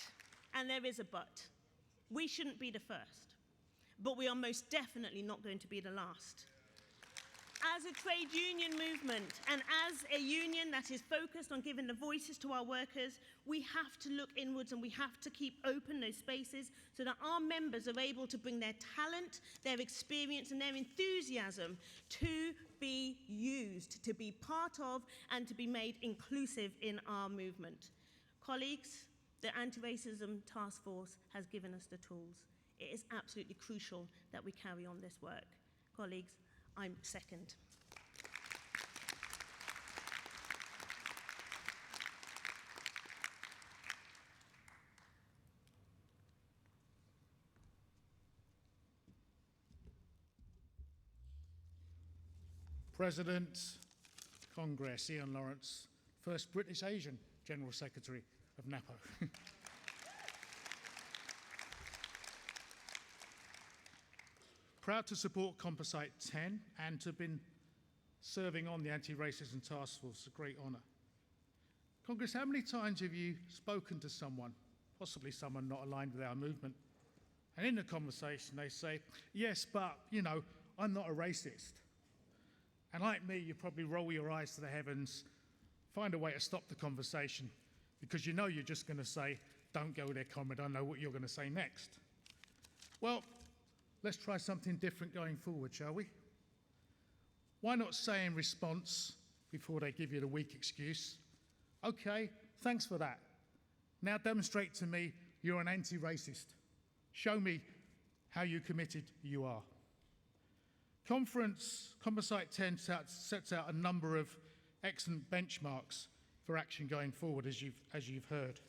and there is a but, we shouldn't be the first, but we are most definitely not going to be the last. As a trade union movement and as a union that is focused on giving the voices to our workers, we have to look inwards and we have to keep open those spaces so that our members are able to bring their talent, their experience and their enthusiasm to be used, to be part of and to be made inclusive in our movement. Colleagues, the Anti-Racism Task Force has given us the tools. It is absolutely crucial that we carry on this work. Colleagues, I'm second. President, Congress, Ian Lawrence, first British Asian General Secretary of NAPO. Proud to support Composite 10 and to have been serving on the Anti-Racism Task Force, a great honour. Congress, how many times have you spoken to someone, possibly someone not aligned with our movement, and in the conversation they say, yes, but, you know, I'm not a racist. And like me, you probably roll your eyes to the heavens, find a way to stop the conversation, because you know you're just going to say, don't go there, comrade, I know what you're going to say next. Well, let's try something different going forward, shall we? Why not say in response, before they give you the weak excuse, okay, thanks for that. Now demonstrate to me you're an anti-racist. Show me how you committed you are. Composite 10 sets out a number of excellent benchmarks for action going forward, as you've heard.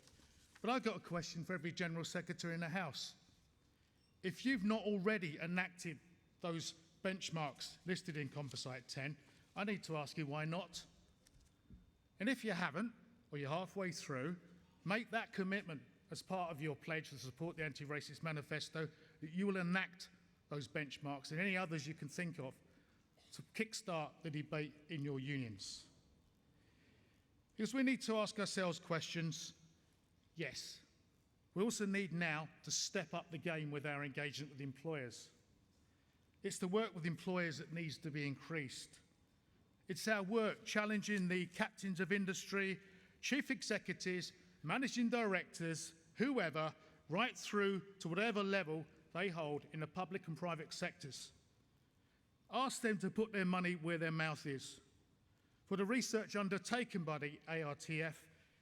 But I've got a question for every General Secretary in the House. If you've not already enacted those benchmarks listed in Composite 10, I need to ask you why not. And if you haven't, or you're halfway through, make that commitment as part of your pledge to support the Anti-Racist Manifesto that you will enact those benchmarks and any others you can think of to kickstart the debate in your unions. Because we need to ask ourselves questions, yes. We also need now to step up the game with our engagement with employers. It's the work with employers that needs to be increased. It's our work challenging the captains of industry, chief executives, managing directors, whoever, right through to whatever level they hold in the public and private sectors. Ask them to put their money where their mouth is. For the research undertaken by the ARTF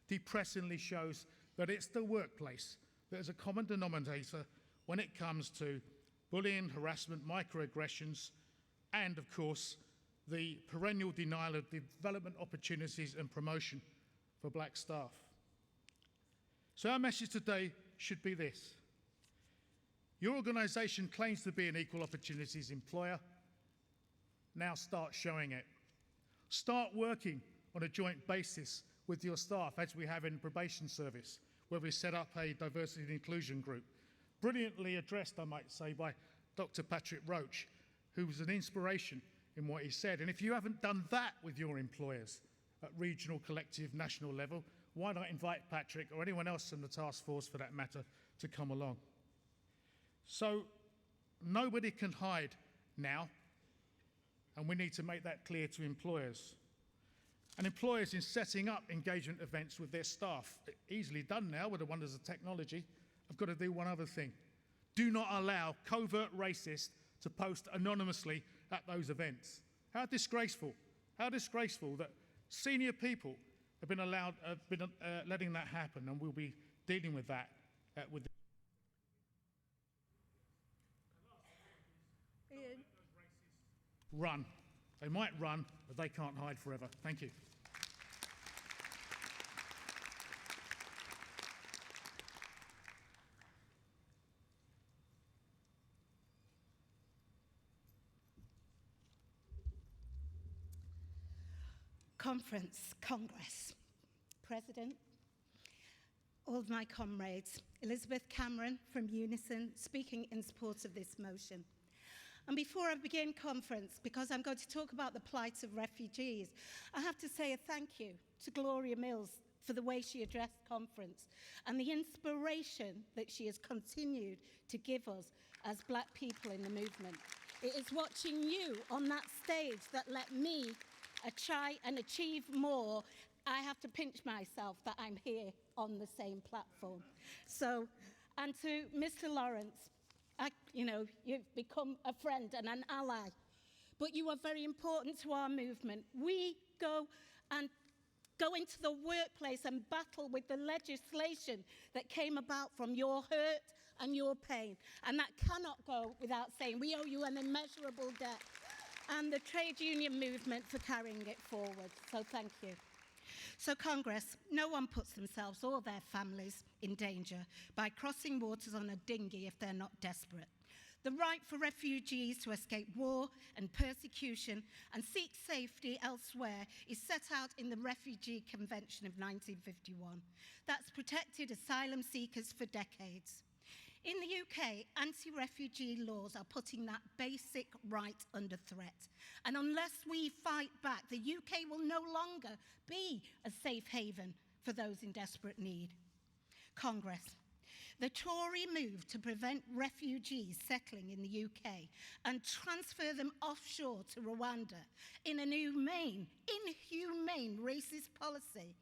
depressingly shows that it's the workplace that is a common denominator when it comes to bullying, harassment, microaggressions, and, of course, the perennial denial of development opportunities and promotion for black staff. So our message today should be this. Your organisation claims to be an equal opportunities employer. Now start showing it. Start working on a joint basis with your staff, as we have in probation service, where we set up a diversity and inclusion group. Brilliantly addressed, I might say, by Dr. Patrick Roach, who was an inspiration in what he said. And if you haven't done that with your employers at regional, collective, national level, why not invite Patrick or anyone else in the task force, for that matter, to come along? So nobody can hide now, and we need to make that clear to employers. And employers, in setting up engagement events with their staff, easily done now with the wonders of technology, have got to do one other thing. do not allow covert racists to post anonymously at those events. How disgraceful that senior people have been letting that happen, and we'll be dealing with that with Ian. run. They might run, but they can't hide forever. Thank you. Congress, President, all of my comrades, Elizabeth Cameron from Unison, speaking in support of this motion. And before I begin conference, because I'm going to talk about the plight of refugees, I have to say a thank you to Gloria Mills for the way she addressed conference and the inspiration that she has continued to give us as Black people in the movement. It is watching you on that stage that let me try and achieve more. I have to pinch myself that I'm here on the same platform. So, and to Mr. Lawrence, you've become a friend and an ally, but you are very important to our movement. We go into the workplace and battle with the legislation that came about from your hurt and your pain, and that cannot go without saying. We owe you an immeasurable debt, and the trade union movement for carrying it forward. So thank you. So Congress, no one puts themselves or their families in danger by crossing waters on a dinghy if they're not desperate. The right for refugees to escape war and persecution and seek safety elsewhere is set out in the Refugee Convention of 1951. That's protected asylum seekers for decades. In the UK, anti-refugee laws are putting that basic right under threat. And unless we fight back, the UK will no longer be a safe haven for those in desperate need. Congress, the Tory move to prevent refugees settling in the UK and transfer them offshore to Rwanda in an inhumane, racist policy.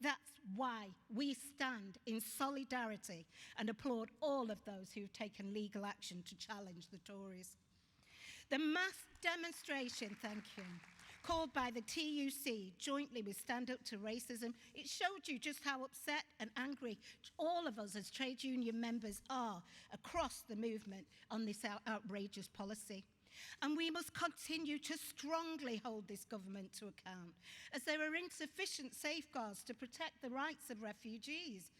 That's why we stand in solidarity and applaud all of those who've taken legal action to challenge the Tories. The mass demonstration, thank you, called by the TUC jointly with Stand Up to Racism, it showed you just how upset and angry all of us as trade union members are across the movement on this outrageous policy. And we must continue to strongly hold this government to account, as there are insufficient safeguards to protect the rights of refugees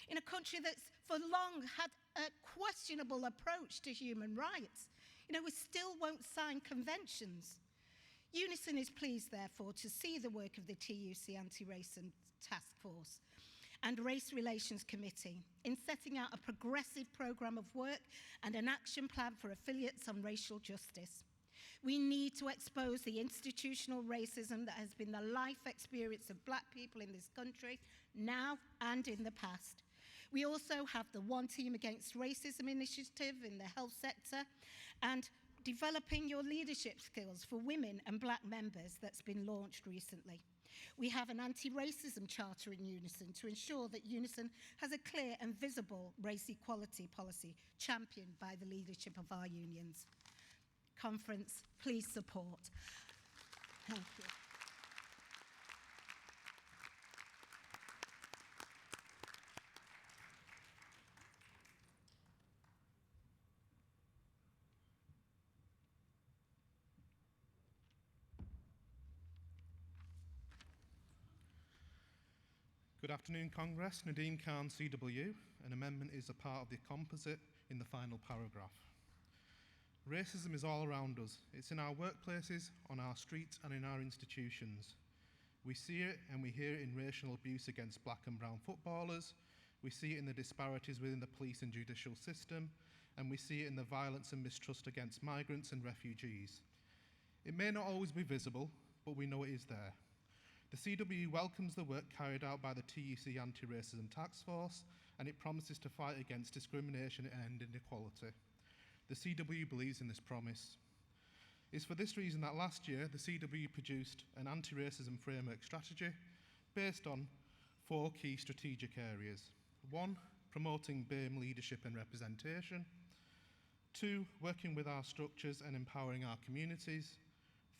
in a country that's for long had a questionable approach to human rights. We still won't sign conventions. Unison is pleased, therefore, to see the work of the TUC Anti-Racism Task Force and Race Relations Committee in setting out a progressive programme of work and an action plan for affiliates on racial justice. We need to expose the institutional racism that has been the life experience of Black people in this country, now and in the past. We also have the One Team Against Racism initiative in the health sector and developing your leadership skills for women and Black members that's been launched recently. We have an anti-racism charter in Unison to ensure that Unison has a clear and visible race equality policy championed by the leadership of our unions. Conference, please support. Thank you. Good afternoon, Congress. Nadine Khan, CW. An amendment is a part of the composite in the final paragraph. Racism is all around us. It's in our workplaces, on our streets, and in our institutions. We see it and we hear it in racial abuse against Black and brown footballers. We see it in the disparities within the police and judicial system, and we see it in the violence and mistrust against migrants and refugees. It may not always be visible, but we know it is there. The CW welcomes the work carried out by the TUC Anti-Racism Task Force, and it promises to fight against discrimination and end inequality. The CW believes in this promise. It's for this reason that last year the CW produced an anti-racism framework strategy based on 4 key strategic areas. 1, promoting BAME leadership and representation. 2, working with our structures and empowering our communities.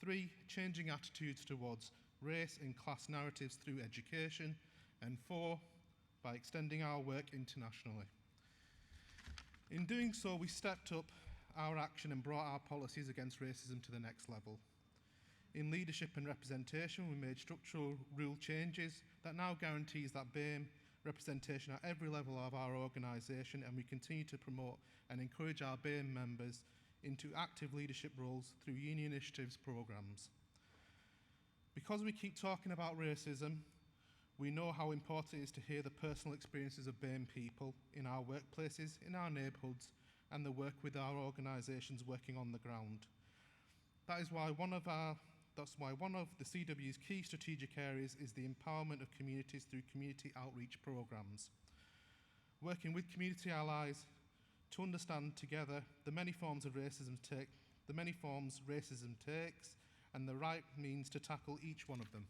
3, changing attitudes towards race and class narratives through education. And 4, by extending our work internationally. In doing so, we stepped up our action and brought our policies against racism to the next level. In leadership and representation, we made structural rule changes that now guarantees that BAME representation at every level of our organisation, and we continue to promote and encourage our BAME members into active leadership roles through union initiatives programmes. Because we keep talking about racism, we know how important it is to hear the personal experiences of BAME people in our workplaces, in our neighbourhoods, and the work with our organisations working on the ground. That's why one of the CW's key strategic areas is the empowerment of communities through community outreach programmes. Working with community allies to understand together the many forms racism takes, and the right means to tackle each one of them.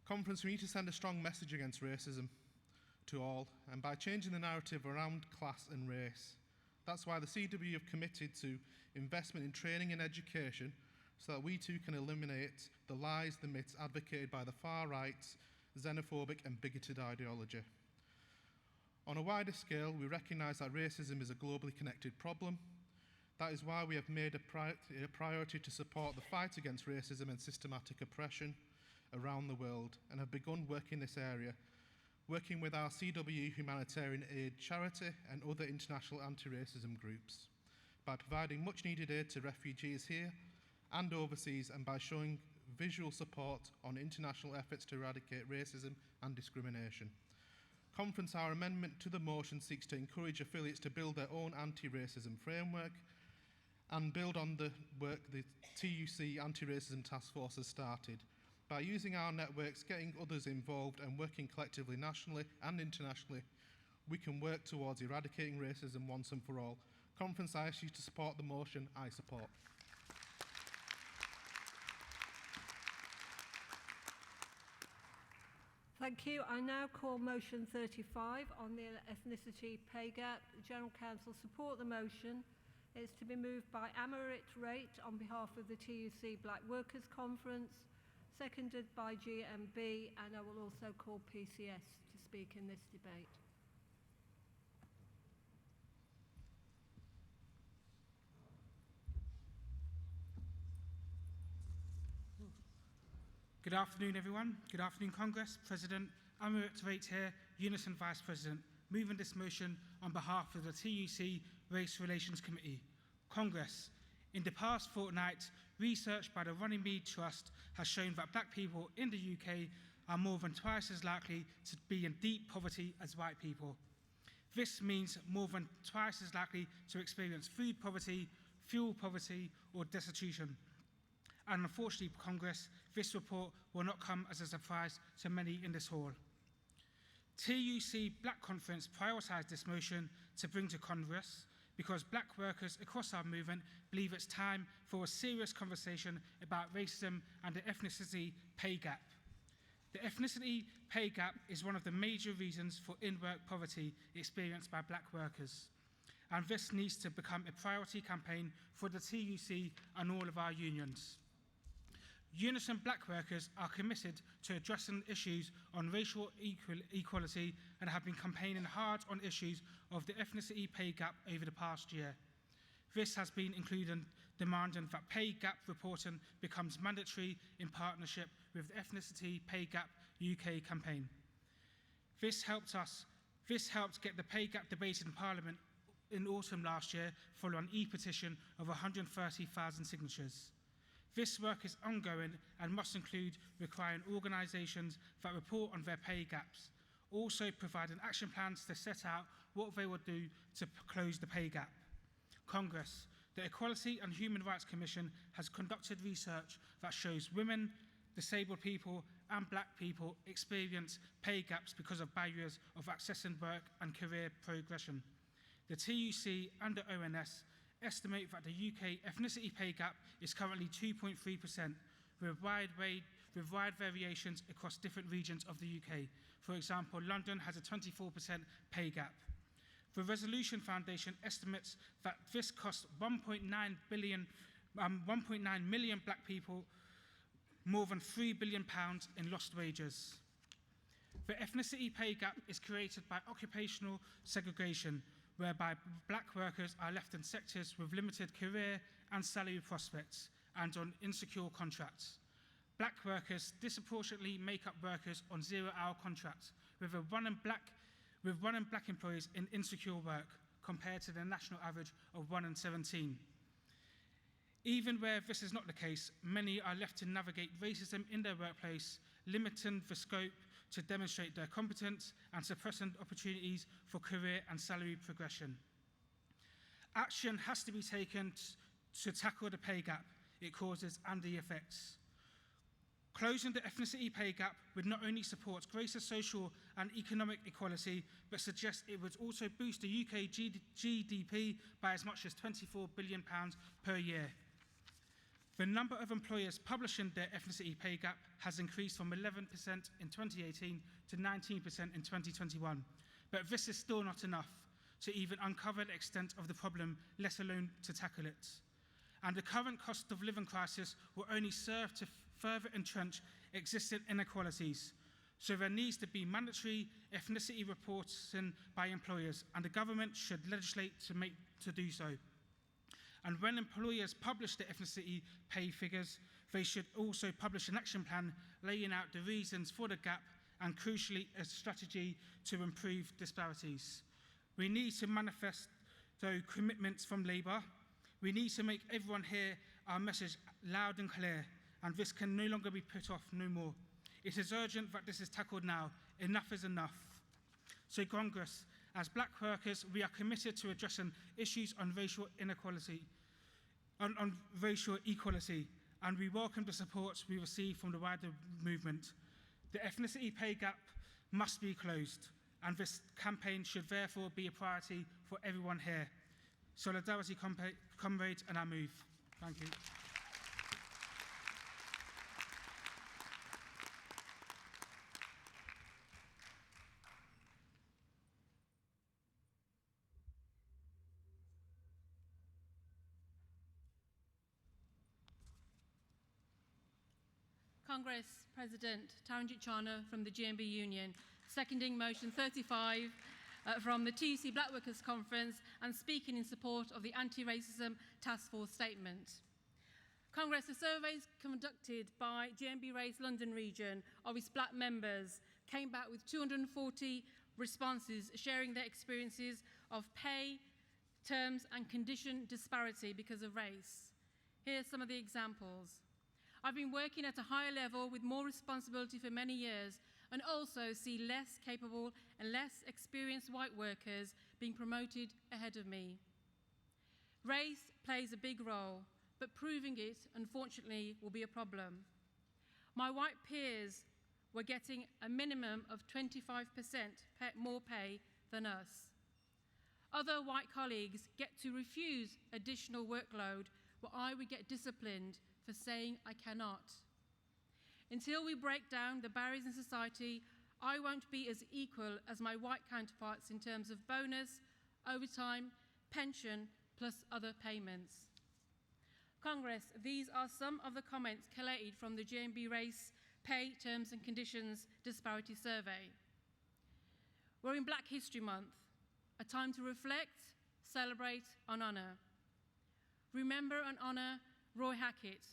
Conference, we need to send a strong message against racism to all, and by changing the narrative around class and race. That's why the CW have committed to investment in training and education so that we too can eliminate the lies, the myths advocated by the far right's xenophobic and bigoted ideology. On a wider scale, we recognise that racism is a globally connected problem. That is why we have made a priority to support the fight against racism and systematic oppression around the world, and have begun work in this area, working with our CW Humanitarian Aid Charity and other international anti-racism groups, by providing much needed aid to refugees here and overseas, and by showing visual support on international efforts to eradicate racism and discrimination. Conference, our amendment to the motion seeks to encourage affiliates to build their own anti-racism framework and build on the work the TUC Anti-Racism Task Force has started. By using our networks, getting others involved and working collectively nationally and internationally, we can work towards eradicating racism once and for all. Conference, I ask you to support the motion. I support. Thank you. I now call motion 35 on the ethnicity pay gap. The General Council support the motion. It's to be moved by Amarit Rate on behalf of the TUC Black Workers Conference, seconded by GMB, and I will also call PCS to speak in this debate. Good afternoon, everyone. Good afternoon, Congress. President Amarit Rate here, Unison Vice President, moving this motion on behalf of the TUC Race Relations Committee. Congress, in the past fortnight, research by the Runnymede Trust has shown that black people in the UK are more than twice as likely to be in deep poverty as white people. This means more than twice as likely to experience food poverty, fuel poverty, or destitution. And unfortunately, Congress, this report will not come as a surprise to many in this hall. TUC Black Conference prioritised this motion to bring to Congress because black workers across our movement believe it's time for a serious conversation about racism and the ethnicity pay gap. The ethnicity pay gap is one of the major reasons for in-work poverty experienced by black workers, and this needs to become a priority campaign for the TUC and all of our unions. Unison Black Workers are committed to addressing issues on racial equality and have been campaigning hard on issues of the ethnicity pay gap over the past year. This has been including demanding that pay gap reporting becomes mandatory in partnership with the Ethnicity Pay Gap UK campaign. This helped get the pay gap debated in Parliament in autumn last year following an e-petition of 130,000 signatures. This work is ongoing and must include requiring organisations that report on their pay gaps, also providing action plans to set out what they will do to close the pay gap. Congress, the Equality and Human Rights Commission has conducted research that shows women, disabled people and black people experience pay gaps because of barriers of accessing work and career progression. The TUC and the ONS estimate that the UK ethnicity pay gap is currently 2.3%, with wide variations across different regions of the UK. For example, London has a 24% pay gap. The Resolution Foundation estimates that this cost 1.9 million black people more than £3 billion in lost wages. The ethnicity pay gap is created by occupational segregation, whereby black workers are left in sectors with limited career and salary prospects and on insecure contracts. Black workers disproportionately make up workers on zero-hour contracts, with one in black employees in insecure work, compared to the national average of 1 in 17. Even where this is not the case, many are left to navigate racism in their workplace, limiting the scope to demonstrate their competence and suppressing opportunities for career and salary progression. Action has to be taken to tackle the pay gap it causes and the effects. Closing the ethnicity pay gap would not only support greater social and economic equality, but suggests it would also boost the UK GDP by as much as £24 billion per year. The number of employers publishing their ethnicity pay gap has increased from 11% in 2018 to 19% in 2021. But this is still not enough to even uncover the extent of the problem, let alone to tackle it. And the current cost of living crisis will only serve to further entrench existing inequalities. So there needs to be mandatory ethnicity reporting by employers, and the government should legislate to do so. And when employers publish their ethnicity pay figures, they should also publish an action plan laying out the reasons for the gap and, crucially, a strategy to improve disparities. We need to manifest those commitments from Labour. We need to make everyone hear our message loud and clear, and this can no longer be put off no more. It is urgent that this is tackled now. Enough is enough. So Congress, as black workers, we are committed to addressing issues on racial inequality, on racial equality, and we welcome the support we receive from the wider movement. The ethnicity pay gap must be closed, and this campaign should therefore be a priority for everyone here. Solidarity, comrades, and our move. Thank you. Congress President Taranjit Chana from the GMB Union, seconding motion 35 from the TUC Black Workers Conference and speaking in support of the Anti-Racism Task Force statement. Congress, the surveys conducted by GMB Race London region of its black members came back with 240 responses sharing their experiences of pay, terms and condition disparity because of race. Here's some of the examples. I've been working at a higher level with more responsibility for many years and also see less capable and less experienced white workers being promoted ahead of me. Race plays a big role, but proving it, unfortunately, will be a problem. My white peers were getting a minimum of 25% more pay than us. Other white colleagues get to refuse additional workload, where I would get disciplined for saying I cannot. Until we break down the barriers in society, I won't be as equal as my white counterparts in terms of bonus, overtime, pension, plus other payments. Congress, these are some of the comments collated from the GMB Race Pay, Terms and Conditions Disparity Survey. We're in Black History Month, a time to reflect, celebrate and honour. Remember and honour Roy Hackett,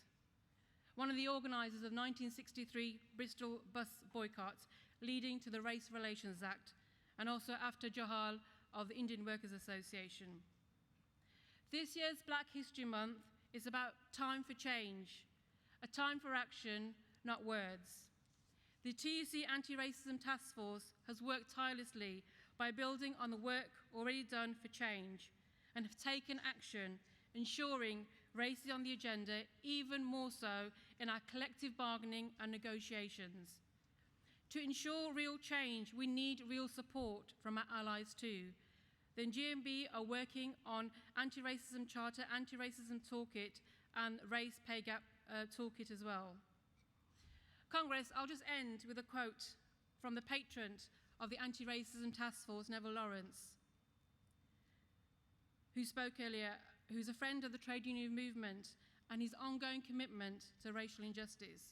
one of the organisers of 1963 Bristol bus boycott, leading to the Race Relations Act, and also after Johal of the Indian Workers Association. This year's Black History Month is about time for change, a time for action, not words. The TUC Anti-Racism Task Force has worked tirelessly by building on the work already done for change and have taken action, ensuring race is on the agenda, even more so in our collective bargaining and negotiations. To ensure real change, we need real support from our allies too. The GMB are working on anti-racism charter, anti-racism toolkit, and race pay gap toolkit as well. Congress, I'll just end with a quote from the patron of the Anti-Racism Task Force, Neville Lawrence. who spoke earlier, who's a friend of the trade union movement and his ongoing commitment to racial injustice.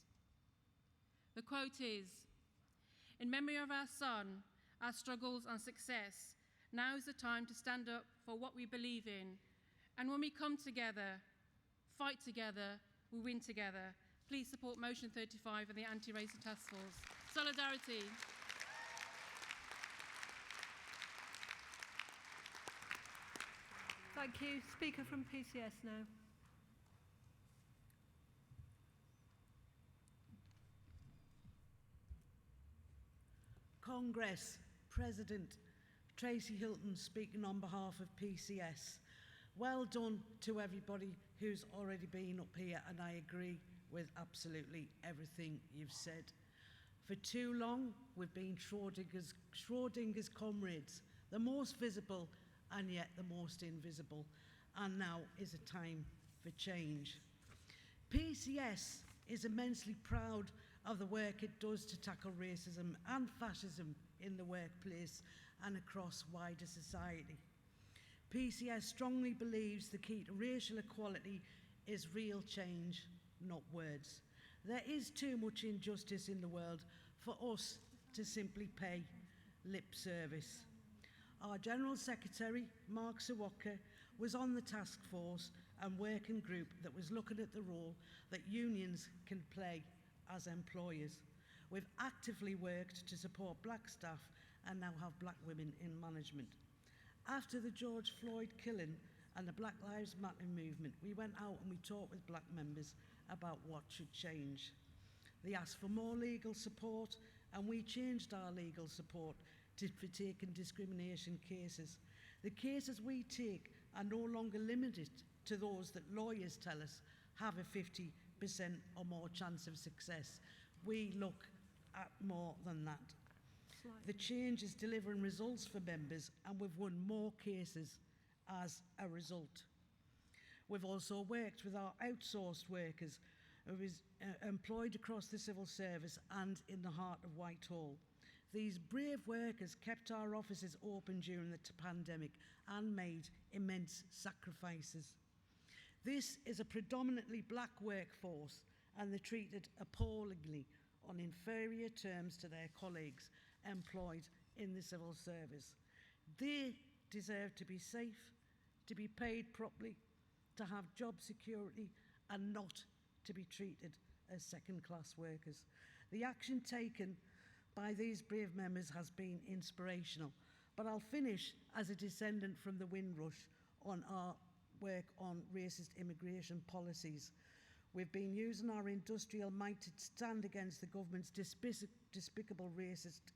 The quote is, "In memory of our son, our struggles and success, now is the time to stand up for what we believe in. And when we come together, fight together, we win together." Please support motion 35 and the Anti-Racism Task Force. Solidarity. Thank you. Speaker from PCS now. Congress, President Tracy Hilton speaking on behalf of PCS. Well done to everybody who's already been up here, and I agree with absolutely everything you've said. For too long, we've been Schrodinger's comrades, the most visible and yet the most invisible, and now is a time for change. PCS is immensely proud of the work it does to tackle racism and fascism in the workplace and across wider society. PCS strongly believes the key to racial equality is real change, not words. There is too much injustice in the world for us to simply pay lip service. Our General Secretary, Mark Sawaka, was on the task force and working group that was looking at the role that unions can play as employers. We've actively worked to support black staff and now have black women in management. After the George Floyd killing and the Black Lives Matter movement, we went out and we talked with black members about what should change. They asked for more legal support, and we changed our legal support for taking discrimination cases. The cases we take are no longer limited to those that lawyers tell us have a 50% or more chance of success. We look at more than that. The change is delivering results for members, and we've won more cases as a result. We've also worked with our outsourced workers who is employed across the civil service and in the heart of Whitehall. These brave workers kept our offices open during the pandemic and made immense sacrifices. This is a predominantly black workforce, and they're treated appallingly on inferior terms to their colleagues employed in the civil service. They deserve to be safe, to be paid properly, to have job security, and not to be treated as second-class workers. The action taken by these brave members has been inspirational, but I'll finish as a descendant from the Windrush on our work on racist immigration policies. We've been using our industrial might to stand against the government's despicable racist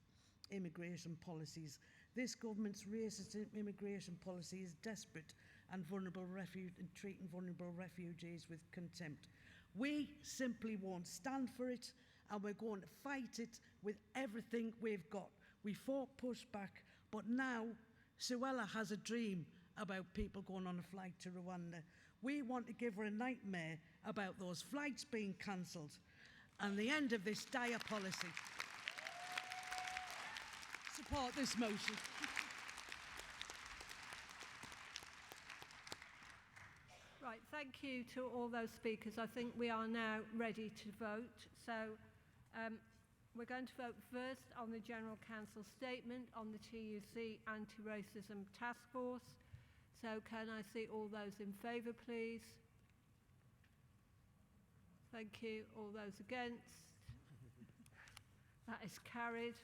immigration policies. This government's racist immigration policy is desperate and treating vulnerable refugees with contempt. We simply won't stand for it, and we're going to fight it with everything we've got. We fought pushback, but now Suella has a dream about people going on a flight to Rwanda. We want to give her a nightmare about those flights being cancelled and the end of this dire policy. Support this motion. Right, thank you to all those speakers. I think we are now ready to vote. So we're going to vote first on the General Council statement on the TUC Anti-Racism Task Force. So can I see all those in favour, please? Thank you. All those against? That is carried.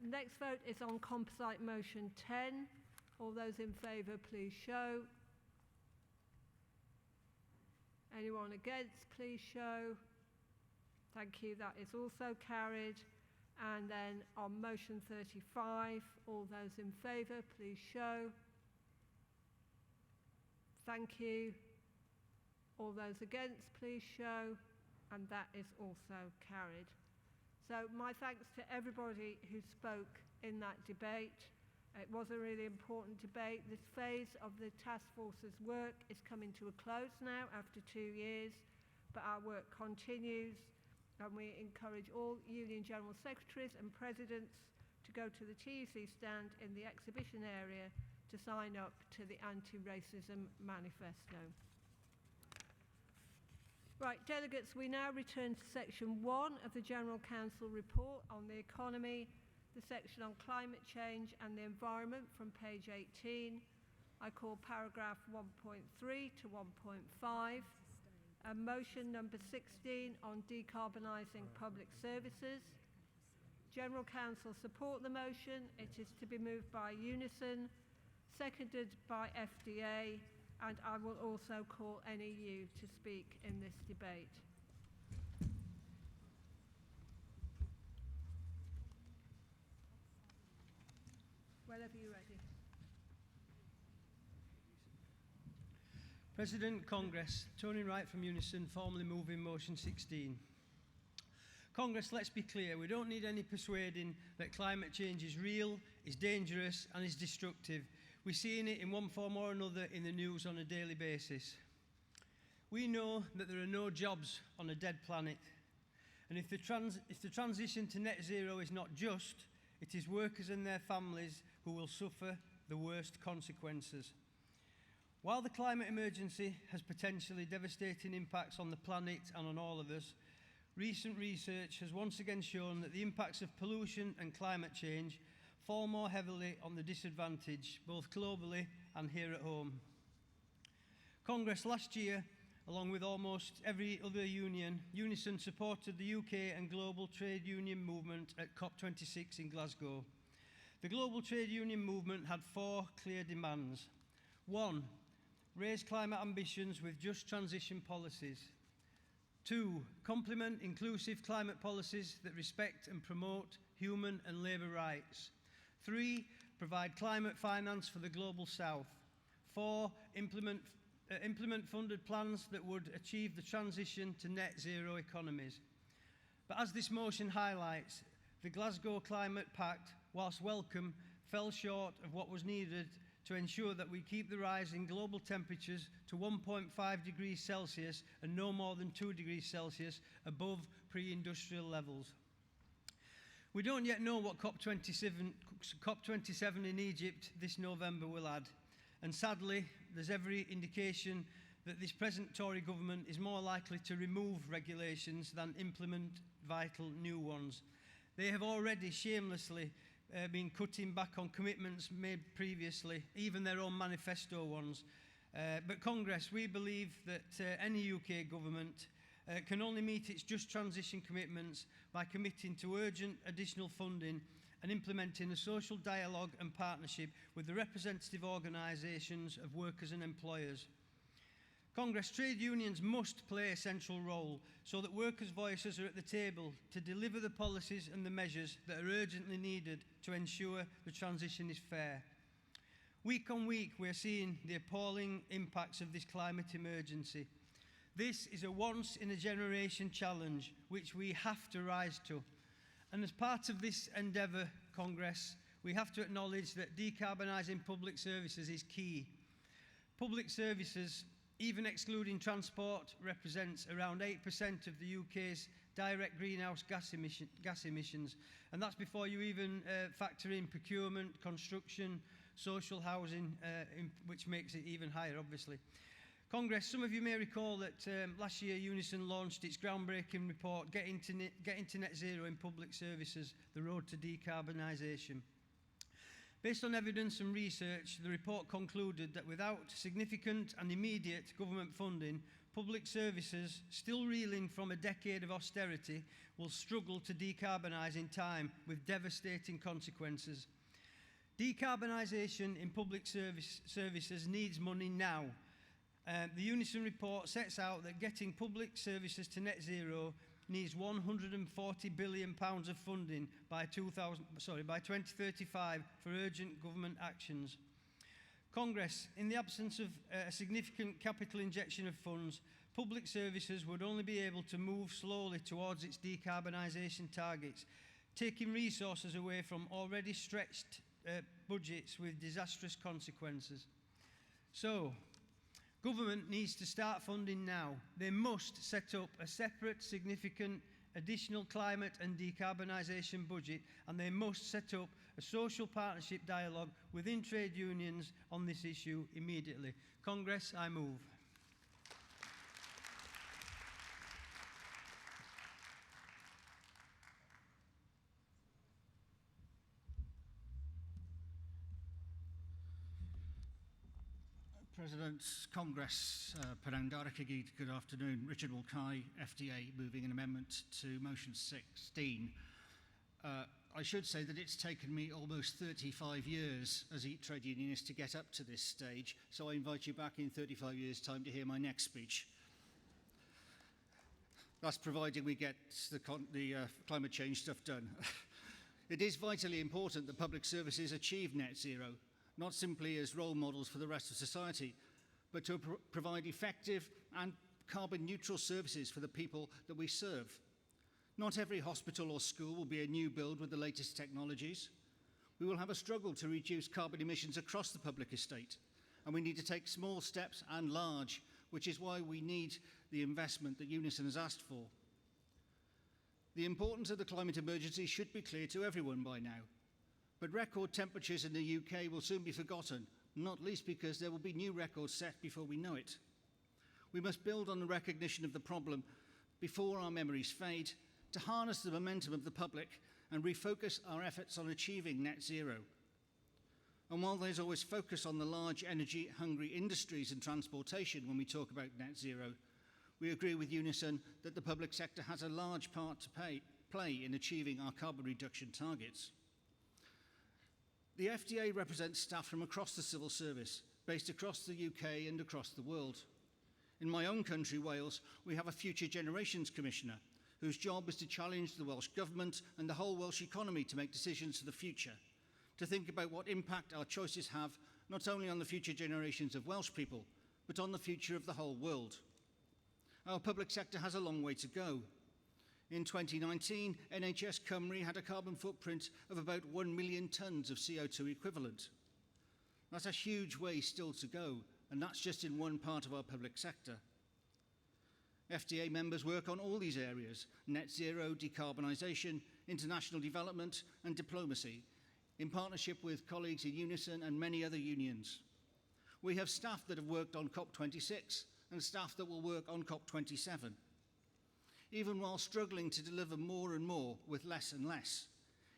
Next vote is on composite motion 10. All those in favour, please show. Anyone against, please show. Thank you. That is also carried. And then on motion 35, all those in favour, please show. Thank you. All those against, please show. And that is also carried. So my thanks to everybody who spoke in that debate. It was a really important debate. This phase of the task force's work is coming to a close now after 2 years, but our work continues, and we encourage all Union General Secretaries and Presidents to go to the TUC stand in the exhibition area to sign up to the Anti-Racism Manifesto. Right, delegates, we now return to section 1 of the General Council report on the economy, the section on climate change and the environment from page 18. I call paragraph 1.3 to 1.5. Motion number 16 on decarbonising public services. General Council support the motion. It is to be moved by Unison, seconded by FDA, and I will also call NEU to speak in this debate. Whenever you're ready. President, Congress, Tony Wright from Unison, formally moving motion 16. Congress, let's be clear, we don't need any persuading that climate change is real, is dangerous and is destructive. We're seeing it in one form or another in the news on a daily basis. We know that there are no jobs on a dead planet. And if the transition to net zero is not just, it is workers and their families who will suffer the worst consequences. While the climate emergency has potentially devastating impacts on the planet and on all of us, recent research has once again shown that the impacts of pollution and climate change fall more heavily on the disadvantaged, both globally and here at home. Congress last year, along with almost every other union, Unison supported the UK and global trade union movement at COP26 in Glasgow. The global trade union movement had 4 clear demands. 1, raise climate ambitions with just transition policies. 2, complement inclusive climate policies that respect and promote human and labour rights. 3, provide climate finance for the global south. 4, implement funded plans that would achieve the transition to net zero economies. But as this motion highlights, the Glasgow Climate Pact, whilst welcome, fell short of what was needed to ensure that we keep the rise in global temperatures to 1.5 degrees Celsius and no more than 2 degrees Celsius above pre-industrial levels. We don't yet know what COP27 in Egypt this November will add. And sadly, there's every indication that this present Tory government is more likely to remove regulations than implement vital new ones. They have already shamelessly been cutting back on commitments made previously, even their own manifesto ones. But Congress, we believe that any UK government can only meet its just transition commitments by committing to urgent additional funding and implementing a social dialogue and partnership with the representative organisations of workers and employers. Congress, trade unions must play a central role so that workers' voices are at the table to deliver the policies and the measures that are urgently needed to ensure the transition is fair. Week on week, we're seeing the appalling impacts of this climate emergency. This is a once-in-a-generation challenge which we have to rise to. And as part of this endeavour, Congress, we have to acknowledge that decarbonising public services is key. Public services, even excluding transport, represents around 8% of the UK's direct greenhouse gas emissions. And that's before you even factor in procurement, construction, social housing, which makes it even higher, obviously. Congress, some of you may recall that last year Unison launched its groundbreaking report, Getting to Net Zero in Public Services, The Road to Decarbonisation. Based on evidence and research, the report concluded that without significant and immediate government funding, public services, still reeling from a decade of austerity, will struggle to decarbonise in time with devastating consequences. Decarbonisation in public services needs money now. The Unison report sets out that getting public services to net zero needs £140 billion of funding by 2035 for urgent government actions. Congress, in the absence of a significant capital injection of funds, public services would only be able to move slowly towards its decarbonisation targets, taking resources away from already stretched budgets with disastrous consequences. So, government needs to start funding now. They must set up a separate, significant, additional climate and decarbonisation budget, and they must set up a social partnership dialogue within trade unions on this issue immediately. Congress, I move. President, Congress, Penandarachigi, good afternoon. Richard Wilkie, FDA, moving an amendment to motion 16. I should say that it's taken me almost 35 years as a trade unionist to get up to this stage, so I invite you back in 35 years' time to hear my next speech. That's providing we get the climate change stuff done. It is vitally important that public services achieve net zero, not simply as role models for the rest of society, but to provide effective and carbon neutral services for the people that we serve. Not every hospital or school will be a new build with the latest technologies. We will have a struggle to reduce carbon emissions across the public estate, and we need to take small steps and large, which is why we need the investment that Unison has asked for. The importance of the climate emergency should be clear to everyone by now. But record temperatures in the UK will soon be forgotten, not least because there will be new records set before we know it. We must build on the recognition of the problem before our memories fade, to harness the momentum of the public and refocus our efforts on achieving net zero. And while there's always focus on the large energy-hungry industries and transportation when we talk about net zero, we agree with Unison that the public sector has a large part to play in achieving our carbon reduction targets. The FDA represents staff from across the civil service, based across the UK and across the world. In my own country, Wales, we have a Future Generations Commissioner, whose job is to challenge the Welsh Government and the whole Welsh economy to make decisions for the future, to think about what impact our choices have, not only on the future generations of Welsh people, but on the future of the whole world. Our public sector has a long way to go. In 2019, NHS Cymru had a carbon footprint of about 1 million tonnes of CO2 equivalent. That's a huge way still to go, and that's just in one part of our public sector. FDA members work on all these areas: net zero, decarbonisation, international development and diplomacy, in partnership with colleagues in Unison and many other unions. We have staff that have worked on COP26 and staff that will work on COP27. Even while struggling to deliver more and more with less and less.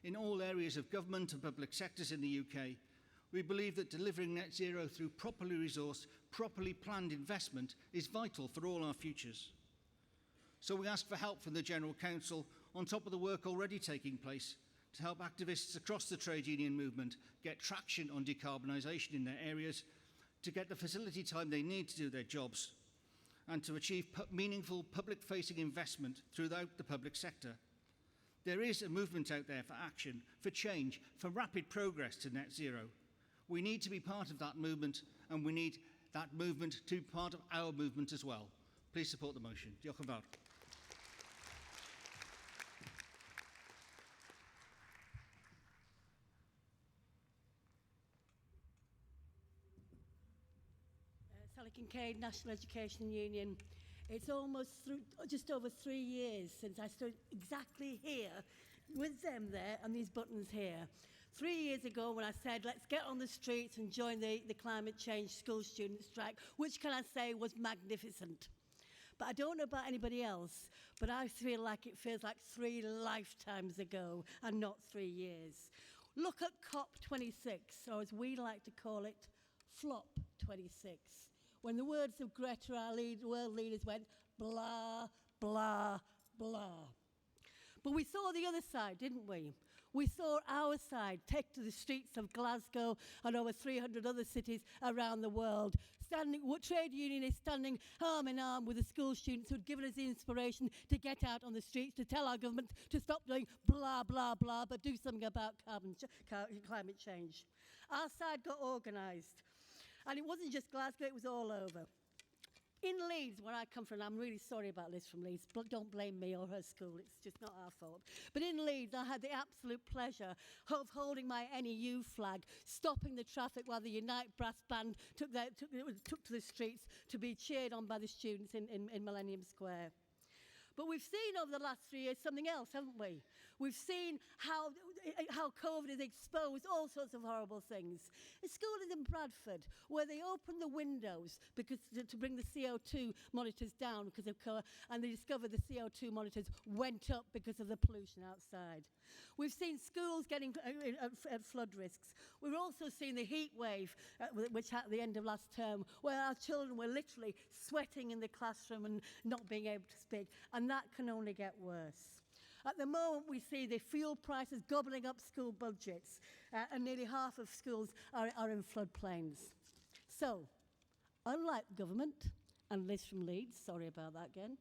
In all areas of government and public sectors in the UK, we believe that delivering net zero through properly resourced, properly planned investment is vital for all our futures. So we ask for help from the General Council, on top of the work already taking place, to help activists across the trade union movement get traction on decarbonisation in their areas, to get the facility time they need to do their jobs, and to achieve meaningful public-facing investment throughout the public sector. There is a movement out there for action, for change, for rapid progress to net zero. We need to be part of that movement, and we need that movement to be part of our movement as well. Please support the motion. Diolch yn fawr. Sally Kincaid, National Education Union. It's just over 3 years since I stood exactly here with them there and these buttons here. 3 years ago when I said, let's get on the streets and join the climate change school student strike, which can I say was magnificent. But I don't know about anybody else, but I feel like it feels like 3 lifetimes ago and not 3 years. Look at COP26, or as we like to call it, Flop 26. When the words of Greta, our world leaders, went blah, blah, blah. But we saw the other side, didn't we? We saw our side take to the streets of Glasgow and over 300 other cities around the world. Trade unionists standing arm in arm with the school students who'd given us the inspiration to get out on the streets to tell our government to stop doing blah, blah, blah, but do something about climate change. Our side got organised. And it wasn't just Glasgow, it was all over. In Leeds, where I come from, I'm really sorry about Liz from Leeds, but don't blame me or her school, it's just not our fault. But in Leeds, I had the absolute pleasure of holding my NEU flag, stopping the traffic while the Unite Brass Band took to the streets to be cheered on by the students in Millennium Square. But we've seen over the last 3 years something else, haven't we? We've seen how how COVID has exposed all sorts of horrible things. A school is in Bradford where they opened the windows because to bring the CO2 monitors down because of and they discovered the CO2 monitors went up because of the pollution outside. We've seen schools getting at flood risks. We've also seen the heat wave, which at the end of last term, where our children were literally sweating in the classroom and not being able to speak, and that can only get worse. At the moment, we see the fuel prices gobbling up school budgets, and nearly half of schools are in floodplains. So, unlike government, and Liz from Leeds, sorry about that again,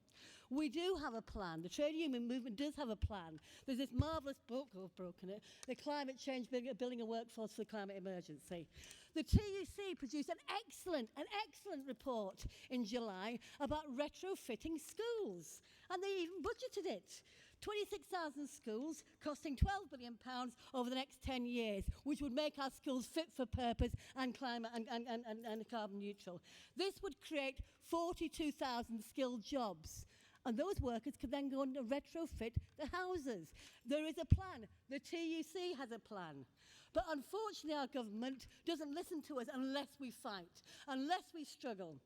we do have a plan. The trade union movement does have a plan. There's this marvellous book, I've broken it, The Climate Change Building a Workforce for the Climate Emergency. The TUC produced an excellent report in July about retrofitting schools, and they even budgeted it. 26,000 schools costing £12 billion over the next 10 years, which would make our schools fit for purpose and climate and carbon neutral. This would create 42,000 skilled jobs. And those workers could then go and retrofit the houses. There is a plan. The TUC has a plan. But unfortunately, our government doesn't listen to us unless we fight, unless we struggle.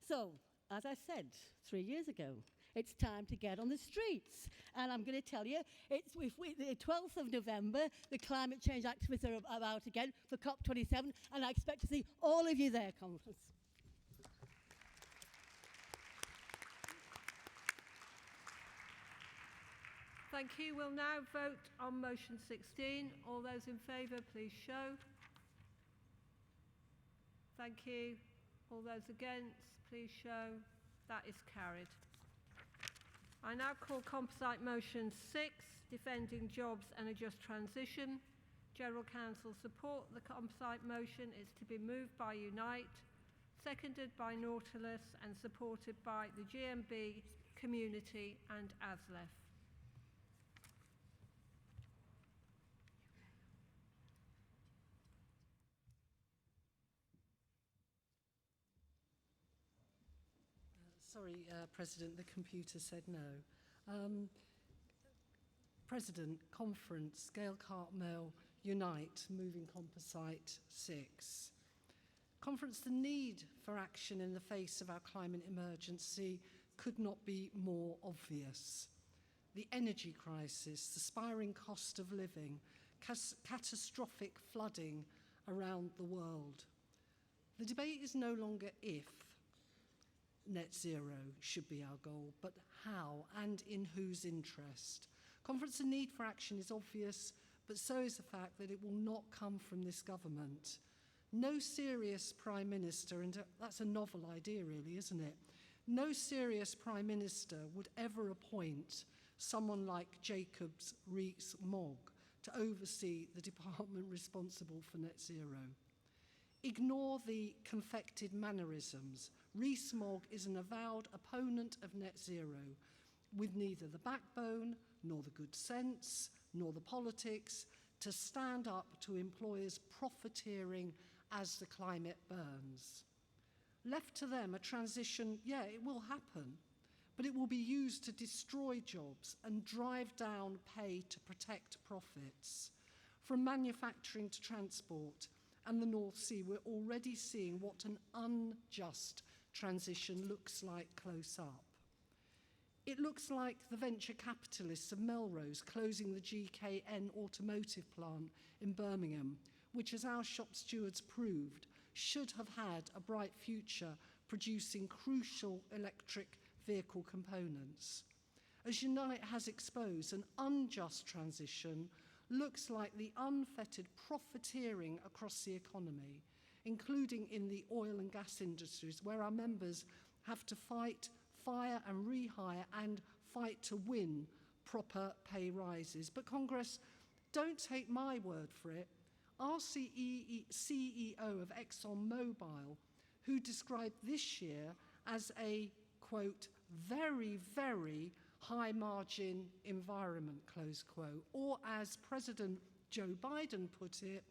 So, as I said 3 years ago, it's time to get on the streets. And I'm going to tell you, the 12th of November, the climate change activists are out again for COP27, and I expect to see all of you there, Conference. Thank you. We'll now vote on motion 16. All those in favour, please show. Thank you. All those against, please show. That is carried. I now call composite motion 6, defending jobs and a just transition. General Council support the composite motion. It's to be moved by Unite, seconded by Nautilus and supported by the GMB community and ASLEF. Sorry, President, the computer said no. President, Conference, Gail Cartmel, Unite, Moving Composite 6. Conference, the need for action in the face of our climate emergency could not be more obvious. The energy crisis, the spiralling cost of living, catastrophic flooding around the world. The debate is no longer if net zero should be our goal, but how and in whose interest. Conference, the need for action is obvious, but so is the fact that it will not come from this government. No serious Prime Minister, and that's a novel idea really, isn't it? No serious Prime Minister would ever appoint someone like Jacobs Rees-Mogg to oversee the department responsible for net zero. Ignore the confected mannerisms. Rees-Mogg is an avowed opponent of net zero, with neither the backbone, nor the good sense, nor the politics to stand up to employers profiteering as the climate burns. Left to them, a transition, yeah, it will happen, but it will be used to destroy jobs and drive down pay to protect profits. From manufacturing to transport and the North Sea, we're already seeing what an unjust transition looks like close up. It looks like the venture capitalists of Melrose closing the GKN automotive plant in Birmingham, which, as our shop stewards proved, should have had a bright future producing crucial electric vehicle components. As Unite has exposed, an unjust transition looks like the unfettered profiteering across the economy, including in the oil and gas industries, where our members have to fight, fire and rehire and fight to win proper pay rises. But Congress, don't take my word for it. Our CEO of ExxonMobil, who described this year as a, quote, very, very high margin environment, close quote, or as President Joe Biden put it,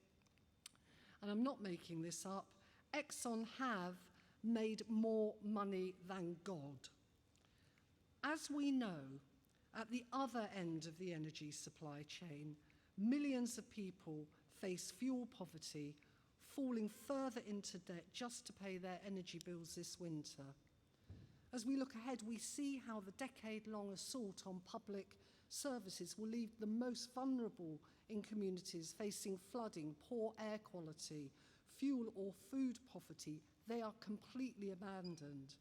and I'm not making this up, Exxon have made more money than God. As we know, at the other end of the energy supply chain, Millions of people face fuel poverty, falling further into debt just to pay their energy bills this winter. As we look ahead, we see how the decade-long assault on public services will leave the most vulnerable in communities facing flooding, poor air quality, fuel or food poverty. They are completely abandoned.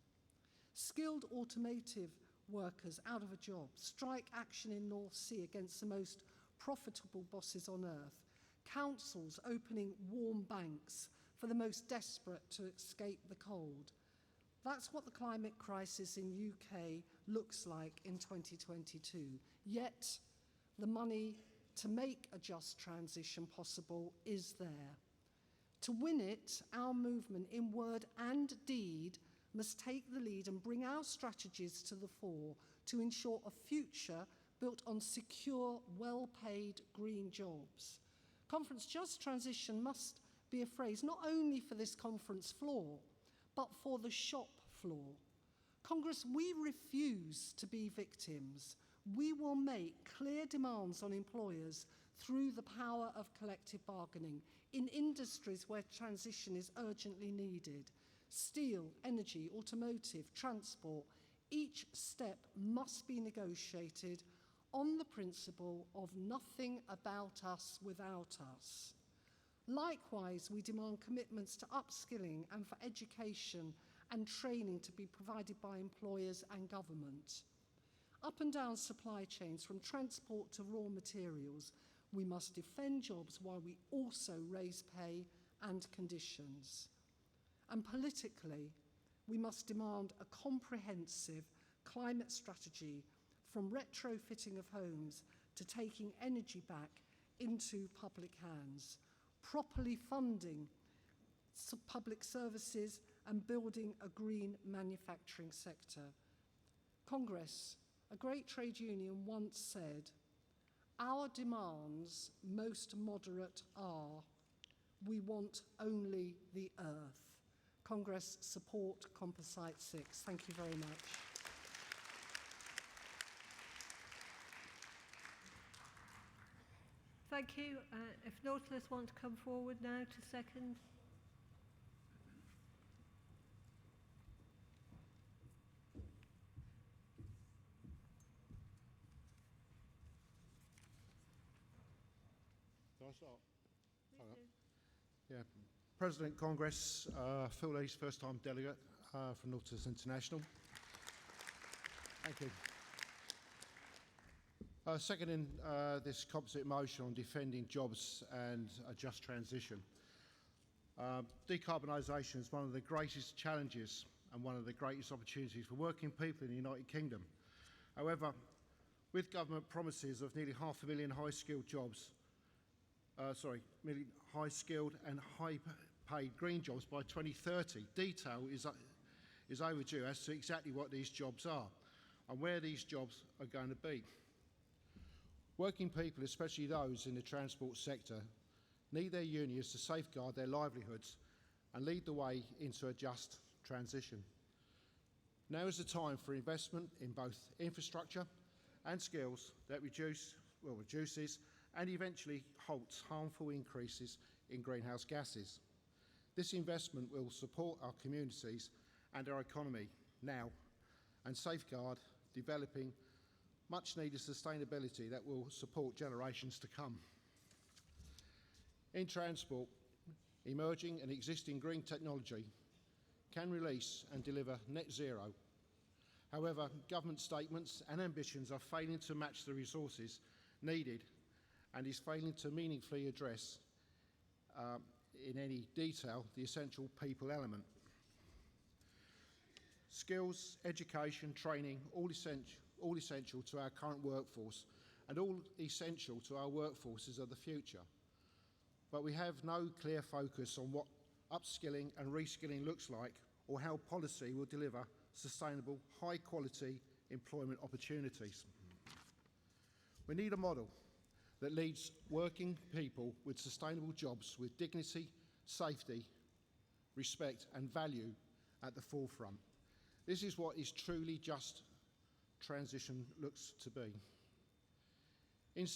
Skilled automotive workers out of a job, strike action in North Sea against the most profitable bosses on earth, councils opening warm banks for the most desperate to escape the cold. That's what the climate crisis in UK looks like in 2022. Yet, the money to make a just transition possible is there. To win it, our movement in word and deed must take the lead and bring our strategies to the fore to ensure a future built on secure, well-paid green jobs. Conference Just Transition must be a phrase not only for this conference floor, but for the shop floor. Congress, we refuse to be victims. We will make clear demands on employers through the power of collective bargaining in industries where transition is urgently needed. Steel, energy, automotive, transport, each step must be negotiated on the principle of nothing about us without us. Likewise, we demand commitments to upskilling and for education and training to be provided by employers and government. Up and down supply chains, from transport to raw materials, we must defend jobs while we also raise pay and conditions. And politically, we must demand a comprehensive climate strategy, from retrofitting of homes to taking energy back into public hands, properly funding public services and building a green manufacturing sector. Congress, a great trade union, once said, "Our demands, most moderate, are, we want only the earth." Congress, support Composite 6. Thank you very much. Thank you. If Nautilus want to come forward now to second. Can I start? Yeah. President Congress, Phil Lee's first-time delegate from Nautilus International. Thank you. Seconding this composite motion on defending jobs and a just transition. Decarbonisation is one of the greatest challenges and one of the greatest opportunities for working people in the United Kingdom. However, with government promises of nearly 500,000 high-skilled jobs, high-skilled and high-paid green jobs by 2030, detail is overdue as to exactly what these jobs are and where these jobs are going to be. Working people, especially those in the transport sector, need their unions to safeguard their livelihoods and lead the way into a just transition. Now is the time for investment in both infrastructure and skills that reduces and eventually halts harmful increases in greenhouse gases. This investment will support our communities and our economy now and safeguard developing much needed sustainability that will support generations to come. In transport, emerging and existing green technology can release and deliver net zero. However, government statements and ambitions are failing to match the resources needed and is failing to meaningfully address in any detail the essential people element. Skills, education, training, all essential to our current workforce and all essential to our workforces of the future. But we have no clear focus on what upskilling and reskilling looks like or how policy will deliver sustainable, high-quality employment opportunities. We need a model that leads working people with sustainable jobs with dignity, safety, respect and value at the forefront. This is what is truly just transition looks to be. In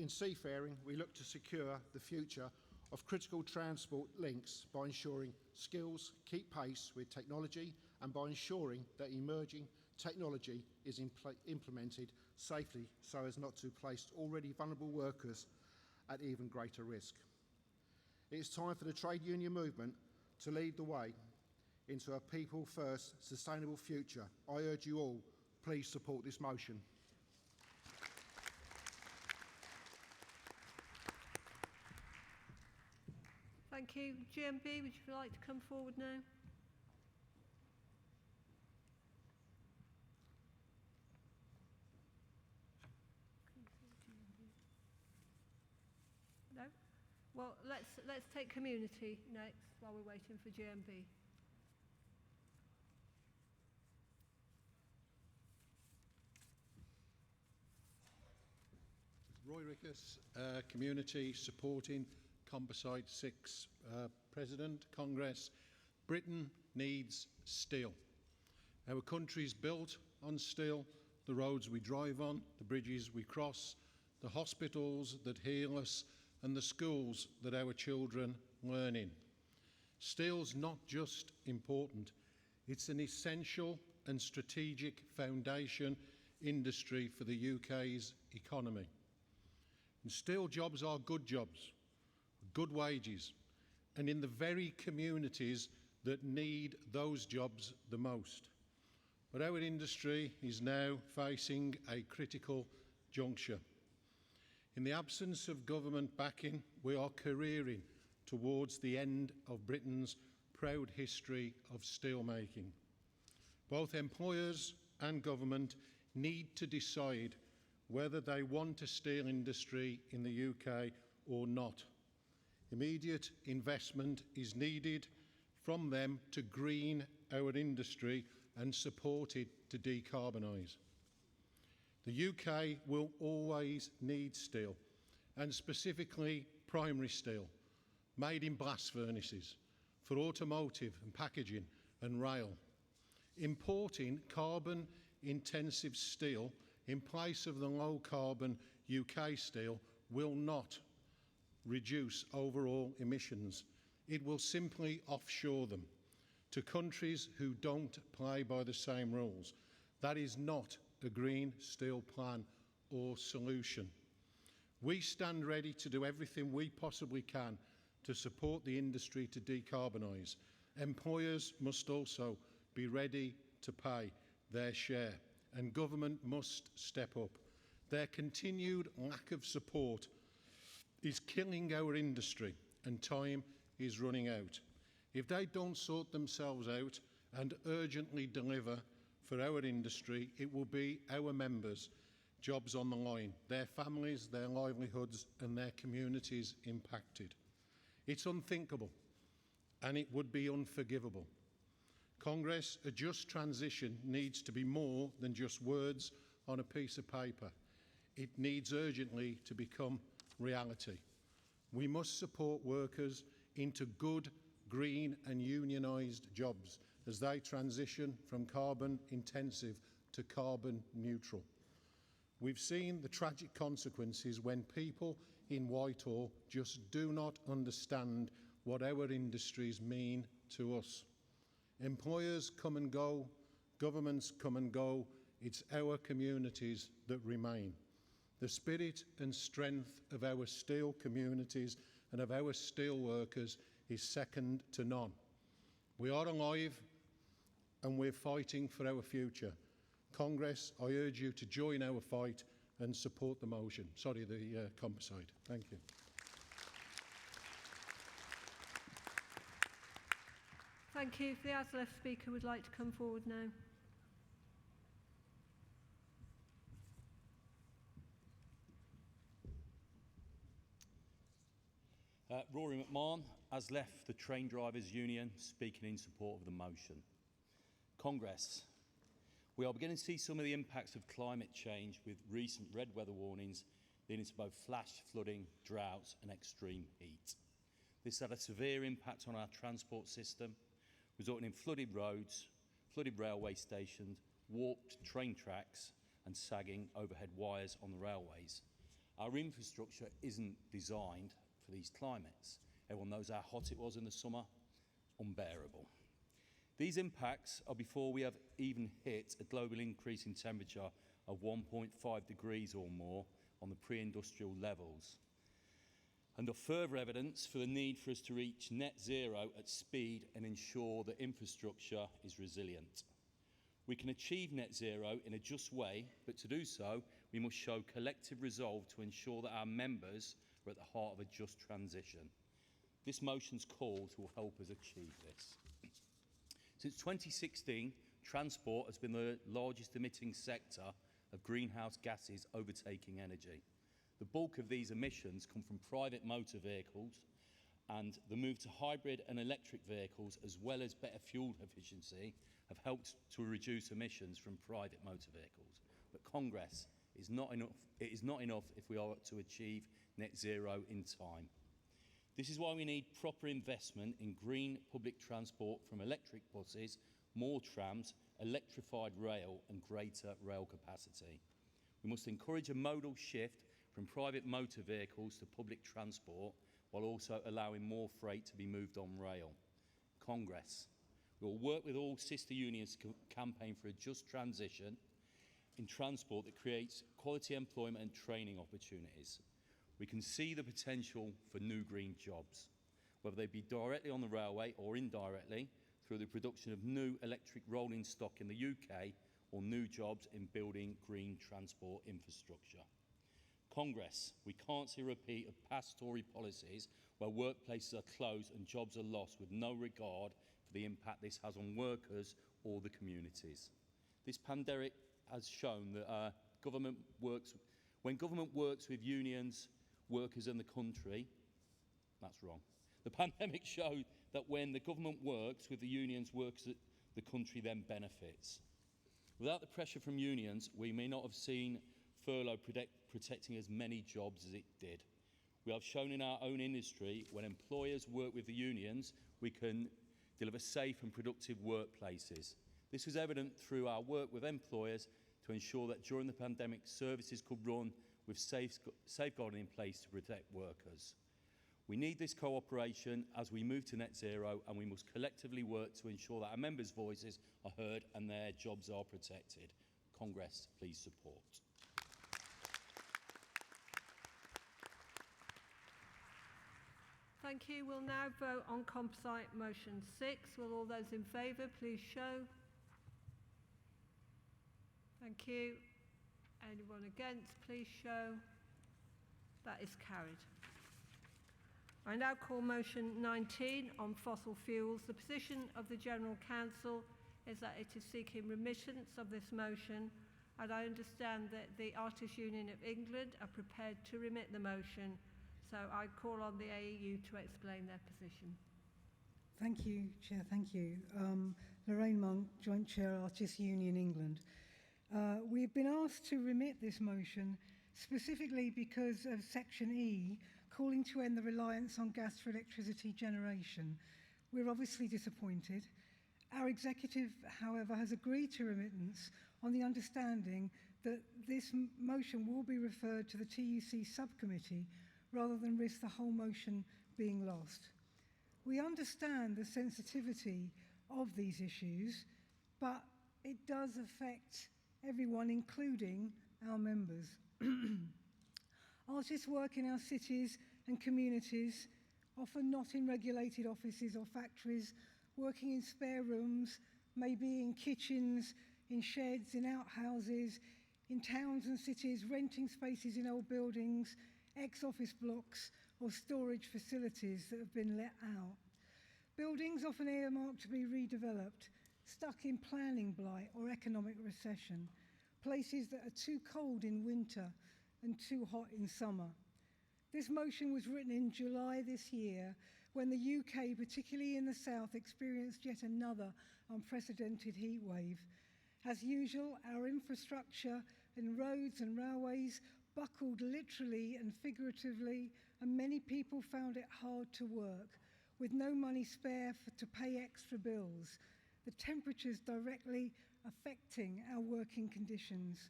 seafaring, we look to secure the future of critical transport links by ensuring skills keep pace with technology and by ensuring that emerging technology is implemented safely so as not to place already vulnerable workers at even greater risk. It is time for the trade union movement to lead the way into a people-first sustainable future. I urge you all, please support this motion. Thank you. GMB, would you like to come forward now? No? Well, let's take community next while we're waiting for GMB. Roy Rickus, Community Supporting Composite 6 President, Congress. Britain needs steel. Our country's built on steel, the roads we drive on, the bridges we cross, the hospitals that heal us, and the schools that our children learn in. Steel's not just important, it's an essential and strategic foundation industry for the UK's economy. And steel jobs are good jobs, good wages, and in the very communities that need those jobs the most. But our industry is now facing a critical juncture. In the absence of government backing, we are careering towards the end of Britain's proud history of steelmaking. Both employers and government need to decide whether they want a steel industry in the UK or not. Immediate investment is needed from them to green our industry and support it to decarbonise. The UK will always need steel, and specifically primary steel, made in blast furnaces, for automotive and packaging and rail. Importing carbon-intensive steel in place of the low-carbon UK steel will not reduce overall emissions. It will simply offshore them to countries who don't play by the same rules. That is not a green steel plan or solution. We stand ready to do everything we possibly can to support the industry to decarbonise. Employers must also be ready to pay their share, and government must step up. Their continued lack of support is killing our industry, and time is running out. If they don't sort themselves out and urgently deliver for our industry, it will be our members' jobs on the line, their families, their livelihoods, and their communities impacted. It's unthinkable, and it would be unforgivable. Congress, a just transition needs to be more than just words on a piece of paper. It needs urgently to become reality. We must support workers into good, green and unionised jobs as they transition from carbon intensive to carbon neutral. We've seen the tragic consequences when people in Whitehall just do not understand what our industries mean to us. Employers come and go, governments come and go, it's our communities that remain. The spirit and strength of our steel communities and of our steel workers is second to none. We are alive and we're fighting for our future. Congress, I urge you to join our fight and support the motion. Sorry, the composite. Thank you. Thank you. If the ASLEF speaker would like to come forward now. Rory McMahon, ASLEF, the Train Drivers Union, speaking in support of the motion. Congress, we are beginning to see some of the impacts of climate change with recent red weather warnings leading to both flash flooding, droughts and extreme heat. This had a severe impact on our transport system, resulting in flooded roads, flooded railway stations, warped train tracks and sagging overhead wires on the railways. Our infrastructure isn't designed for these climates. Everyone knows how hot it was in the summer, unbearable. These impacts are before we have even hit a global increase in temperature of 1.5 degrees or more on the pre-industrial levels, and are further evidence for the need for us to reach net zero at speed and ensure that infrastructure is resilient. We can achieve net zero in a just way, but to do so, we must show collective resolve to ensure that our members are at the heart of a just transition. This motion's calls will help us achieve this. Since 2016, transport has been the largest emitting sector of greenhouse gases, overtaking energy. The bulk of these emissions come from private motor vehicles, and the move to hybrid and electric vehicles, as well as better fuel efficiency, have helped to reduce emissions from private motor vehicles. But Congress is not enough. It is not enough if we are to achieve net zero in time. This is why we need proper investment in green public transport, from electric buses, more trams, electrified rail and greater rail capacity. We must encourage a modal shift from private motor vehicles to public transport, while also allowing more freight to be moved on rail. Congress, we will work with all sister unions to campaign for a just transition in transport that creates quality employment and training opportunities. We can see the potential for new green jobs, whether they be directly on the railway or indirectly through the production of new electric rolling stock in the UK, or new jobs in building green transport infrastructure. Congress, we can't see a repeat of past Tory policies where workplaces are closed and jobs are lost with no regard for the impact this has on workers or the communities. This pandemic has shown that when government works with unions, workers and the country, that's wrong. The pandemic showed that when the government works with the unions, workers, the country then benefits. Without the pressure from unions, we may not have seen furlough protecting as many jobs as it did. We have shown in our own industry, when employers work with the unions, we can deliver safe and productive workplaces. This was evident through our work with employers to ensure that during the pandemic, services could run with safeguarding in place to protect workers. We need this cooperation as we move to net zero, and we must collectively work to ensure that our members' voices are heard and their jobs are protected. Congress, please support. Thank you. We'll now vote on composite motion 6. Will all those in favour please show? Thank you. Anyone against, please show. That is carried. I now call motion 19 on fossil fuels. The position of the General Council is that it is seeking remittance of this motion, and I understand that the Artists Union of England are prepared to remit the motion. So I call on the AEU to explain their position. Thank you, Chair, thank you. Lorraine Monk, Joint Chair, Artists Union England. We've been asked to remit this motion specifically because of Section E, calling to end the reliance on gas for electricity generation. We're obviously disappointed. Our executive, however, has agreed to remittance on the understanding that this motion will be referred to the TUC subcommittee rather than risk the whole motion being lost. We understand the sensitivity of these issues, but it does affect everyone, including our members. Artists work in our cities and communities, often not in regulated offices or factories, working in spare rooms, maybe in kitchens, in sheds, in outhouses, in towns and cities, renting spaces in old buildings, ex-office blocks or storage facilities that have been let out. Buildings often earmarked to be redeveloped, stuck in planning blight or economic recession, places that are too cold in winter and too hot in summer. This motion was written in July this year, when the UK, particularly in the south, experienced yet another unprecedented heat wave. As usual, our infrastructure in roads and railways buckled literally and figuratively, and many people found it hard to work, with no money spare to pay extra bills, the temperatures directly affecting our working conditions.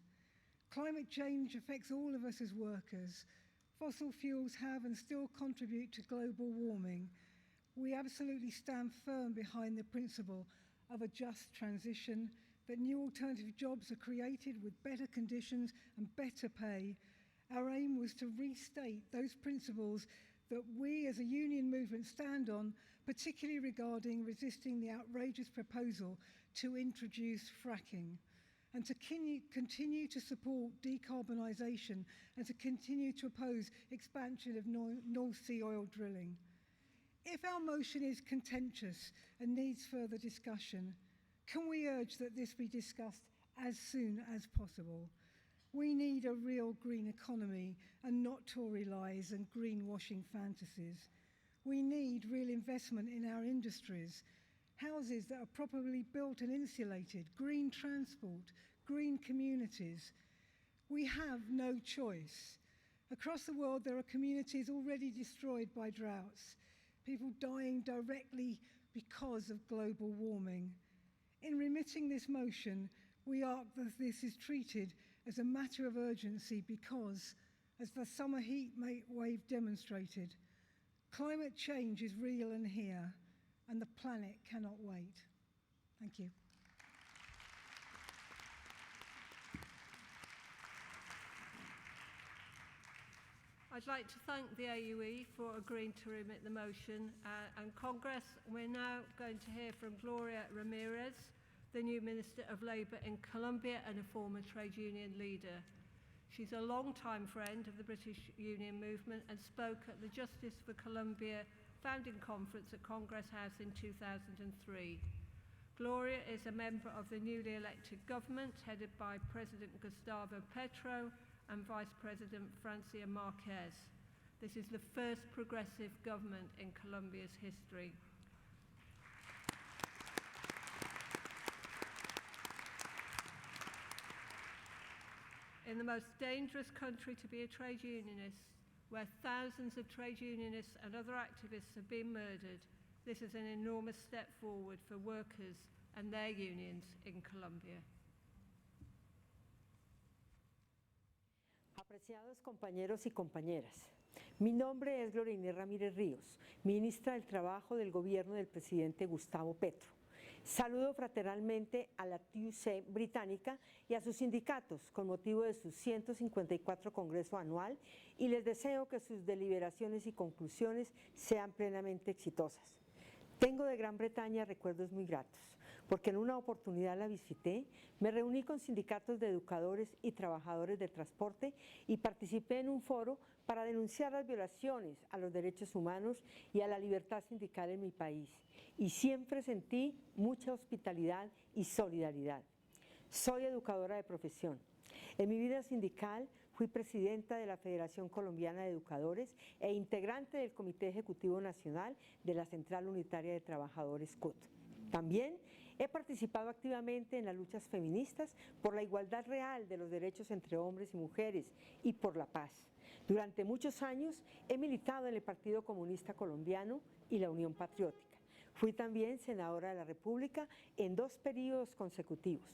Climate change affects all of us as workers. Fossil fuels have and still contribute to global warming. We absolutely stand firm behind the principle of a just transition, that new alternative jobs are created with better conditions and better pay. Our aim was to restate those principles that we as a union movement stand on, particularly regarding resisting the outrageous proposal to introduce fracking, and to continue to support decarbonisation and to continue to oppose expansion of North Sea oil drilling. If our motion is contentious and needs further discussion, can we urge that this be discussed as soon as possible? We need a real green economy and not Tory lies and greenwashing fantasies. We need real investment in our industries, houses that are properly built and insulated, green transport, green communities. We have no choice. Across the world, there are communities already destroyed by droughts, people dying directly because of global warming. In remitting this motion, we ask that this is treated as a matter of urgency because, as the summer heat wave demonstrated, climate change is real and here, and the planet cannot wait. Thank you. I'd like to thank the AUE for agreeing to remit the motion. And Congress, we're now going to hear from Gloria Ramirez, the new Minister of Labour in Colombia and a former trade union leader. She's a long-time friend of the British Union movement and spoke at the Justice for Colombia founding conference at Congress House in 2003. Gloria is a member of the newly elected government headed by President Gustavo Petro and Vice President Francia Marquez. This is the first progressive government in Colombia's history. In the most dangerous country to be a trade unionist, where thousands of trade unionists and other activists have been murdered, this is an enormous step forward for workers and their unions in Colombia. Apreciados compañeros y compañeras, mi nombre es Gloria Inés Ramírez Ríos, ministra del Trabajo del Gobierno del presidente Gustavo Petro. Saludo fraternalmente a la TUC británica y a sus sindicatos con motivo de su 154 Congreso anual y les deseo que sus deliberaciones y conclusiones sean plenamente exitosas. Tengo de Gran Bretaña recuerdos muy gratos, porque en una oportunidad la visité, me reuní con sindicatos de educadores y trabajadores del transporte y participé en un foro para denunciar las violaciones a los derechos humanos y a la libertad sindical en mi país. Y siempre sentí mucha hospitalidad y solidaridad. Soy educadora de profesión. En mi vida sindical fui presidenta de la Federación Colombiana de Educadores e integrante del Comité Ejecutivo Nacional de la Central Unitaria de Trabajadores CUT. También he participado activamente en las luchas feministas por la igualdad real de los derechos entre hombres y mujeres y por la paz. Durante muchos años he militado en el Partido Comunista Colombiano y la Unión Patriótica. Fui también senadora de la República en 2 periodos consecutivos.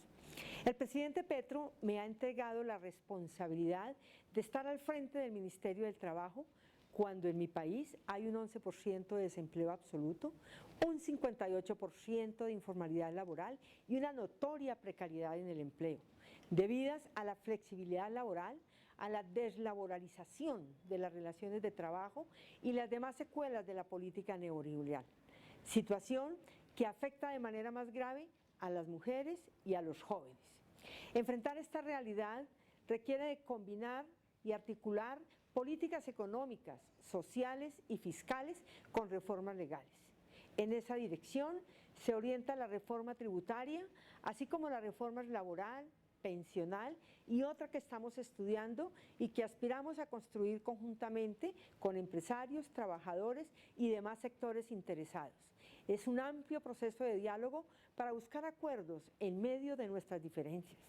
El presidente Petro me ha entregado la responsabilidad de estar al frente del Ministerio del Trabajo cuando en mi país hay un 11% de desempleo absoluto, un 58% de informalidad laboral y una notoria precariedad en el empleo, debidas a la flexibilidad laboral, a la deslaboralización de las relaciones de trabajo y las demás secuelas de la política neoliberal. Situación que afecta de manera más grave a las mujeres y a los jóvenes. Enfrentar esta realidad requiere de combinar y articular políticas económicas, sociales y fiscales con reformas legales. En esa dirección se orienta la reforma tributaria, así como la reforma laboral, pensional y otra que estamos estudiando y que aspiramos a construir conjuntamente con empresarios, trabajadores y demás sectores interesados. Es un amplio proceso de diálogo para buscar acuerdos en medio de nuestras diferencias.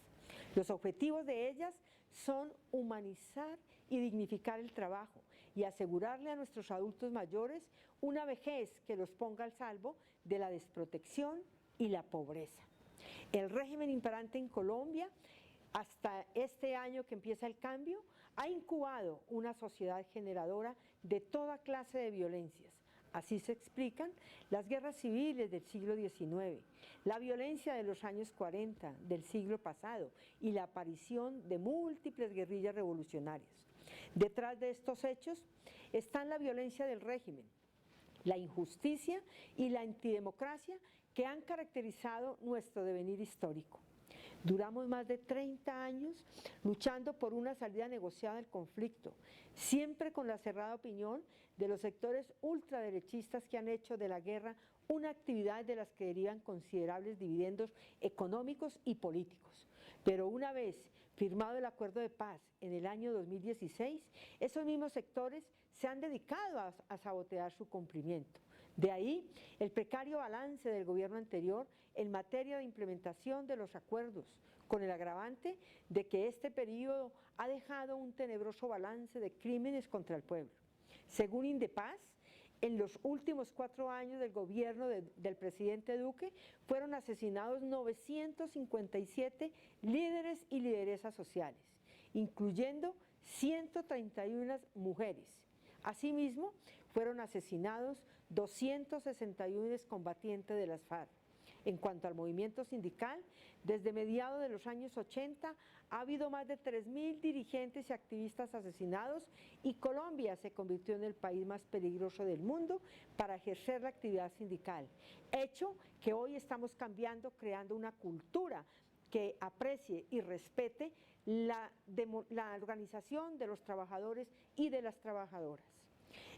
Los objetivos de ellas son humanizar y dignificar el trabajo y asegurarle a nuestros adultos mayores una vejez que los ponga al salvo de la desprotección y la pobreza. El régimen imperante en Colombia hasta este año que empieza el cambio, ha incubado una sociedad generadora de toda clase de violencias. Así se explican las guerras civiles del siglo XIX, la violencia de los años 40 del siglo pasado y la aparición de múltiples guerrillas revolucionarias. Detrás de estos hechos están la violencia del régimen, la injusticia y la antidemocracia que han caracterizado nuestro devenir histórico. Duramos más de 30 años luchando por una salida negociada del conflicto, siempre con la cerrada opinión de los sectores ultraderechistas que han hecho de la guerra una actividad de las que derivan considerables dividendos económicos y políticos. Pero una vez firmado el acuerdo de paz en el año 2016, esos mismos sectores se han dedicado a sabotear su cumplimiento. De ahí el precario balance del gobierno anterior en materia de implementación de los acuerdos, con el agravante de que este periodo ha dejado un tenebroso balance de crímenes contra el pueblo. Según Indepaz, en los últimos 4 años del gobierno del presidente Duque fueron asesinados 957 líderes y lideresas sociales, incluyendo 131 mujeres. Asimismo, fueron asesinados 261 excombatientes de las FARC. En cuanto al movimiento sindical, desde mediados de los años 80 ha habido más de 3.000 dirigentes y activistas asesinados y Colombia se convirtió en el país más peligroso del mundo para ejercer la actividad sindical, hecho que hoy estamos cambiando, creando una cultura que aprecie y respete la organización de los trabajadores y de las trabajadoras.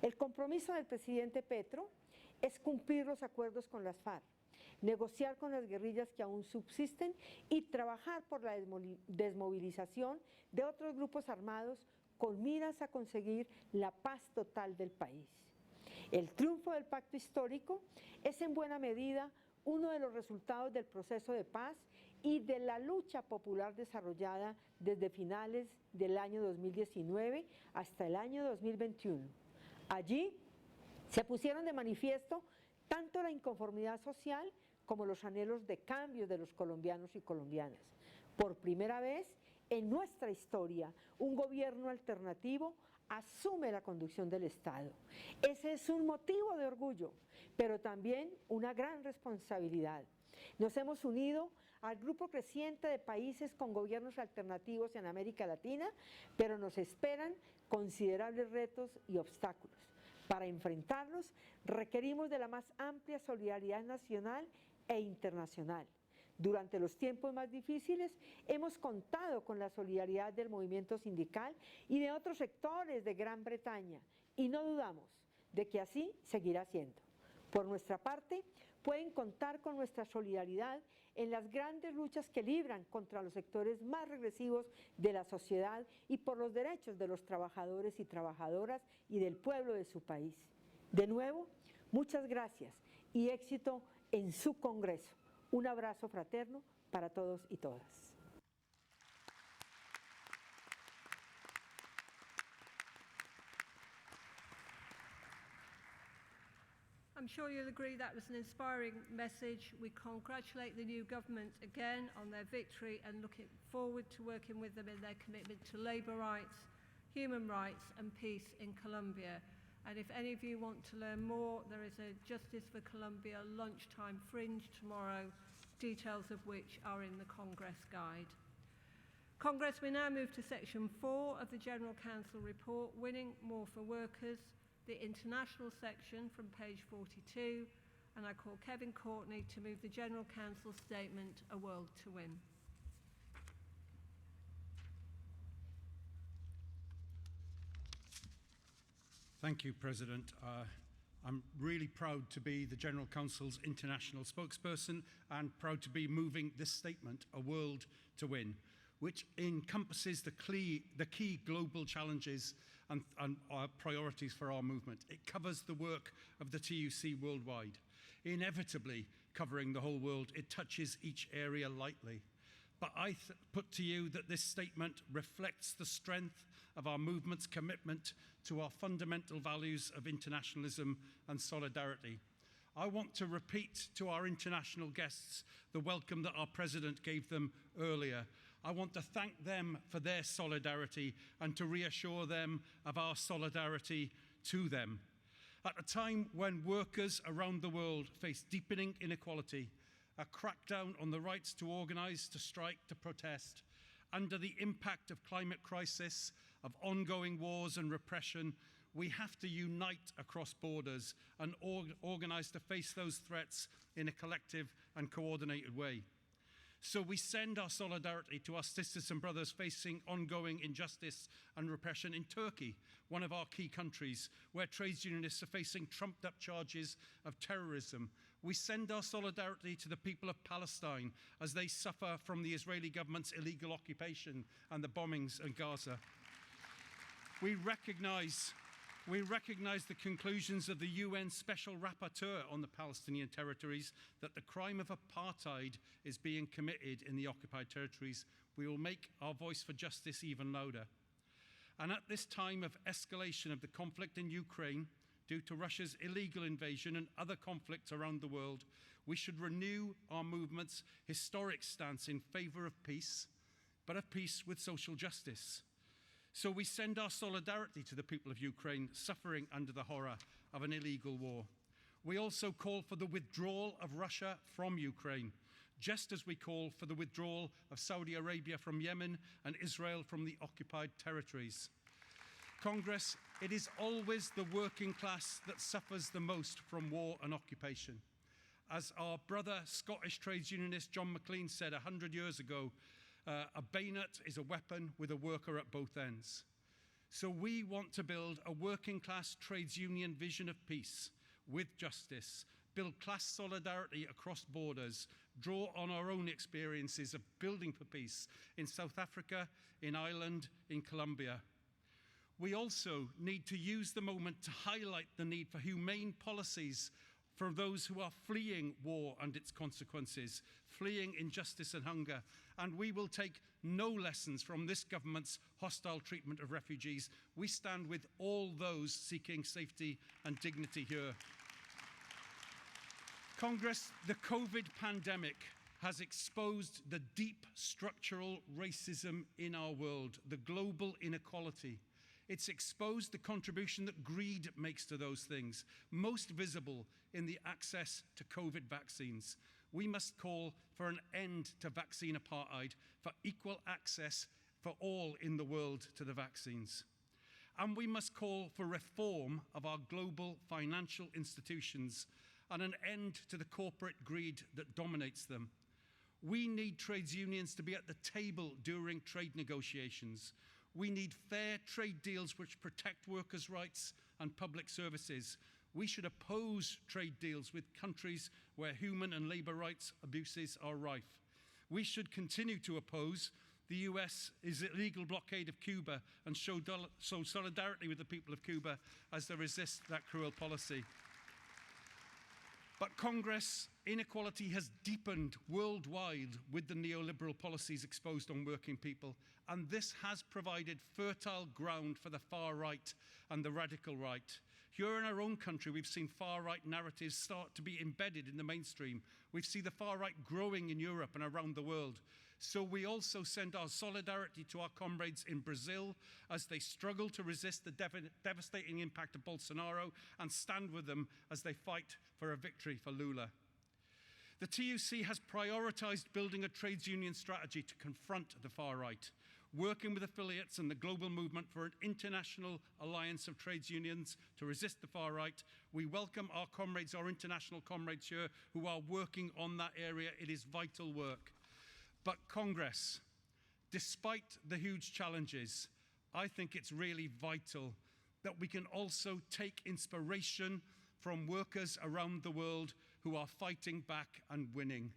El compromiso del presidente Petro es cumplir los acuerdos con las FARC, negociar con las guerrillas que aún subsisten y trabajar por la desmovilización de otros grupos armados con miras a conseguir la paz total del país. El triunfo del pacto histórico es en buena medida uno de los resultados del proceso de paz y de la lucha popular desarrollada desde finales del año 2019 hasta el año 2021. Allí se pusieron de manifiesto tanto la inconformidad social como los anhelos de cambio de los colombianos y colombianas. Por primera vez en nuestra historia, un gobierno alternativo asume la conducción del Estado. Ese es un motivo de orgullo, pero también una gran responsabilidad. Nos hemos unido al grupo creciente de países con gobiernos alternativos en América Latina, pero nos esperan considerables retos y obstáculos. Para enfrentarlos, requerimos de la más amplia solidaridad nacional e internacional. Durante los tiempos más difíciles, hemos contado con la solidaridad del movimiento sindical y de otros sectores de Gran Bretaña, y no dudamos de que así seguirá siendo. Por nuestra parte, pueden contar con nuestra solidaridad en las grandes luchas que libran contra los sectores más regresivos de la sociedad y por los derechos de los trabajadores y trabajadoras y del pueblo de su país. De nuevo, muchas gracias y éxito en su Congreso. Un abrazo fraterno para todos y todas. I'm sure you'll agree that was an inspiring message. We congratulate the new government again on their victory and looking forward to working with them in their commitment to labour rights, human rights and peace in Colombia. And if any of you want to learn more, there is a Justice for Colombia lunchtime fringe tomorrow, details of which are in the Congress guide. Congress, we now move to section 4 of the General Council report, Winning More for Workers, the international section from page 42, and I call Kevin Courtney to move the General Council statement, A World to Win. Thank you, President. I'm really proud to be the General Council's international spokesperson and proud to be moving this statement, A World to Win, which encompasses the key global challenges and our priorities for our movement. It covers the work of the TUC worldwide. Inevitably covering the whole world, it touches each area lightly. But I put to you that this statement reflects the strength of our movement's commitment to our fundamental values of internationalism and solidarity. I want to repeat to our international guests the welcome that our President gave them earlier. I want to thank them for their solidarity and to reassure them of our solidarity to them. At a time when workers around the world face deepening inequality, a crackdown on the rights to organise, to strike, to protest, under the impact of climate crisis, of ongoing wars and repression, we have to unite across borders and organise to face those threats in a collective and coordinated way. So we send our solidarity to our sisters and brothers facing ongoing injustice and repression in Turkey, one of our key countries, where trades unionists are facing trumped-up charges of terrorism. We send our solidarity to the people of Palestine as they suffer from the Israeli government's illegal occupation and the bombings in Gaza. We recognise the conclusions of the UN Special Rapporteur on the Palestinian territories that the crime of apartheid is being committed in the occupied territories. We will make our voice for justice even louder. And at this time of escalation of the conflict in Ukraine, due to Russia's illegal invasion and other conflicts around the world, we should renew our movement's historic stance in favour of peace, but of peace with social justice. So we send our solidarity to the people of Ukraine suffering under the horror of an illegal war. We also call for the withdrawal of Russia from Ukraine, just as we call for the withdrawal of Saudi Arabia from Yemen and Israel from the occupied territories. Congress, it is always the working class that suffers the most from war and occupation. As our brother Scottish trades unionist John McLean said 100 years ago, a bayonet is a weapon with a worker at both ends. So we want to build a working class trades union vision of peace with justice, build class solidarity across borders, draw on our own experiences of building for peace in South Africa, in Ireland, in Colombia. We also need to use the moment to highlight the need for humane policies for those who are fleeing war and its consequences, fleeing injustice and hunger. And we will take no lessons from this government's hostile treatment of refugees. We stand with all those seeking safety and dignity here. Congress, the COVID pandemic has exposed the deep structural racism in our world, the global inequality. It's exposed the contribution that greed makes to those things, most visible in the access to COVID vaccines. We must call for an end to vaccine apartheid, for equal access for all in the world to the vaccines. And we must call for reform of our global financial institutions and an end to the corporate greed that dominates them. We need trades unions to be at the table during trade negotiations. We need fair trade deals which protect workers' rights and public services. We should oppose trade deals with countries where human and labour rights abuses are rife. We should continue to oppose the US's illegal blockade of Cuba and show solidarity with the people of Cuba as they resist that cruel policy. But Congress, inequality has deepened worldwide with the neoliberal policies exposed on working people, and this has provided fertile ground for the far right and the radical right. Here in our own country, we've seen far-right narratives start to be embedded in the mainstream. We've seen the far-right growing in Europe and around the world. So we also send our solidarity to our comrades in Brazil as they struggle to resist the devastating impact of Bolsonaro and stand with them as they fight for a victory for Lula. The TUC has prioritised building a trades union strategy to confront the far right, working with affiliates and the global movement for an international alliance of trades unions to resist the far right. We welcome our comrades, our international comrades here who are working on that area. It is vital work. But Congress, despite the huge challenges, I think it's really vital that we can also take inspiration from workers around the world who are fighting back and winning.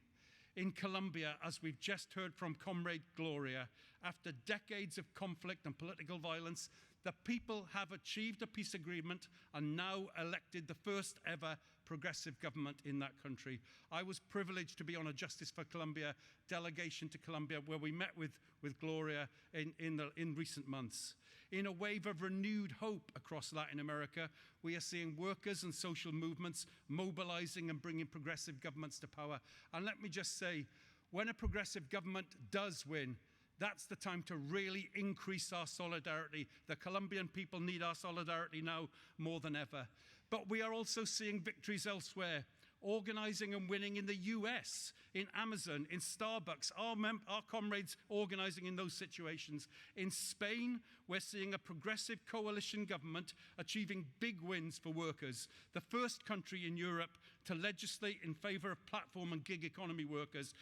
In Colombia, as we've just heard from Comrade Gloria, after decades of conflict and political violence, the people have achieved a peace agreement and now elected the first ever progressive government in that country. I was privileged to be on a Justice for Colombia delegation to Colombia where we met with Gloria in recent months. In a wave of renewed hope across Latin America, we are seeing workers and social movements mobilizing and bringing progressive governments to power. And let me just say, when a progressive government does win, That's the time to really increase our solidarity. The Colombian people need our solidarity now more than ever. But we are also seeing victories elsewhere, organizing and winning in the US, in Amazon, in Starbucks, our comrades organizing in those situations. In Spain, we're seeing a progressive coalition government achieving big wins for workers, the first country in Europe to legislate in favor of platform and gig economy workers,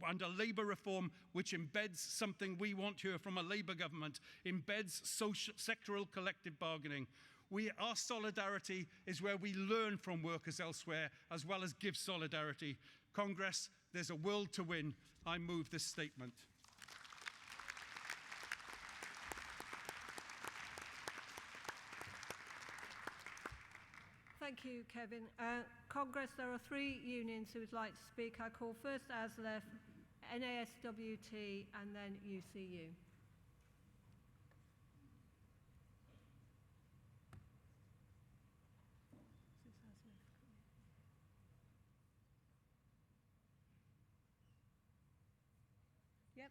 and a labour reform which embeds something we want here from a Labour government, embeds sectoral collective bargaining. Our solidarity is where we learn from workers elsewhere, as well as give solidarity. Congress, there's a world to win. I move this statement. Thank you, Kevin. Congress, there are 3 unions who would like to speak. I call first ASLEF, NASWT, and then UCU. Yep.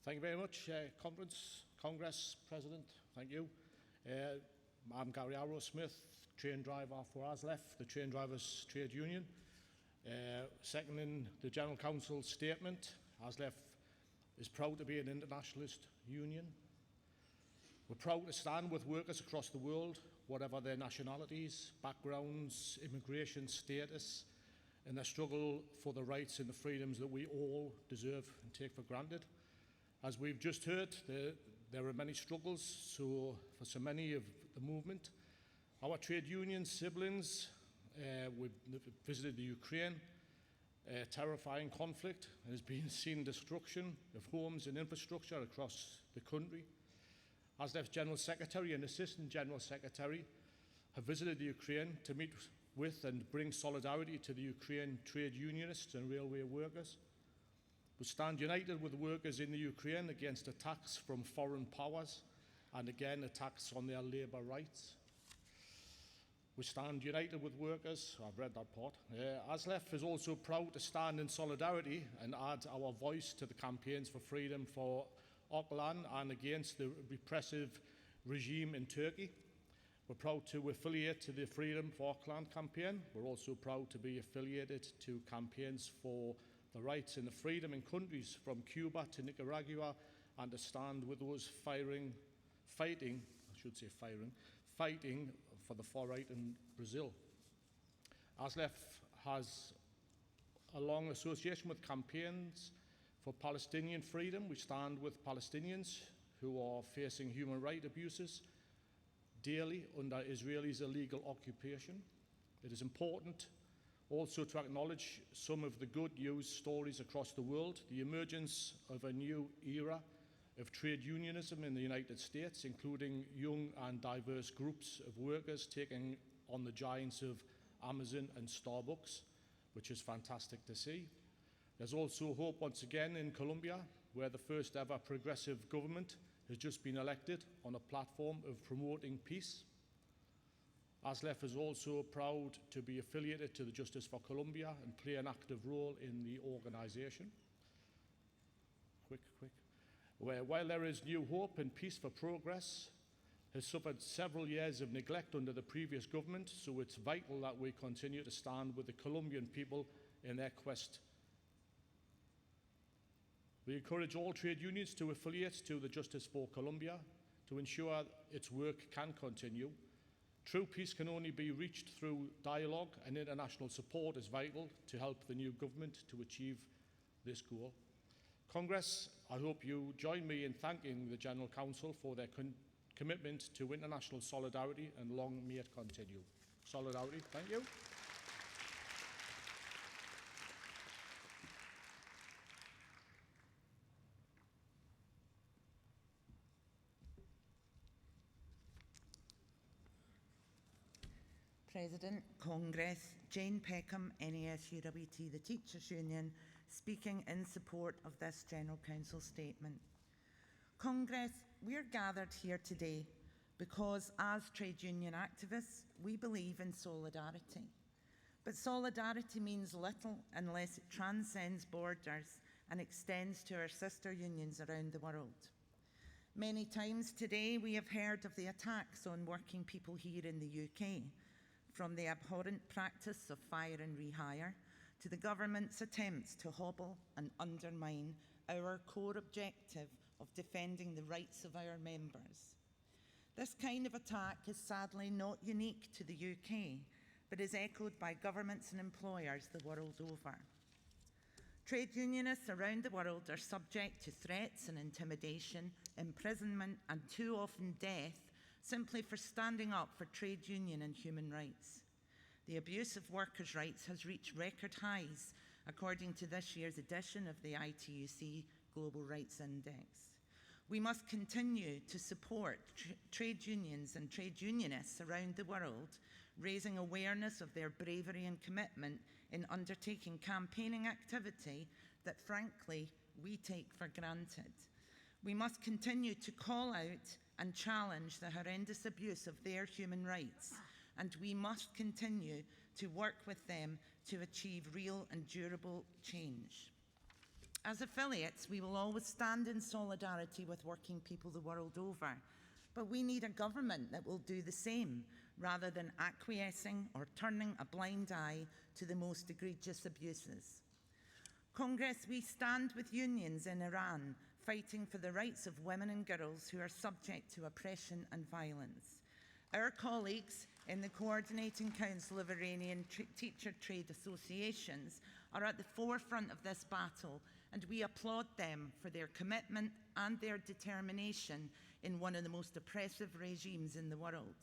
Thank you very much, Congress President. Thank you. I'm Gary Arrowsmith, train driver for ASLEF, the Train Drivers Trade Union. Seconding the General Council's statement, ASLEF is proud to be an internationalist union. We're proud to stand with workers across the world, whatever their nationalities, backgrounds, immigration status, in their struggle for the rights and the freedoms that we all deserve and take for granted. As we've just heard, there are many struggles for so many of the movement. Our trade union siblings, we've visited the Ukraine, terrifying conflict. There's been seen destruction of homes and infrastructure across the country. ASLEF's General Secretary and Assistant General Secretary have visited the Ukraine to meet with and bring solidarity to the Ukraine trade unionists and railway workers. We stand united with workers in the Ukraine against attacks from foreign powers and again attacks on their labour rights. We stand united with workers. I've read that part. ASLEF is also proud to stand in solidarity and add our voice to the campaigns for freedom for Öcalan and against the repressive regime in Turkey. We're proud to affiliate to the Freedom for Öcalan campaign. We're also proud to be affiliated to campaigns for the rights and the freedom in countries from Cuba to Nicaragua, and to stand with those fighting for the far right in Brazil. ASLEF has a long association with campaigns for Palestinian freedom. We stand with Palestinians who are facing human rights abuses daily under Israel's illegal occupation. It is important also to acknowledge some of the good news stories across the world, the emergence of a new era of trade unionism in the United States, including young and diverse groups of workers taking on the giants of Amazon and Starbucks, which is fantastic to see. There's also hope once again in Colombia, where the first ever progressive government has just been elected on a platform of promoting peace. ASLEF is also proud to be affiliated to the Justice for Colombia and play an active role in the organisation. While there is new hope and peace for progress, has suffered several years of neglect under the previous government, so it's vital that we continue to stand with the Colombian people in their quest. We encourage all trade unions to affiliate to the Justice for Colombia to ensure its work can continue. True peace can only be reached through dialogue, and international support is vital to help the new government to achieve this goal. Congress, I hope you join me in thanking the General Council for their commitment to international solidarity, and long may it continue. Solidarity, thank you. President, Congress, Jane Peckham, NASUWT, the Teachers Union, speaking in support of this General Council statement. Congress, we're gathered here today because as trade union activists, we believe in solidarity. But solidarity means little unless it transcends borders and extends to our sister unions around the world. Many times today we have heard of the attacks on working people here in the UK, from the abhorrent practice of fire and rehire to the government's attempts to hobble and undermine our core objective of defending the rights of our members. This kind of attack is sadly not unique to the UK, but is echoed by governments and employers the world over. Trade unionists around the world are subject to threats and intimidation, imprisonment, and too often death simply for standing up for trade union and human rights. The abuse of workers' rights has reached record highs, according to this year's edition of the ITUC Global Rights Index. We must continue to support trade unions and trade unionists around the world, raising awareness of their bravery and commitment in undertaking campaigning activity that, frankly, we take for granted. We must continue to call out and challenge the horrendous abuse of their human rights, and we must continue to work with them to achieve real and durable change. As affiliates, we will always stand in solidarity with working people the world over, but we need a government that will do the same, rather than acquiescing or turning a blind eye to the most egregious abuses. Congress, we stand with unions in Iran, fighting for the rights of women and girls who are subject to oppression and violence. Our colleagues in the Coordinating Council of Iranian Teacher Trade Associations are at the forefront of this battle, and we applaud them for their commitment and their determination in one of the most oppressive regimes in the world.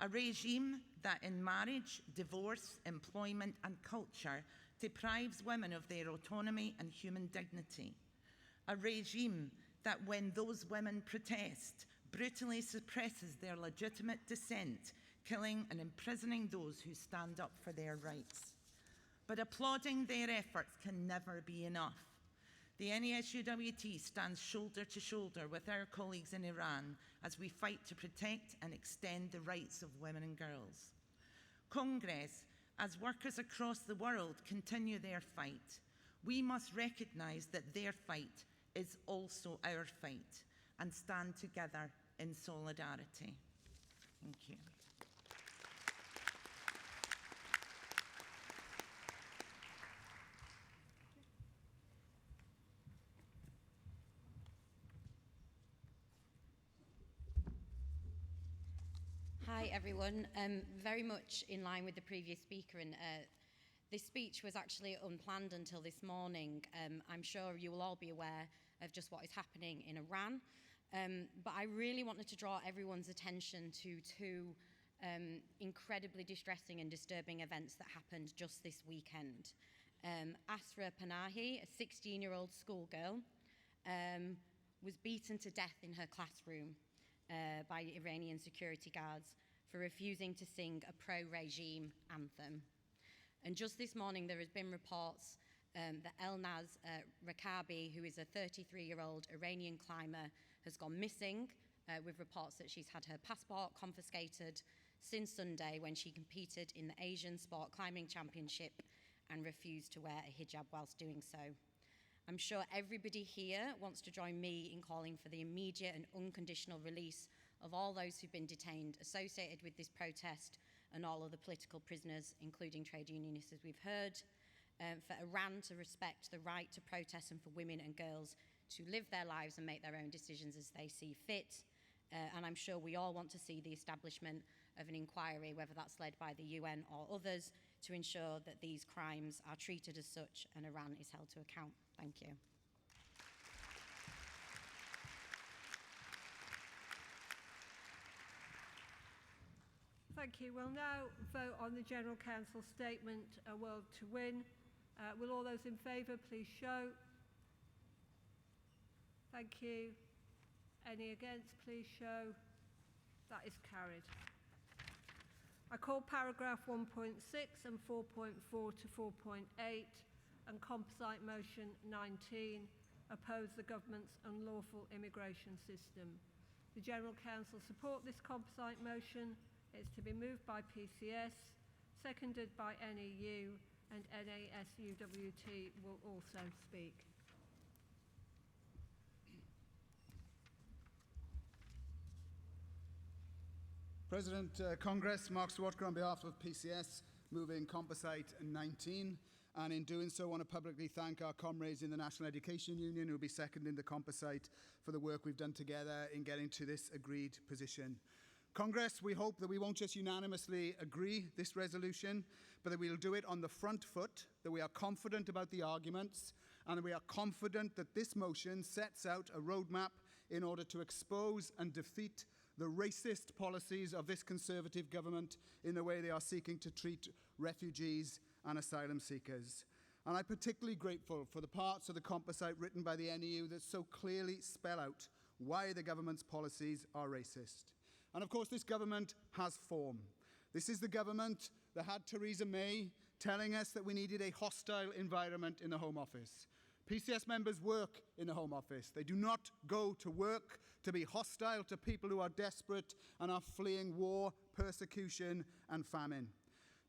A regime that in marriage, divorce, employment and culture deprives women of their autonomy and human dignity. A regime that, when those women protest, brutally suppresses their legitimate dissent, killing and imprisoning those who stand up for their rights. But applauding their efforts can never be enough. The NASUWT stands shoulder to shoulder with our colleagues in Iran as we fight to protect and extend the rights of women and girls. Congress, as workers across the world continue their fight, we must recognise that their fight is also our fight and stand together in solidarity. Thank you. Hi everyone, very much in line with the previous speaker, and this speech was actually unplanned until this morning. I'm sure you will all be aware of just what is happening in Iran, but I really wanted to draw everyone's attention to two incredibly distressing and disturbing events that happened just this weekend. Asra Panahi, a 16-year-old schoolgirl, was beaten to death in her classroom by Iranian security guards for refusing to sing a pro-regime anthem. And just this morning, there has been reports that Elnaz Rakabi, who is a 33-year-old Iranian climber, has gone missing, with reports that she's had her passport confiscated since Sunday when she competed in the Asian Sport Climbing Championship and refused to wear a hijab whilst doing so. I'm sure everybody here wants to join me in calling for the immediate and unconditional release of all those who've been detained associated with this protest and all of the political prisoners, including trade unionists, as we've heard, for Iran to respect the right to protest and for women and girls to live their lives and make their own decisions as they see fit. And I'm sure we all want to see the establishment of an inquiry, whether that's led by the UN or others, to ensure that these crimes are treated as such and Iran is held to account. Thank you. Thank you. We'll now vote on the General Council statement, A World to Win. Will all those in favour please show? Thank you. Any against, please show. That is carried. I call paragraph 1.6 and 4.4 to 4.8 and composite motion 19 oppose the government's unlawful immigration system. The General Council support this composite motion. It's to be moved by PCS, seconded by NEU, and NASUWT will also speak. President, Congress, Mark Swatker on behalf of PCS, moving Composite 19. And in doing so, I want to publicly thank our comrades in the National Education Union who will be seconding the Composite for the work we've done together in getting to this agreed position. Congress, we hope that we won't just unanimously agree this resolution, but that we'll do it on the front foot, that we are confident about the arguments, and that we are confident that this motion sets out a roadmap in order to expose and defeat the racist policies of this Conservative government in the way they are seeking to treat refugees and asylum seekers. And I'm particularly grateful for the parts of the composite written by the NEU that so clearly spell out why the government's policies are racist. And of course, this government has form. This is the government that had Theresa May telling us that we needed a hostile environment in the Home Office. PCS members work in the Home Office. They do not go to work to be hostile to people who are desperate and are fleeing war, persecution, and famine.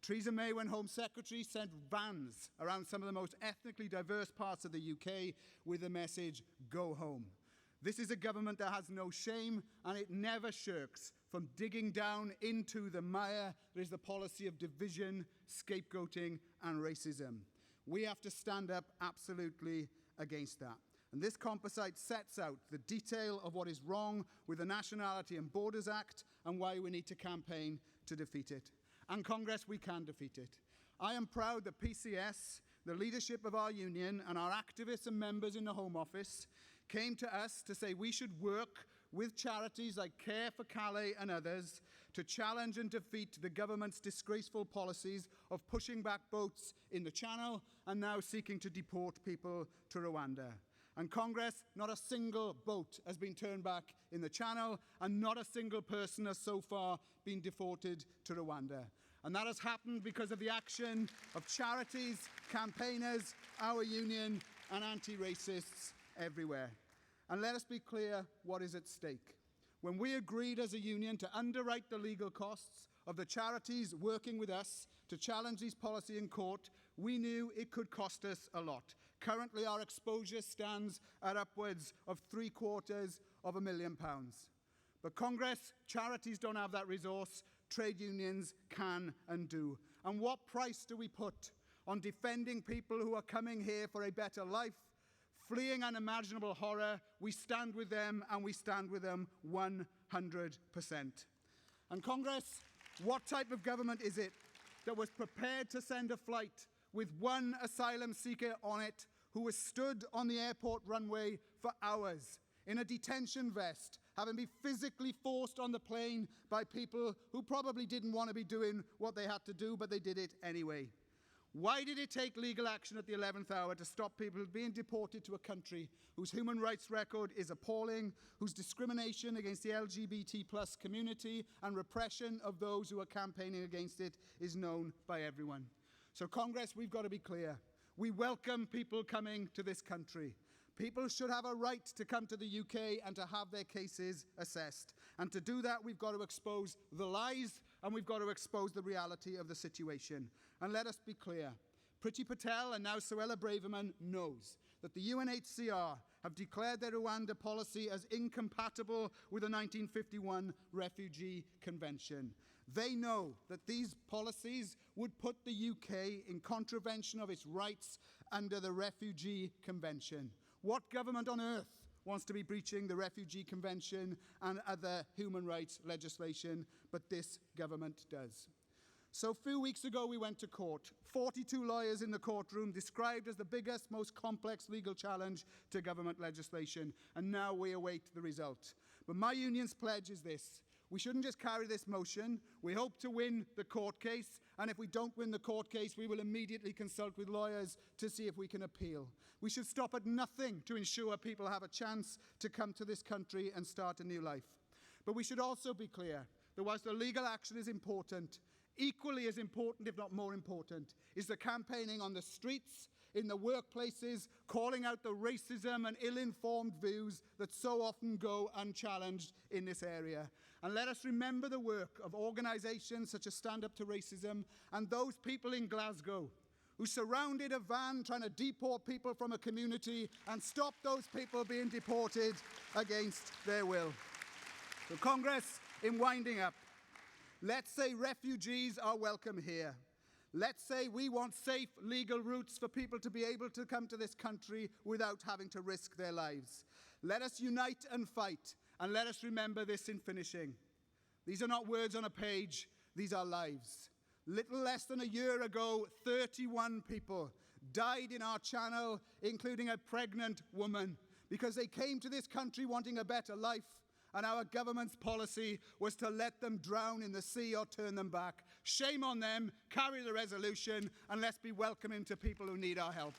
Theresa May, when Home Secretary, sent vans around some of the most ethnically diverse parts of the UK with the message, "Go home." This is a government that has no shame, and it never shirks from digging down into the mire that is the policy of division, scapegoating, and racism. We have to stand up absolutely against that. And this composite sets out the detail of what is wrong with the Nationality and Borders Act and why we need to campaign to defeat it. And Congress, we can defeat it. I am proud that PCS, the leadership of our union, and our activists and members in the Home Office came to us to say we should work with charities like Care for Calais and others to challenge and defeat the government's disgraceful policies of pushing back boats in the Channel and now seeking to deport people to Rwanda. And Congress, not a single boat has been turned back in the Channel, and not a single person has so far been deported to Rwanda. And that has happened because of the action of charities, campaigners, our union, and anti-racists everywhere. And let us be clear what is at stake. When we agreed as a union to underwrite the legal costs of the charities working with us to challenge these policies in court, we knew it could cost us a lot. Currently, our exposure stands at upwards of £750,000. But Congress, charities don't have that resource. Trade unions can and do. And what price do we put on defending people who are coming here for a better life, fleeing unimaginable horror? We stand with them, and we stand with them 100%. And Congress, what type of government is it that was prepared to send a flight with one asylum seeker on it who was stood on the airport runway for hours in a detention vest, having been physically forced on the plane by people who probably didn't want to be doing what they had to do, but they did it anyway? Why did it take legal action at the 11th hour to stop people being deported to a country whose human rights record is appalling, whose discrimination against the LGBT+ community and repression of those who are campaigning against it is known by everyone? So Congress, we've got to be clear. We welcome people coming to this country. People should have a right to come to the UK and to have their cases assessed. And to do that, we've got to expose the lies, and we've got to expose the reality of the situation. And let us be clear. Priti Patel and now Suella Braverman knows that the UNHCR have declared their Rwanda policy as incompatible with the 1951 Refugee Convention. They know that these policies would put the UK in contravention of its rights under the Refugee Convention. What government on earth wants to be breaching the Refugee Convention and other human rights legislation? But this government does. So a few weeks ago, we went to court. 42 lawyers in the courtroom, described as the biggest, most complex legal challenge to government legislation. And now we await the result. But my union's pledge is this. We shouldn't just carry this motion. We hope to win the court case. And if we don't win the court case, we will immediately consult with lawyers to see if we can appeal. We should stop at nothing to ensure people have a chance to come to this country and start a new life. But we should also be clear that whilst the legal action is important, equally as important, if not more important, is the campaigning on the streets, in the workplaces, calling out the racism and ill-informed views that so often go unchallenged in this area. And let us remember the work of organisations such as Stand Up to Racism and those people in Glasgow who surrounded a van trying to deport people from a community and stop those people being deported against their will. So Congress, in winding up, let's say refugees are welcome here. Let's say we want safe, legal routes for people to be able to come to this country without having to risk their lives. Let us unite and fight, and let us remember this in finishing. These are not words on a page, these are lives. Little less than a year ago, 31 people died in our channel, including a pregnant woman, because they came to this country wanting a better life, and our government's policy was to let them drown in the sea or turn them back. Shame on them, carry the resolution, and let's be welcoming to people who need our help.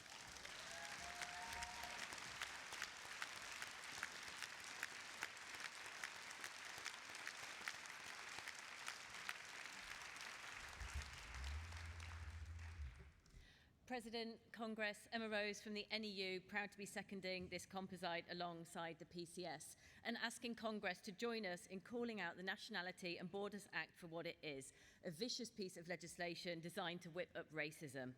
President, Congress, Emma Rose from the NEU, proud to be seconding this composite alongside the PCS and asking Congress to join us in calling out the Nationality and Borders Act for what it is, a vicious piece of legislation designed to whip up racism.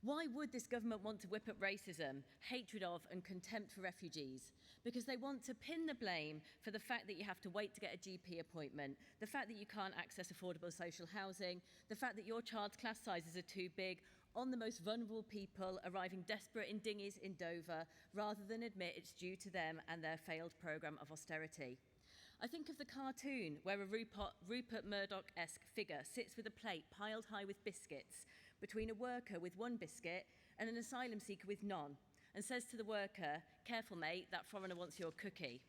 Why would this government want to whip up racism, hatred of and contempt for refugees? Because they want to pin the blame for the fact that you have to wait to get a GP appointment, the fact that you can't access affordable social housing, the fact that your child's class sizes are too big, on the most vulnerable people arriving desperate in dinghies in Dover, rather than admit it's due to them and their failed programme of austerity. I think of the cartoon where a Rupert Murdoch-esque figure sits with a plate piled high with biscuits between a worker with one biscuit and an asylum seeker with none, and says to the worker, "Careful mate, that foreigner wants your cookie."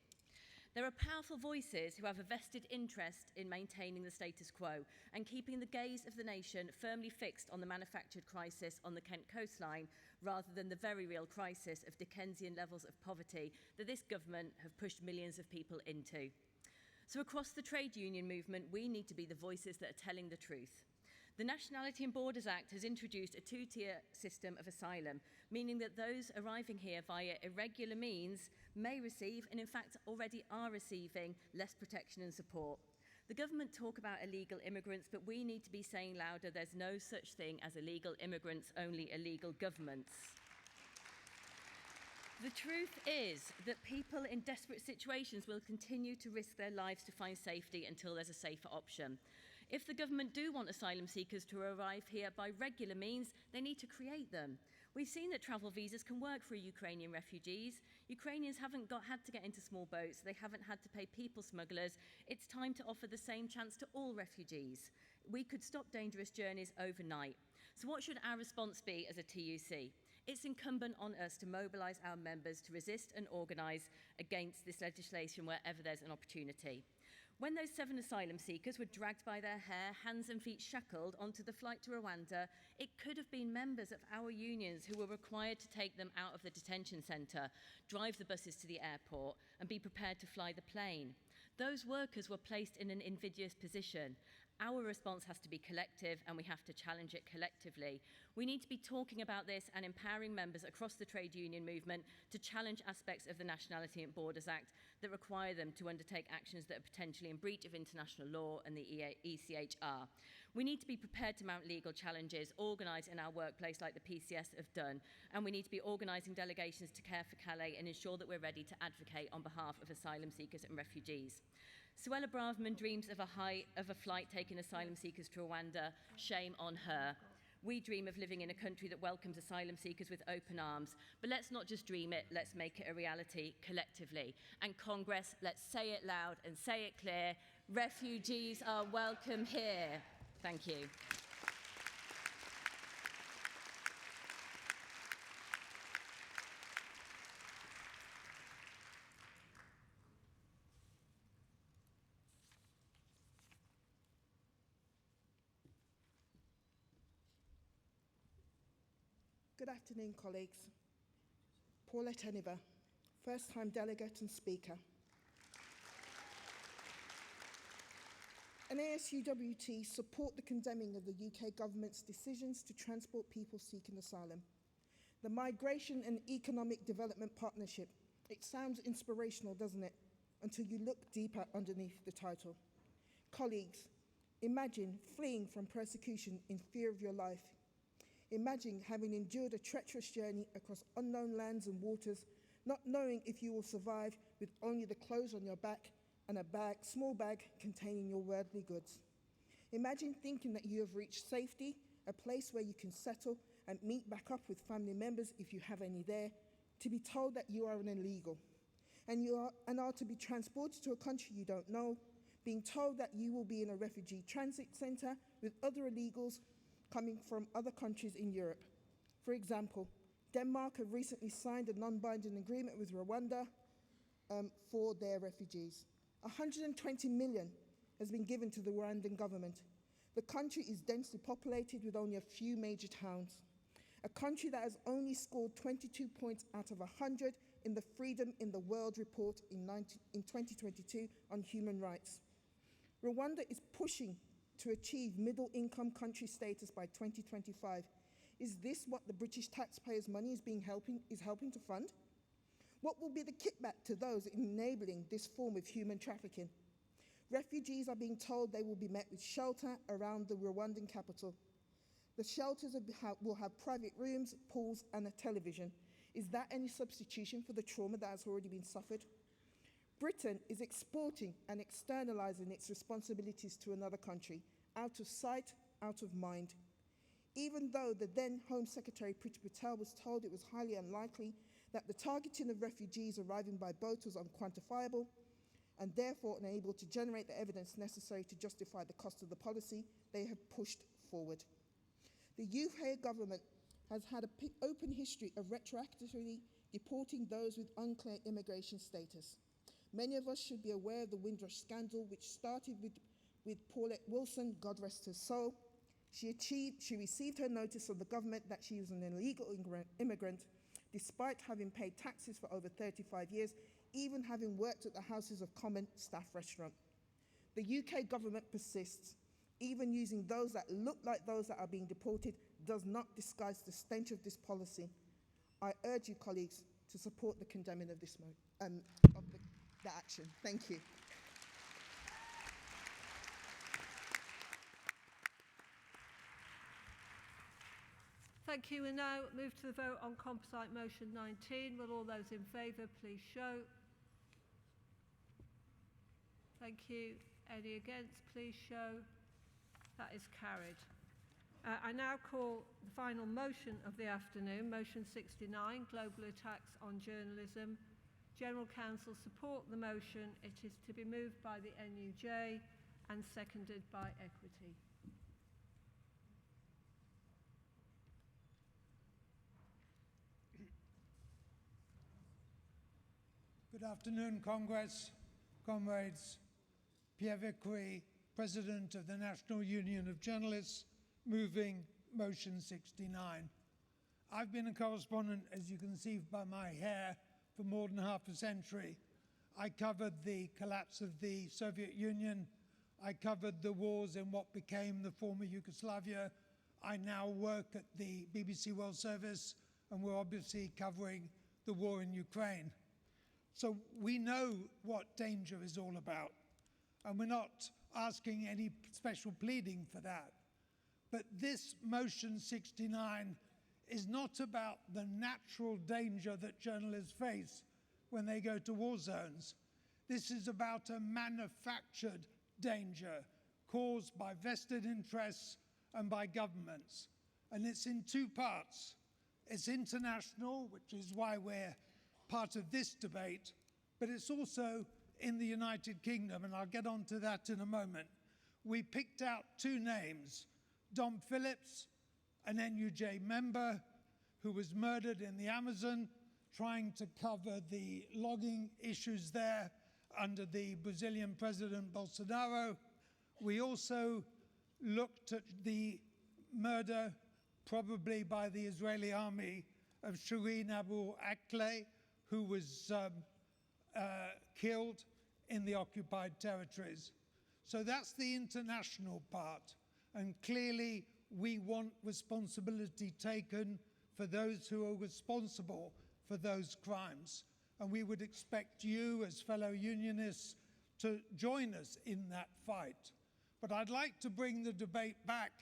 There are powerful voices who have a vested interest in maintaining the status quo and keeping the gaze of the nation firmly fixed on the manufactured crisis on the Kent coastline, rather than the very real crisis of Dickensian levels of poverty that this government have pushed millions of people into. So across the trade union movement, we need to be the voices that are telling the truth. The Nationality and Borders Act has introduced a two-tier system of asylum, meaning that those arriving here via irregular means may receive, and in fact already are receiving, less protection and support. The government talk about illegal immigrants, but we need to be saying louder there's no such thing as illegal immigrants, only illegal governments. The truth is that people in desperate situations will continue to risk their lives to find safety until there's a safer option. If the government do want asylum seekers to arrive here by regular means, they need to create them. We've seen that travel visas can work for Ukrainian refugees. Ukrainians haven't had to get into small boats. They haven't had to pay people smugglers. It's time to offer the same chance to all refugees. We could stop dangerous journeys overnight. So what should our response be as a TUC? It's incumbent on us to mobilise our members to resist and organise against this legislation wherever there's an opportunity. When those 7 asylum seekers were dragged by their hair, hands and feet shackled onto the flight to Rwanda, it could have been members of our unions who were required to take them out of the detention centre, drive the buses to the airport and be prepared to fly the plane. Those workers were placed in an invidious position. Our response has to be collective, and we have to challenge it collectively. We need to be talking about this and empowering members across the trade union movement to challenge aspects of the Nationality and Borders Act that require them to undertake actions that are potentially in breach of international law and the ECHR. We need to be prepared to mount legal challenges, organised in our workplace like the PCS have done, and we need to be organising delegations to Care for Calais and ensure that we're ready to advocate on behalf of asylum seekers and refugees. Suella Braverman dreams of a flight taking asylum seekers to Rwanda. Shame on her. We dream of living in a country that welcomes asylum seekers with open arms. But let's not just dream it, let's make it a reality collectively. And Congress, let's say it loud and say it clear. Refugees are welcome here. Thank you. Good afternoon, colleagues. Paulette Eniver, first-time delegate and speaker. NASUWT support the condemning of the UK government's decisions to transport people seeking asylum. The Migration and Economic Development Partnership. It sounds inspirational, doesn't it? Until you look deeper underneath the title. Colleagues, imagine fleeing from persecution in fear of your life. Imagine having endured a treacherous journey across unknown lands and waters, not knowing if you will survive with only the clothes on your back and a small bag containing your worldly goods. Imagine thinking that you have reached safety, a place where you can settle and meet back up with family members if you have any there, to be told that you are an illegal and are to be transported to a country you don't know, being told that you will be in a refugee transit center with other illegals coming from other countries in Europe. For example, Denmark have recently signed a non-binding agreement with Rwanda for their refugees. 120 million has been given to the Rwandan government. The country is densely populated with only a few major towns. A country that has only scored 22 points out of 100 in the Freedom in the World report in 2022 on human rights. Rwanda is pushing to achieve middle-income country status by 2025. Is this what the British taxpayers' money is helping to fund? What will be the kickback to those enabling this form of human trafficking? Refugees are being told they will be met with shelter around the Rwandan capital. The shelters will have private rooms, pools, and a television. Is that any substitution for the trauma that has already been suffered? Britain is exporting and externalizing its responsibilities to another country, out of sight, out of mind. Even though the then Home Secretary Priti Patel was told it was highly unlikely that the targeting of refugees arriving by boat was unquantifiable and therefore unable to generate the evidence necessary to justify the cost of the policy, they have pushed forward. The UK government has had an open history of retroactively deporting those with unclear immigration status. Many of us should be aware of the Windrush scandal, which started with Paulette Wilson, God rest her soul. She received her notice from the government that she was an illegal immigrant, despite having paid taxes for over 35 years, even having worked at the Houses of Commons staff restaurant. The UK government persists. Even using those that look like those that are being deported does not disguise the stench of this policy. I urge you, colleagues, to support the condemning of this the action. Thank you. Thank you. We now move to the vote on composite motion 19. Will all those in favour please show? Thank you. Any against please show. That is carried. I now call the final motion of the afternoon, motion 69, global attacks on journalism. General Counsel support the motion. It is to be moved by the NUJ and seconded by Equity. Good afternoon, Congress, comrades. Pierre Vicquet, President of the National Union of Journalists, moving motion 69. I've been a correspondent, as you can see by my hair, for more than half a century. I covered the collapse of the Soviet Union. I covered the wars in what became the former Yugoslavia. I now work at the BBC World Service, and we're obviously covering the war in Ukraine. So we know what danger is all about, and we're not asking any special pleading for that. But this motion 69 is not about the natural danger that journalists face when they go to war zones. This is about a manufactured danger caused by vested interests and by governments. And it's in two parts. It's international, which is why we're part of this debate, but it's also in the United Kingdom, and I'll get on to that in a moment. We picked out two names, Dom Phillips, an NUJ member who was murdered in the Amazon, trying to cover the logging issues there under the Brazilian President Bolsonaro. We also looked at the murder, probably by the Israeli army, of Shireen Abu Akleh, who was killed in the occupied territories. So that's the international part. And clearly, we want responsibility taken for those who are responsible for those crimes. And we would expect you as fellow unionists to join us in that fight. But I'd like to bring the debate back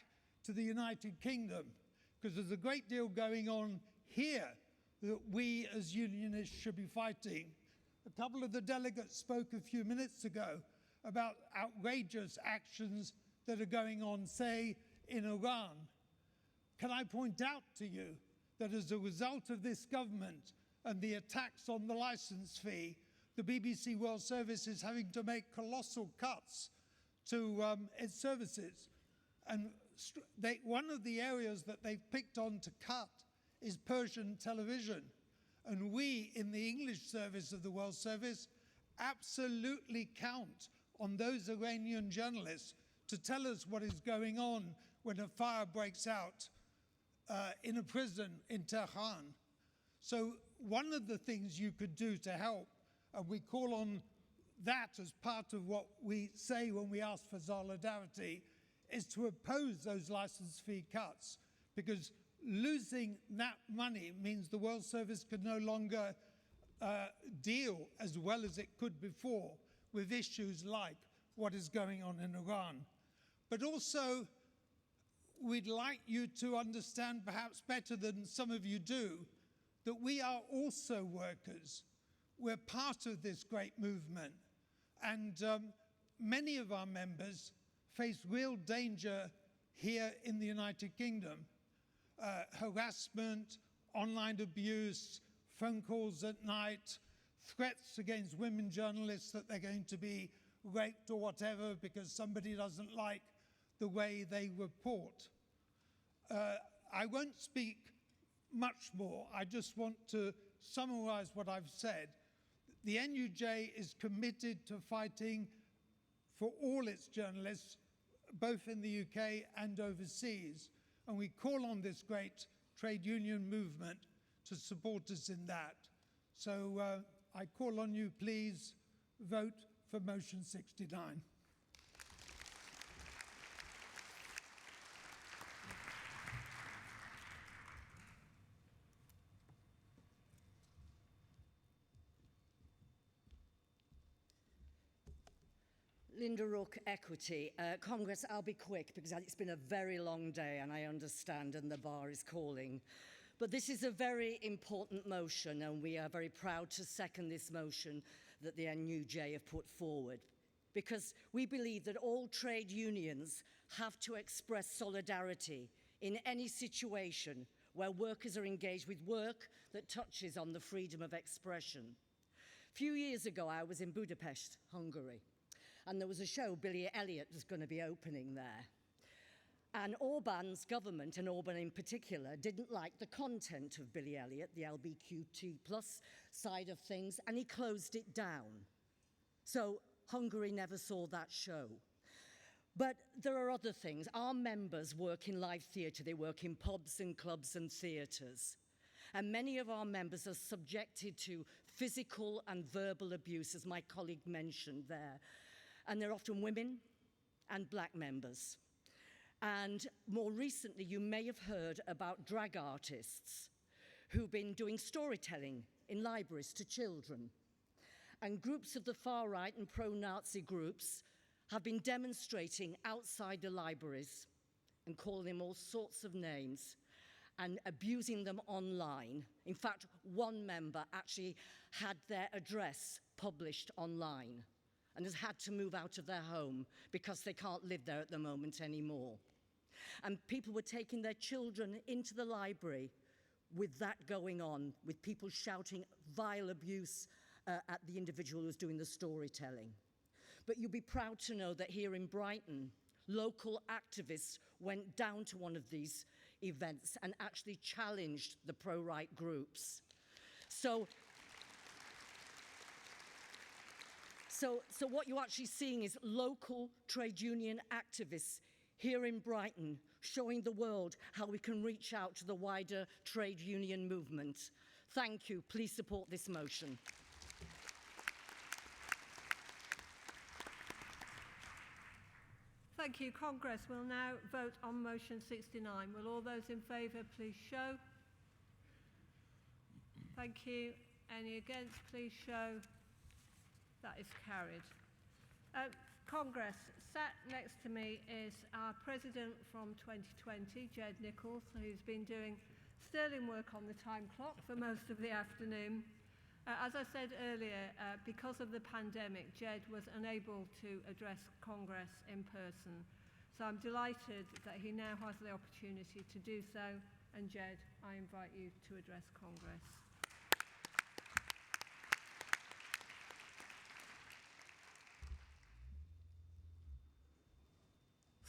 to the United Kingdom, because there's a great deal going on here that we as unionists should be fighting. A couple of the delegates spoke a few minutes ago about outrageous actions that are going on, say, in Iran. Can I point out to you that as a result of this government and the attacks on the license fee, the BBC World Service is having to make colossal cuts to its services. And one of the areas that they've picked on to cut is Persian television. And we, in the English service of the World Service, absolutely count on those Iranian journalists to tell us what is going on when a fire breaks out in a prison in Tehran. So one of the things you could do to help, and we call on that as part of what we say when we ask for solidarity, is to oppose those license fee cuts, because losing that money means the World Service can no longer deal as well as it could before with issues like what is going on in Iran. But also, we'd like you to understand perhaps better than some of you do that we are also workers. We're part of this great movement. And many of our members face real danger here in the United Kingdom. Harassment, online abuse, phone calls at night, threats against women journalists that they're going to be raped or whatever because somebody doesn't like the way they report. I won't speak much more. I just want to summarize what I've said. The NUJ is committed to fighting for all its journalists, both in the UK and overseas. And we call on this great trade union movement to support us in that. So I call on you, please vote for motion 69. Linda Rook, Equity. Congress, I'll be quick because it's been a very long day and I understand and the bar is calling. But this is a very important motion and we are very proud to second this motion that the NUJ have put forward, because we believe that all trade unions have to express solidarity in any situation where workers are engaged with work that touches on the freedom of expression. A few years ago, I was in Budapest, Hungary, and there was a show Billy Elliot was going to be opening there. And Orban's government, and Orban in particular, didn't like the content of Billy Elliot, the LGBTQ+ side of things, and he closed it down. So Hungary never saw that show. But there are other things. Our members work in live theatre. They work in pubs and clubs and theatres. And many of our members are subjected to physical and verbal abuse, as my colleague mentioned there. And they're often women and black members. And more recently, you may have heard about drag artists who've been doing storytelling in libraries to children. And groups of the far right and pro-Nazi groups have been demonstrating outside the libraries and calling them all sorts of names and abusing them online. In fact, one member actually had their address published online and has had to move out of their home because they can't live there at the moment anymore. And people were taking their children into the library with that going on, with people shouting vile abuse at the individual who's doing the storytelling. But you'll be proud to know that here in Brighton, local activists went down to one of these events and actually challenged the pro-right groups. So what you're actually seeing is local trade union activists here in Brighton showing the world how we can reach out to the wider trade union movement. Thank you. Please support this motion. Thank you. Congress will now vote on motion 69. Will all those in favour please show? Thank you. Any against, please show. That is carried. Congress, sat next to me is our President from 2020, Jed Nichols, who's been doing sterling work on the time clock for most of the afternoon. As I said earlier, because of the pandemic, Jed was unable to address Congress in person. So I'm delighted that he now has the opportunity to do so. And Jed, I invite you to address Congress.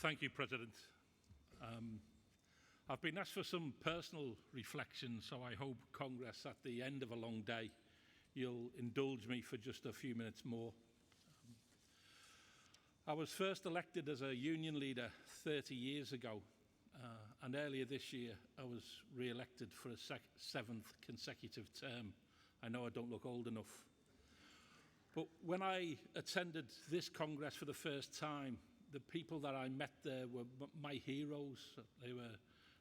Thank you, President. I've been asked for some personal reflection, so I hope Congress, at the end of a long day, you'll indulge me for just a few minutes more. I was first elected as a union leader 30 years ago, and earlier this year I was re-elected for a seventh consecutive term. I know I don't look old enough. But when I attended this Congress for the first time, the people that I met there were my heroes. They were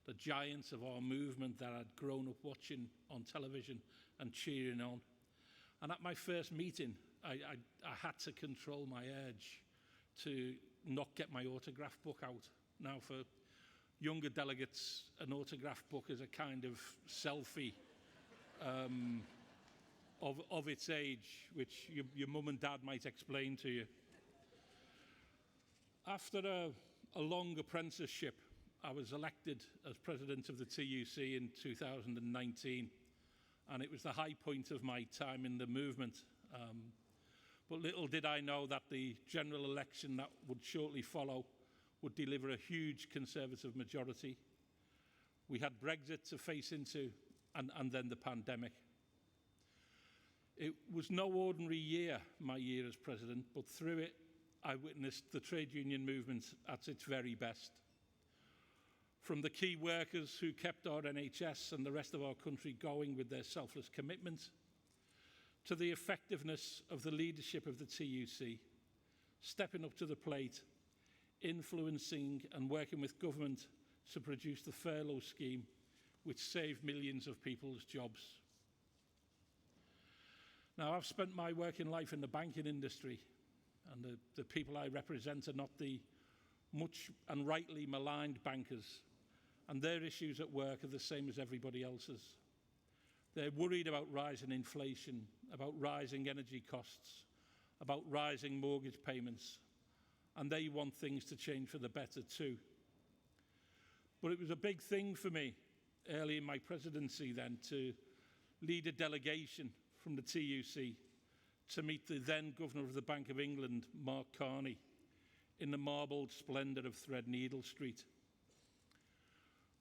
the giants of our movement that I'd grown up watching on television and cheering on. And at my first meeting, I had to control my urge to not get my autograph book out. Now, for younger delegates, an autograph book is a kind of selfie of its age, which your mum and dad might explain to you. After a long apprenticeship, I was elected as president of the TUC in 2019, and it was the high point of my time in the movement. But little did I know that the general election that would shortly follow would deliver a huge Conservative majority. We had Brexit to face into, and then the pandemic. It was no ordinary year, my year as president, but through it, I witnessed the trade union movement at its very best. From the key workers who kept our NHS and the rest of our country going with their selfless commitment, to the effectiveness of the leadership of the TUC, stepping up to the plate, influencing and working with government to produce the furlough scheme, which saved millions of people's jobs. Now, I've spent my working life in the banking industry, and the people I represent are not the much and rightly maligned bankers, and their issues at work are the same as everybody else's. They're worried about rising inflation, about rising energy costs, about rising mortgage payments, and they want things to change for the better too. But it was a big thing for me early in my presidency then to lead a delegation from the TUC to meet the then Governor of the Bank of England, Mark Carney, in the marbled splendour of Threadneedle Street.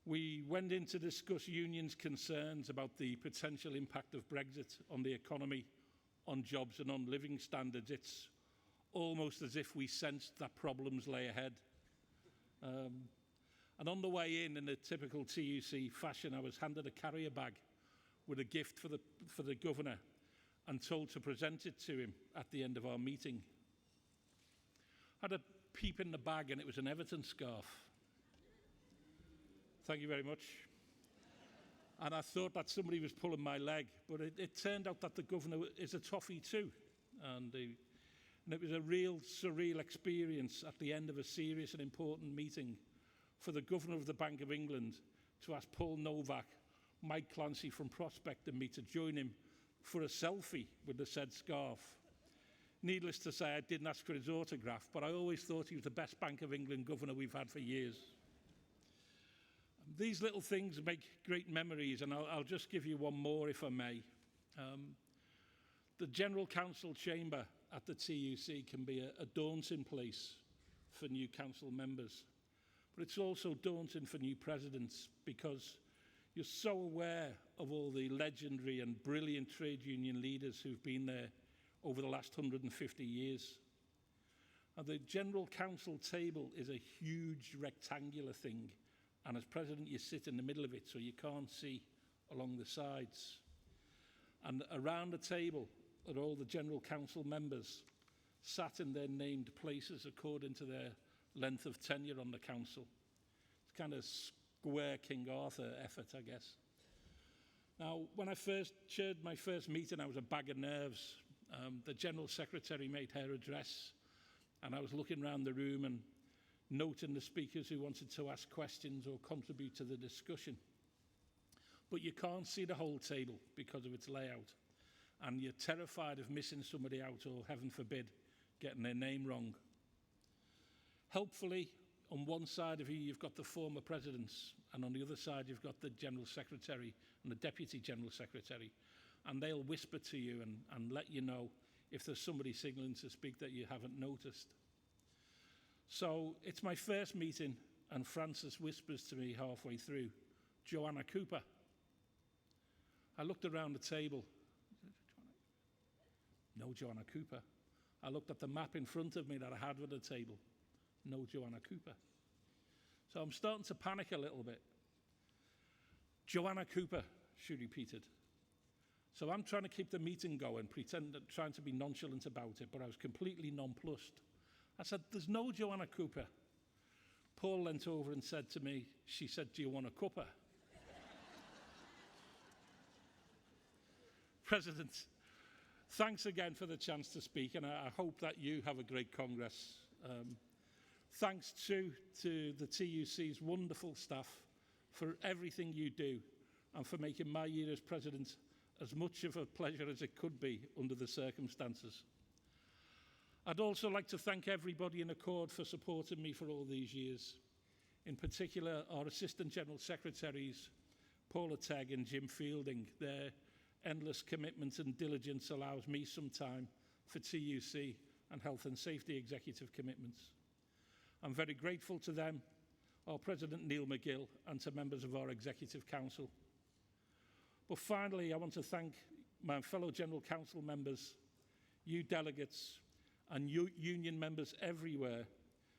We went in to discuss unions' concerns about the potential impact of Brexit on the economy, on jobs and on living standards. It's almost as if we sensed that problems lay ahead. And on the way in a typical TUC fashion, I was handed a carrier bag with a gift for the Governor and told to present it to him at the end of our meeting. I had a peep in the bag and it was an Everton scarf. Thank you very much. And I thought that somebody was pulling my leg, but it turned out that the Governor is a toffee too. And it was a real surreal experience at the end of a serious and important meeting for the Governor of the Bank of England to ask Paul Novak, Mike Clancy from Prospect and me to join him for a selfie with the said scarf. Needless to say, I didn't ask for his autograph, but I always thought he was the best Bank of England governor we've had for years. These little things make great memories, and I'll just give you one more if I may. The General Council chamber at the TUC can be a daunting place for new council members, but it's also daunting for new presidents because you're so aware of all the legendary and brilliant trade union leaders who've been there over the last 150 years. And the General Council table is a huge rectangular thing, and as president you sit in the middle of it so you can't see along the sides. And around the table are all the General Council members sat in their named places according to their length of tenure on the council. It's kind of square King Arthur effort, I guess. Now, when I first chaired my first meeting, I was a bag of nerves. The General Secretary made her address, and I was looking around the room and noting the speakers who wanted to ask questions or contribute to the discussion. But you can't see the whole table because of its layout, and you're terrified of missing somebody out or, heaven forbid, getting their name wrong. Helpfully, on one side of you, you've got the former presidents, and on the other side, you've got the General Secretary and the Deputy General Secretary, and they'll whisper to you and let you know if there's somebody signalling to speak that you haven't noticed. So it's my first meeting, and Francis whispers to me halfway through, "Joanna Cooper." I looked around the table. No Joanna Cooper. I looked at the map in front of me that I had with the table. No Joanna Cooper. So I'm starting to panic a little bit. "Joanna Cooper," she repeated. So I'm trying to keep the meeting going, trying to be nonchalant about it, but I was completely nonplussed. I said, "There's no Joanna Cooper." Paul leant over and said to me, "She said, 'Do you want a cuppa?'" President, thanks again for the chance to speak, and I hope that you have a great Congress. Thanks to the TUC's wonderful staff for everything you do and for making my year as President as much of a pleasure as it could be under the circumstances. I'd also like to thank everybody in Accord for supporting me for all these years. In particular, our Assistant General Secretaries, Paula Tegg and Jim Fielding. Their endless commitment and diligence allows me some time for TUC and health and safety executive commitments. I'm very grateful to them, our President Neil McGill, and to members of our Executive Council. But finally, I want to thank my fellow General Council members, you delegates, and you union members everywhere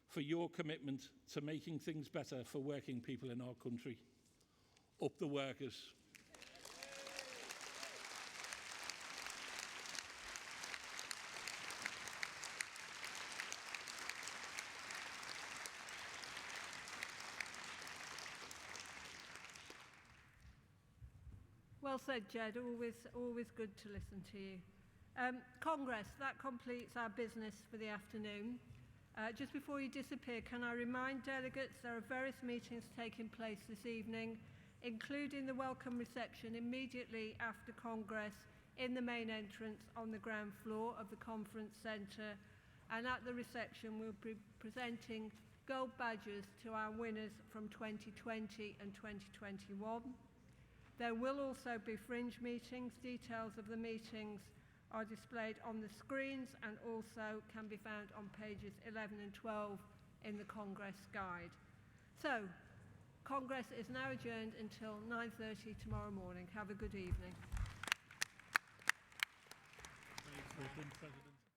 for your commitment to making things better for working people in our country. Up the workers. Well said, Jed. Always good to listen to you. Congress, that completes our business for the afternoon. Just before you disappear, can I remind delegates there are various meetings taking place this evening, including the welcome reception immediately after Congress in the main entrance on the ground floor of the conference centre. And at the reception, we'll be presenting gold badges to our winners from 2020 and 2021. There will also be fringe meetings. Details of the meetings are displayed on the screens and also can be found on pages 11 and 12 in the Congress Guide. So, Congress is now adjourned until 9:30 tomorrow morning. Have a good evening. President.